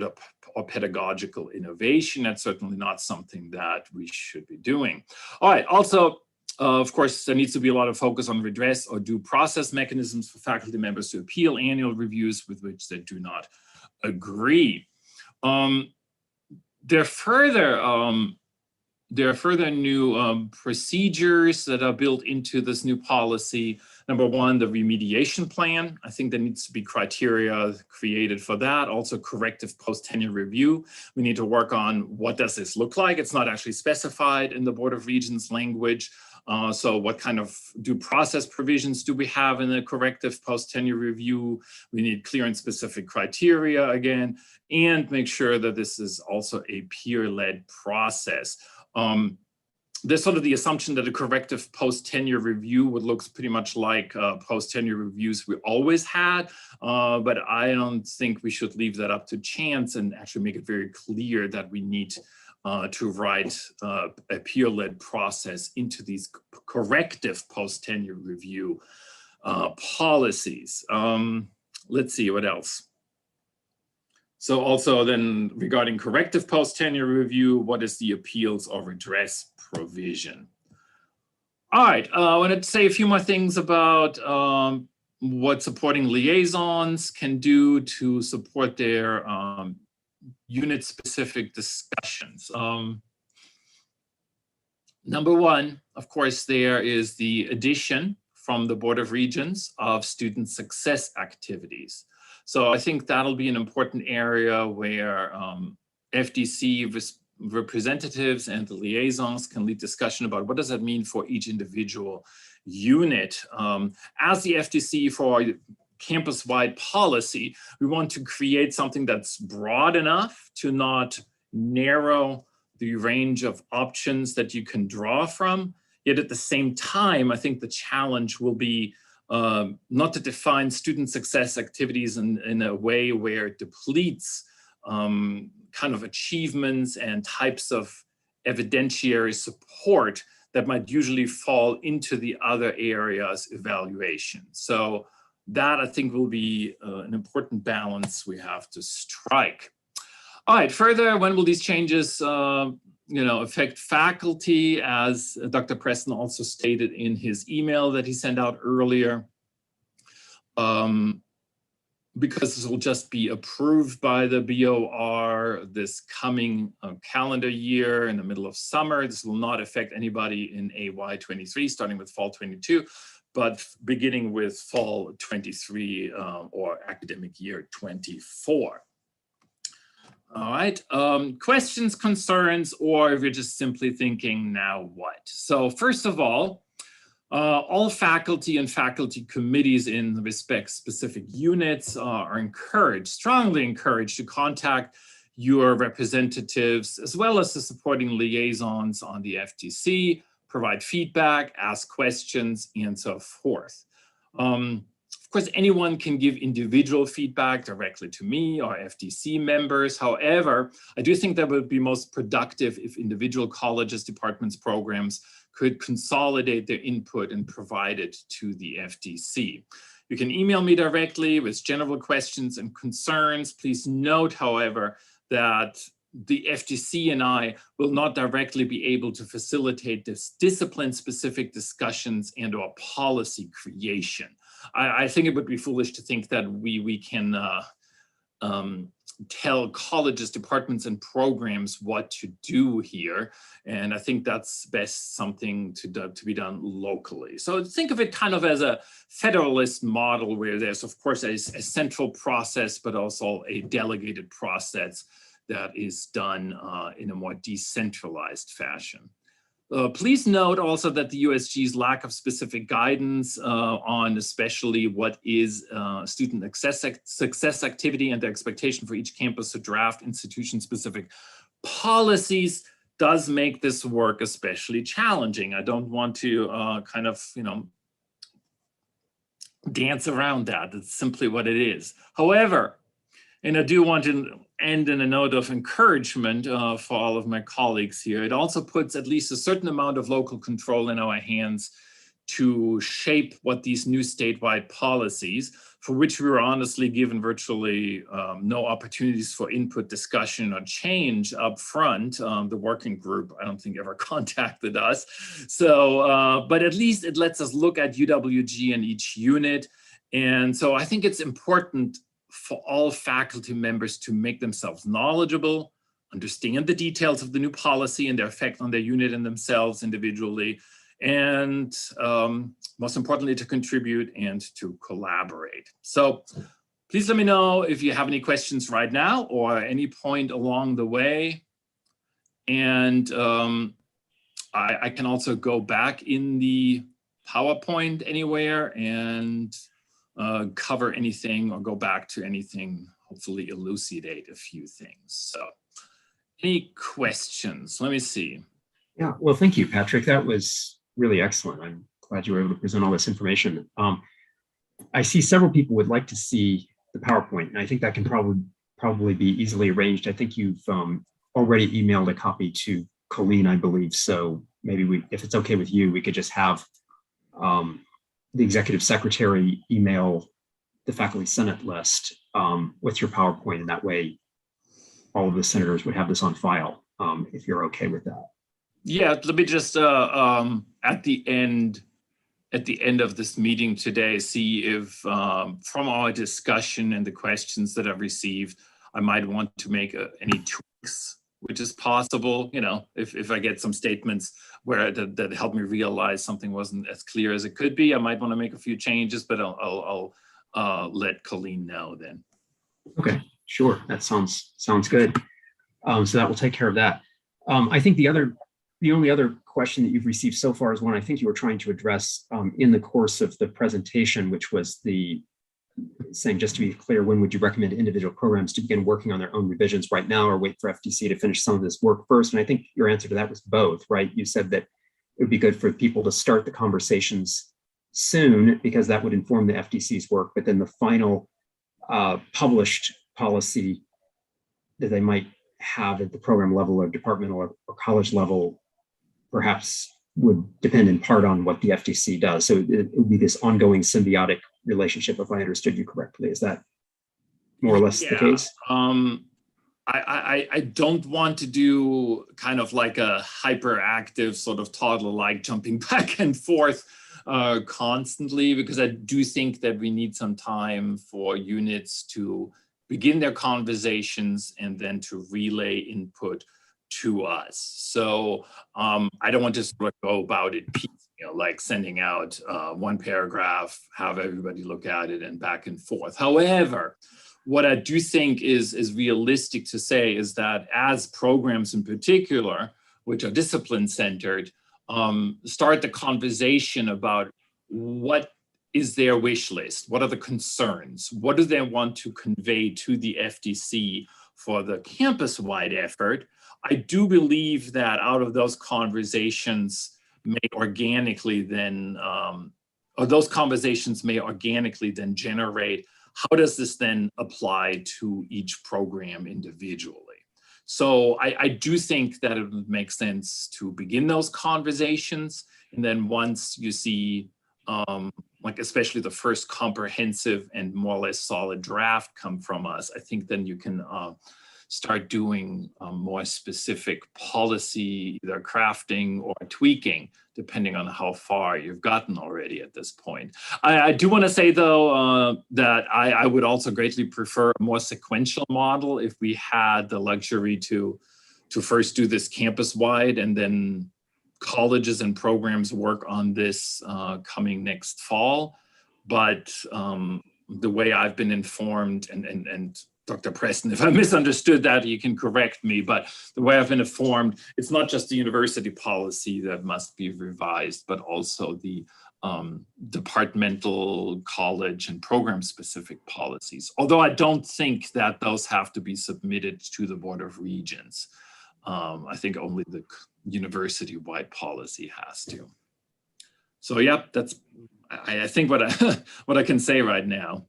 or pedagogical innovation. That's certainly not something that we should be doing. All right, also, of course, there needs to be a lot of focus on redress or due process mechanisms for faculty members to appeal annual reviews with which they do not agree. There are further new procedures that are built into this new policy. Number one, the remediation plan. I think there needs to be criteria created for that. Also, corrective post-tenure review. We need to work on what does this look like. It's not actually specified in the Board of Regents language. So what kind of due process provisions do we have in the corrective post-tenure review? We need clear and specific criteria again, and make sure that this is also a peer-led process. There's sort of the assumption that a corrective post-tenure review would look pretty much like post-tenure reviews we always had, but I don't think we should leave that up to chance and actually make it very clear that we need to write a peer-led process into these corrective post-tenure review policies. Let's see what else. So also then regarding corrective post-tenure review, what is the appeals or redress provision? All right, I want to say a few more things about what supporting liaisons can do to support their unit-specific discussions. Number one, of course, there is the addition from the Board of Regents of student success activities. So I think that'll be an important area where FDC representatives and the liaisons can lead discussion about what does that mean for each individual unit. As the FDC for campus-wide policy, we want to create something that's broad enough to not narrow the range of options that you can draw from. Yet at the same time, I think the challenge will be not to define student success activities in a way where it depletes kind of achievements and types of evidentiary support that might usually fall into the other areas evaluation. So that I think will be an important balance we have to strike. All right, further, when will these changes affect faculty? As Dr. Preston also stated in his email that he sent out earlier, because this will just be approved by the BOR this coming calendar year in the middle of summer. This will not affect anybody in AY 23, starting with fall 22, but beginning with fall 23 or academic year 24. All right, questions, concerns, or if you're just simply thinking, now what? So first of all faculty and faculty committees in the respect specific units are encouraged, strongly encouraged to contact your representatives as well as the supporting liaisons on the FTC, provide feedback, ask questions, and so forth. Of course, anyone can give individual feedback directly to me or FDC members. However, I do think that would be most productive if individual colleges, departments, programs could consolidate their input and provide it to the FDC. You can email me directly with general questions and concerns. Please note, however, that the FDC and I will not directly be able to facilitate this discipline-specific discussions and or policy creation. I think it would be foolish to think that we can tell colleges, departments, and programs what to do here. And I think that's best something to be done locally. So think of it kind of as a federalist model where there's, of course, a central process, but also a delegated process that is done in a more decentralized fashion. Please note also that the USG's lack of specific guidance on especially what is student success activity and the expectation for each campus to draft institution-specific policies does make this work especially challenging. I don't want to dance around that. It's simply what it is. However, and I do want to end in a note of encouragement for all of my colleagues here. It also puts at least a certain amount of local control in our hands to shape what these new statewide policies, for which we were honestly given virtually no opportunities for input, discussion, or change up front. The working group, I don't think ever contacted us. So, but at least it lets us look at UWG and each unit. And so I think it's important for all faculty members to make themselves knowledgeable, understand the details of the new policy and their effect on their unit and themselves individually, and most importantly, to contribute and to collaborate. So please let me know if you have any questions right now or any point along the way. And I can also go back in the PowerPoint anywhere and cover anything or go back to anything, hopefully elucidate a few things. So any questions? Let me see.
Yeah, well, thank you, Patrick. That was really excellent. I'm glad you were able to present all this information. I see several people would like to see the PowerPoint, and I think that can probably be easily arranged. I think you've already emailed a copy to Colleen, I believe. So maybe if it's okay with you, we could just have the executive secretary email the faculty senate list with your PowerPoint, and that way all of the senators would have this on file, if you're okay with that.
Yeah, let me just at the end of this meeting today, see if from our discussion and the questions that I've received, I might want to make any tweaks, which is possible. You know, if I get some statements where that help me realize something wasn't as clear as it could be, I might want to make a few changes, but I'll let Colleen know then.
Okay, sure. That sounds good. So that will take care of that. I think the only other question that you've received so far is one I think you were trying to address in the course of the presentation, which was saying, just to be clear, when would you recommend individual programs to begin working on their own revisions right now or wait for FTC to finish some of this work first? And I think your answer to that was both, right? You said that it would be good for people to start the conversations soon because that would inform the FTC's work, but then the final published policy that they might have at the program level or departmental or college level perhaps would depend in part on what the FTC does. So it would be this ongoing symbiotic relationship, if I understood you correctly. Is that more or less the case?
I don't want to do kind of like a hyperactive sort of toddler-like jumping back and forth constantly, because I do think that we need some time for units to begin their conversations and then to relay input to us. So I don't want to sort of go about it piecemeal, like sending out one paragraph, have everybody look at it and back and forth. However, what I do think is realistic to say is that as programs in particular, which are discipline-centered, start the conversation about what is their wish list? What are the concerns? What do they want to convey to the FTC for the campus-wide effort? I do believe that out of those conversations may organically then, or those conversations may organically then generate, how does this then apply to each program individually? So I do think that it would make sense to begin those conversations. And then once you see, like especially the first comprehensive and more or less solid draft come from us, I think then you can start doing more specific policy, either crafting or tweaking, depending on how far you've gotten already at this point. I do want to say, though, that I would also greatly prefer a more sequential model if we had the luxury to first do this campus-wide and then colleges and programs work on this coming next fall. But the way I've been informed, and Dr. Preston, if I misunderstood that, you can correct me, but the way I've been informed, it's not just the university policy that must be revised, but also the departmental, college, and program-specific policies. Although I don't think that those have to be submitted to the Board of Regents. I think only the university-wide policy has to. So yeah, that's I think what I can say right now.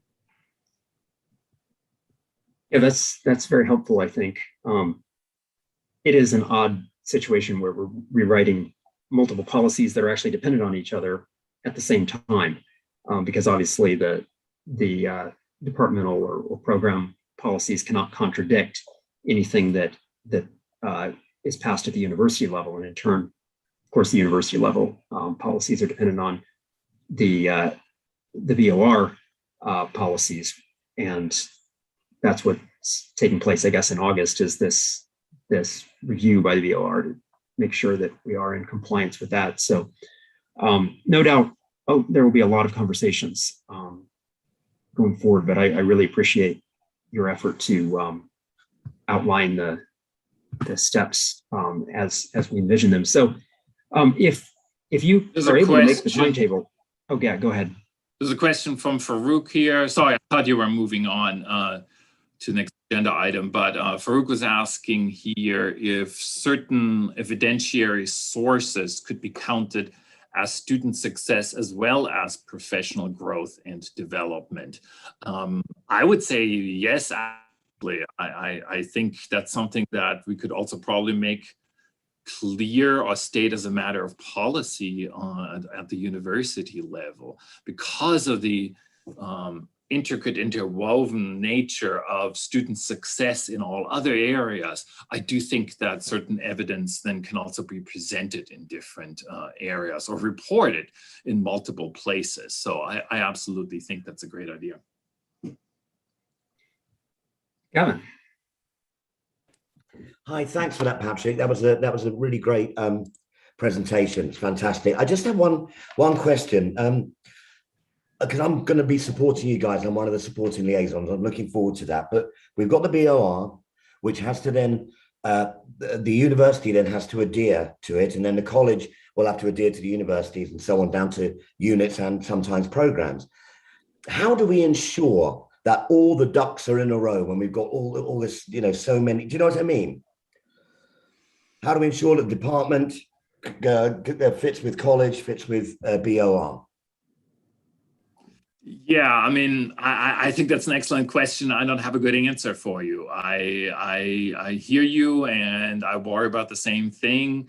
Yeah, that's very helpful, I think. It is an odd situation where we're rewriting multiple policies that are actually dependent on each other at the same time, because obviously the departmental or program policies cannot contradict anything that is passed at the university level. And in turn, of course, the university level policies are dependent on the VOR policies, and that's what's taking place, I guess, in August, is this review by the VOR to make sure that we are in compliance with that. So no doubt, there will be a lot of conversations going forward, but I really appreciate your effort to outline the steps as we envision them. So if you are able to make the timetable, yeah, go ahead.
There's a question from Farouk here. Sorry, I thought you were moving on to the next agenda item, but Farouk was asking here if certain evidentiary sources could be counted as student success as well as professional growth and development. I would say yes, actually. I think that's something that we could also probably make clear or state as a matter of policy at the university level, because of the intricate, interwoven nature of student success in all other areas, I do think that certain evidence then can also be presented in different areas or reported in multiple places. So I absolutely think that's a great idea.
Gavin.
Hi, thanks for that, Patrick. That was a really great presentation. It's fantastic. I just have one question. Because I'm going to be supporting you guys. I'm one of the supporting liaisons. I'm looking forward to that. But we've got the BOR, which has to then, the university then has to adhere to it. And then the college will have to adhere to the universities and so on down to units and sometimes programs. How do we ensure that all the ducks are in a row when we've got all this, so many, do you know what I mean? How do we ensure that the department fits with college, fits with BOR?
Yeah, I mean, I think that's an excellent question. I don't have a good answer for you. I hear you, and I worry about the same thing.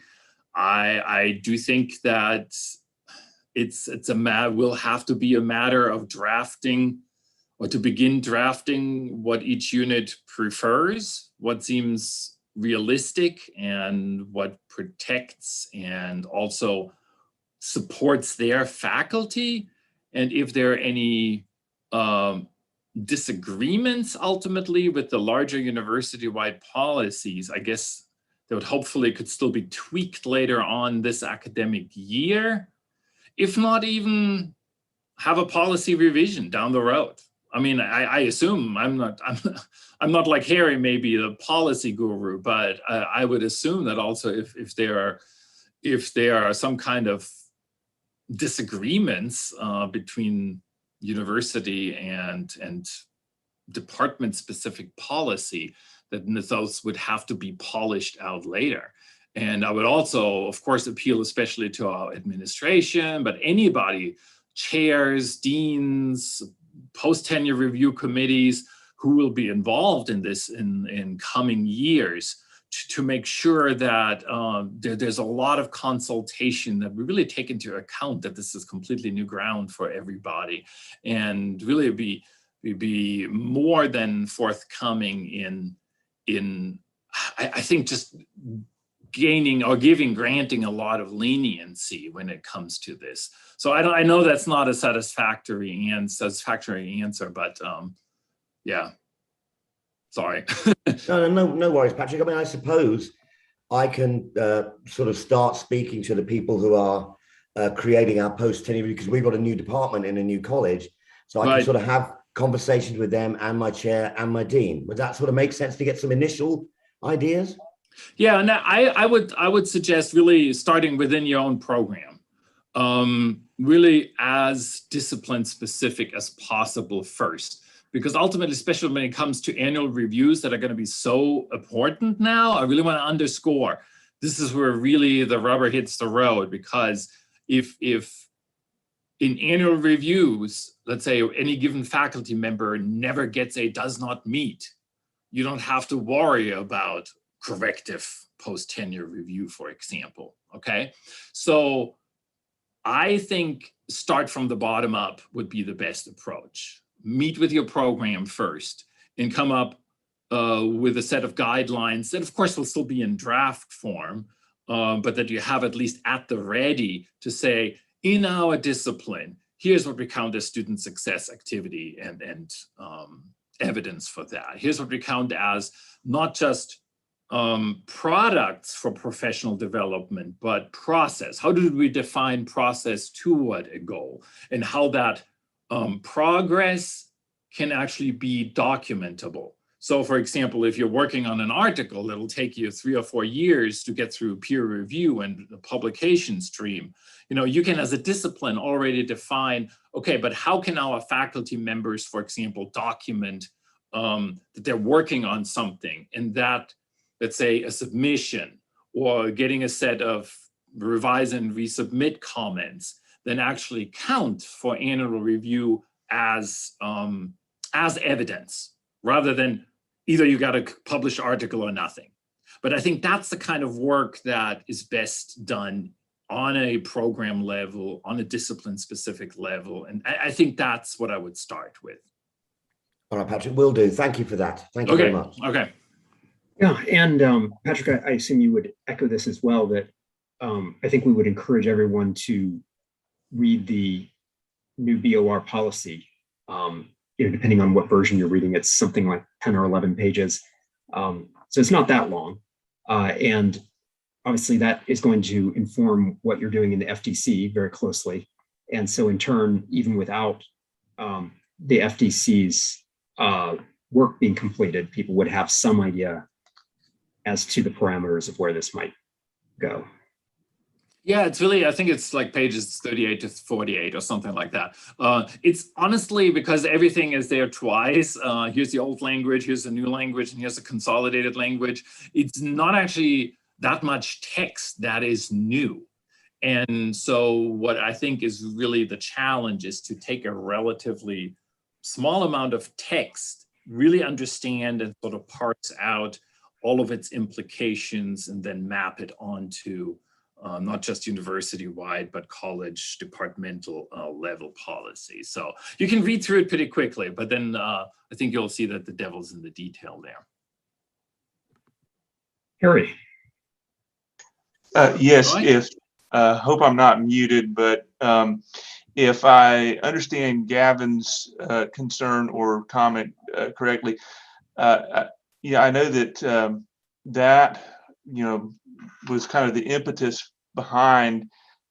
I do think that will have to be a matter of drafting, or to begin drafting what each unit prefers, what seems realistic, and what protects and also supports their faculty. And if there are any disagreements ultimately with the larger university-wide policies, I guess that would hopefully could still be tweaked later on this academic year, if not even have a policy revision down the road. I mean, I assume I'm not like Harry, maybe the policy guru, but I would assume that also if there are some kind of disagreements between university and department-specific policy, that those would have to be polished out later. And I would also, of course, appeal especially to our administration, but anybody, chairs, deans, post-tenure review committees who will be involved in this in coming years, to make sure that there's a lot of consultation, that we really take into account that this is completely new ground for everybody, and really be more than forthcoming in I think just granting a lot of leniency when it comes to this. So I know that's not a satisfactory answer, but yeah. Sorry.
No worries, Patrick. I mean, I suppose I can sort of start speaking to the people who are creating our post-tenure, because we've got a new department in a new college. So I can sort of have conversations with them and my chair and my dean. Would that sort of make sense to get some initial ideas?
Yeah, and I would suggest really starting within your own program, really as discipline specific as possible first. Because ultimately, especially when it comes to annual reviews that are going to be so important now, I really want to underscore, this is where really the rubber hits the road. Because if in annual reviews, let's say any given faculty member never gets a does not meet, you don't have to worry about corrective post-tenure review, for example, okay? So I think start from the bottom up would be the best approach. Meet with your program first and come up with a set of guidelines that of course will still be in draft form, but that you have at least at the ready to say, in our discipline, here's what we count as student success activity and evidence for that. Here's what we count as not just products for professional development, but process. How do we define process toward a goal, and how that progress can actually be documentable. So for example, if you're working on an article, it'll take you 3 or 4 years to get through peer review and the publication stream. You can, as a discipline, already define, okay, but how can our faculty members, for example, document that they're working on something, and that, let's say, a submission or getting a set of revise and resubmit comments, then actually count for annual review as evidence, rather than either you got a published article or nothing. But I think that's the kind of work that is best done on a program level, on a discipline specific level. And I think that's what I would start with.
All right, Patrick, will do. Thank you for that. Thank you very much.
Okay.
Yeah, and Patrick, I assume you would echo this as well, that I think we would encourage everyone to read the new BOR policy. Depending on what version you're reading, it's something like 10 or 11 pages. So it's not that long. And obviously that is going to inform what you're doing in the FDC very closely. And so in turn, even without the FDC's work being completed, people would have some idea as to the parameters of where this might go.
Yeah, it's really, I think it's like pages 38 to 48 or something like that. It's honestly because everything is there twice. Here's the old language, here's the new language, and here's the consolidated language. It's not actually that much text that is new. And so what I think is really the challenge is to take a relatively small amount of text, really understand and sort of parse out all of its implications and then map it onto not just university-wide, but college departmental level policy. So you can read through it pretty quickly, but then I think you'll see that the devil's in the detail there.
Harry.
Yes,
Right.
if hope I'm not muted, but if I understand Gavin's concern or comment correctly, yeah, I know that that was kind of the impetus behind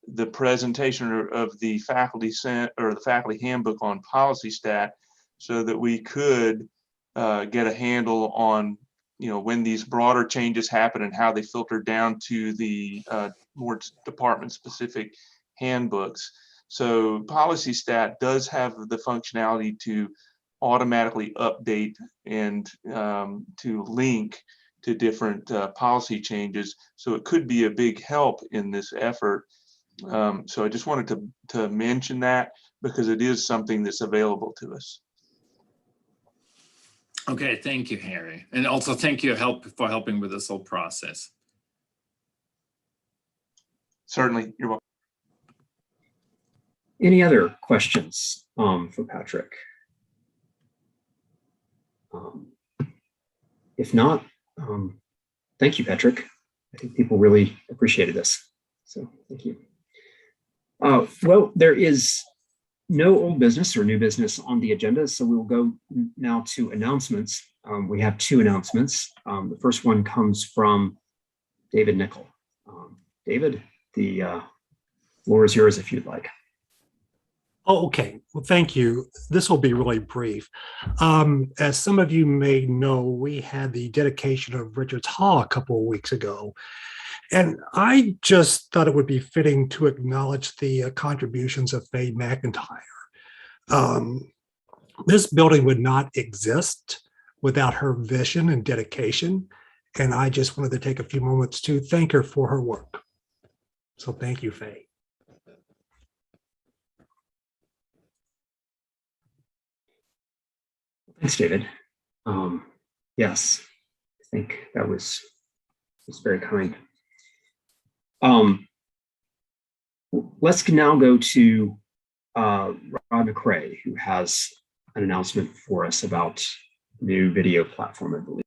the presentation of the faculty or the faculty handbook on policy stat, so that we could get a handle on when these broader changes happen and how they filter down to the more department specific handbooks. So policy stat does have the functionality to automatically update and to link to different policy changes. So it could be a big help in this effort. So I just wanted to mention that because it is something that's available to us.
Okay, thank you, Harry. And also thank you for helping with this whole process.
Certainly, you're welcome.
Any other questions for Patrick? If not, thank you, Patrick. I think people really appreciated this. So thank you. Well, there is no old business or new business on the agenda, so we will go now to announcements. We have two announcements. The first one comes from David Nickel. David, the floor is yours if you'd like.
Oh, okay. Well, thank you. This will be really brief. As some of you may know, we had the dedication of Richards Hall a couple of weeks ago. And I just thought it would be fitting to acknowledge the contributions of Faye McIntyre. This building would not exist without her vision and dedication. And I just wanted to take a few moments to thank her for her work. So thank you, Faye.
Thanks, David. Yes, I think that was very kind. Let's now go to Rod McRae, who has an announcement for us about new video platform, I believe.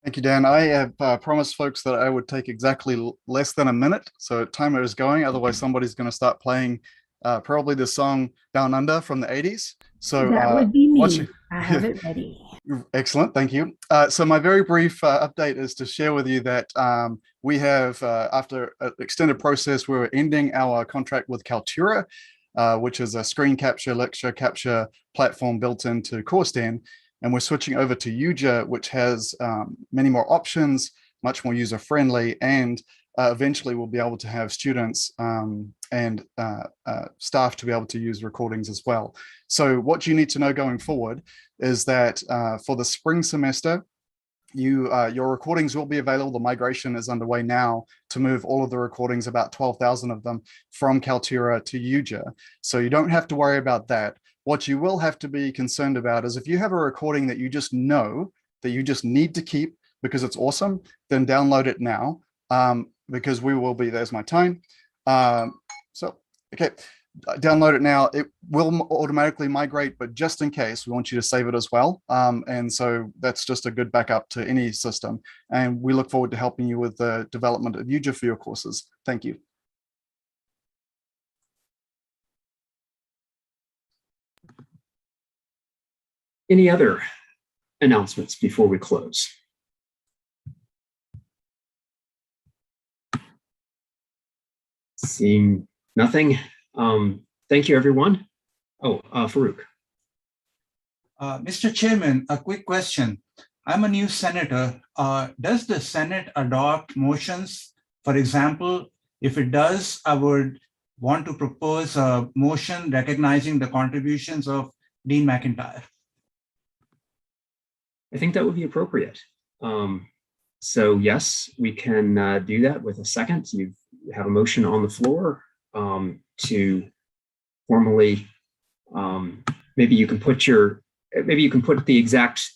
Thank you, Dan. I have promised folks that I would take exactly less than a minute. So timer is going, otherwise somebody's going to start playing probably the song Down Under from the 80s. So
that would be me. I have it ready.
Excellent, thank you. So my very brief update is to share with you that we have, after an extended process, we're ending our contract with Kaltura, which is a screen capture, lecture capture platform built into Courstan. And we're switching over to UJA, which has many more options, much more user-friendly, and eventually we'll be able to have students and staff to be able to use recordings as well. So what you need to know going forward is that for the spring semester, your recordings will be available. The migration is underway now to move all of the recordings, about 12,000 of them, from Kaltura to UJA. So you don't have to worry about that. What you will have to be concerned about is if you have a recording that you just know, that you just need to keep because it's awesome, then download it now, because we will be, there's my time. Okay, download it now. It will automatically migrate, but just in case, we want you to save it as well. And so that's just a good backup to any system. And we look forward to helping you with the development of UJA for your courses. Thank you.
Any other announcements before we close? Seeing nothing. Thank you, everyone. Oh, Farouk.
Mr. Chairman, a quick question. I'm a new senator. Does the Senate adopt motions? For example, if it does, I would want to propose a motion recognizing the contributions of Dean McIntyre.
I think that would be appropriate. So yes, we can do that with a second. You have a motion on the floor to formally, maybe you can put the exact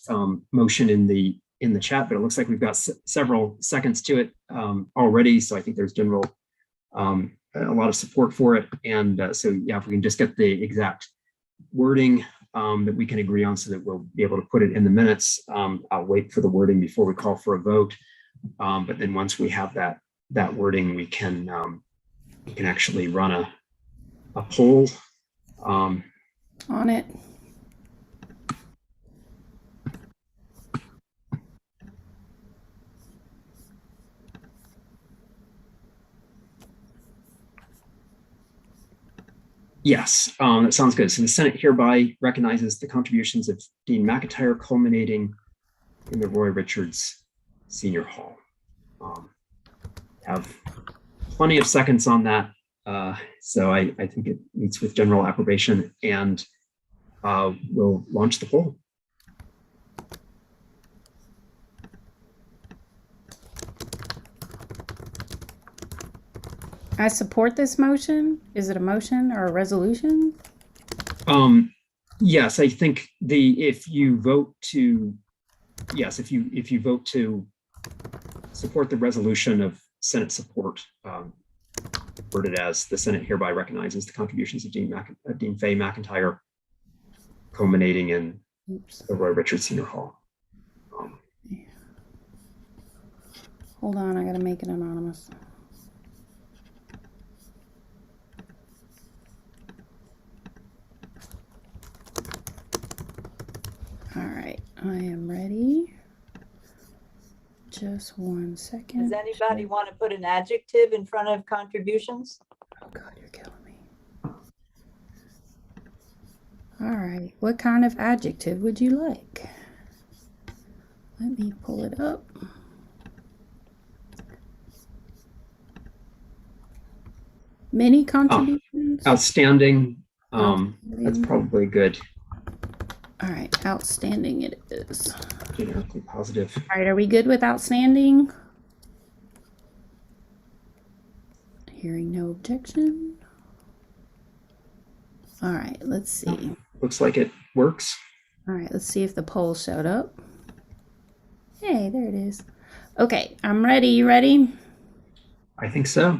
motion in the chat, but it looks like we've got several seconds to it already. So I think there's general, a lot of support for it. And so yeah, if we can just get the exact wording that we can agree on so that we'll be able to put it in the minutes. I'll wait for the wording before we call for a vote. But then once we have that wording, we can actually run a poll
on it.
Yes, that sounds good. So the Senate hereby recognizes the contributions of Dean McIntyre culminating in the Roy Richards Senior Hall. Have plenty of seconds on that. So I think it meets with general approbation, and we'll launch the poll.
I support this motion. Is it a motion or a resolution?
Yes, I think if you vote to support the resolution of Senate support, worded as the Senate hereby recognizes the contributions of Dean Faye McIntyre culminating in the Roy Richards Senior Hall.
Hold on, I gotta make it anonymous. All right, I am ready. Just 1 second.
Does anybody want to put an adjective in front of contributions?
Oh God, you're killing me. All right, what kind of adjective would you like? Let me pull it up. Many contributions?
Outstanding. That's probably good.
All right, outstanding it is.
Generically positive.
All right, are we good with outstanding? Hearing no objection. All right, let's see.
Looks like it works.
All right, let's see if the poll showed up. Hey, there it is. Okay, I'm ready. You ready?
I think so.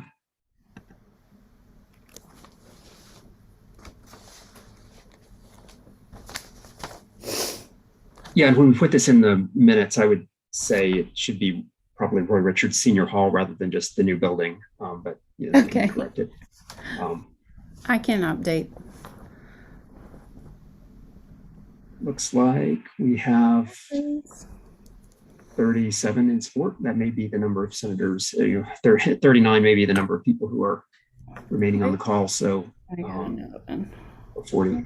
Yeah, and when we put this in the minutes, I would say it should be probably Roy Richards Senior Hall rather than just the new building. But you know,
okay,
correct it.
I can update.
Looks like we have 37 in support. That may be the number of senators. 39 may be the number of people who are remaining on the call. So 40.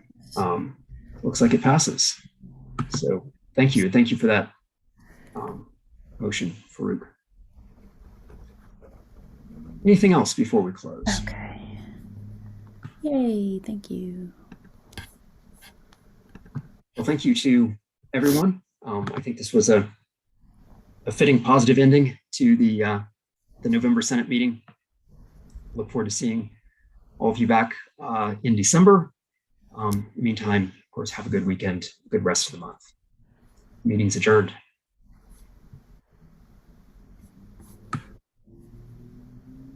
Looks like it passes. So thank you. Thank you for that motion, Farouk. Anything else before we close?
Okay. Yay, thank you.
Well, thank you to everyone. I think this was a fitting positive ending to the November Senate meeting. Look forward to seeing all of you back in December. In the meantime, of course, have a good weekend, good rest of the month. Meeting's adjourned.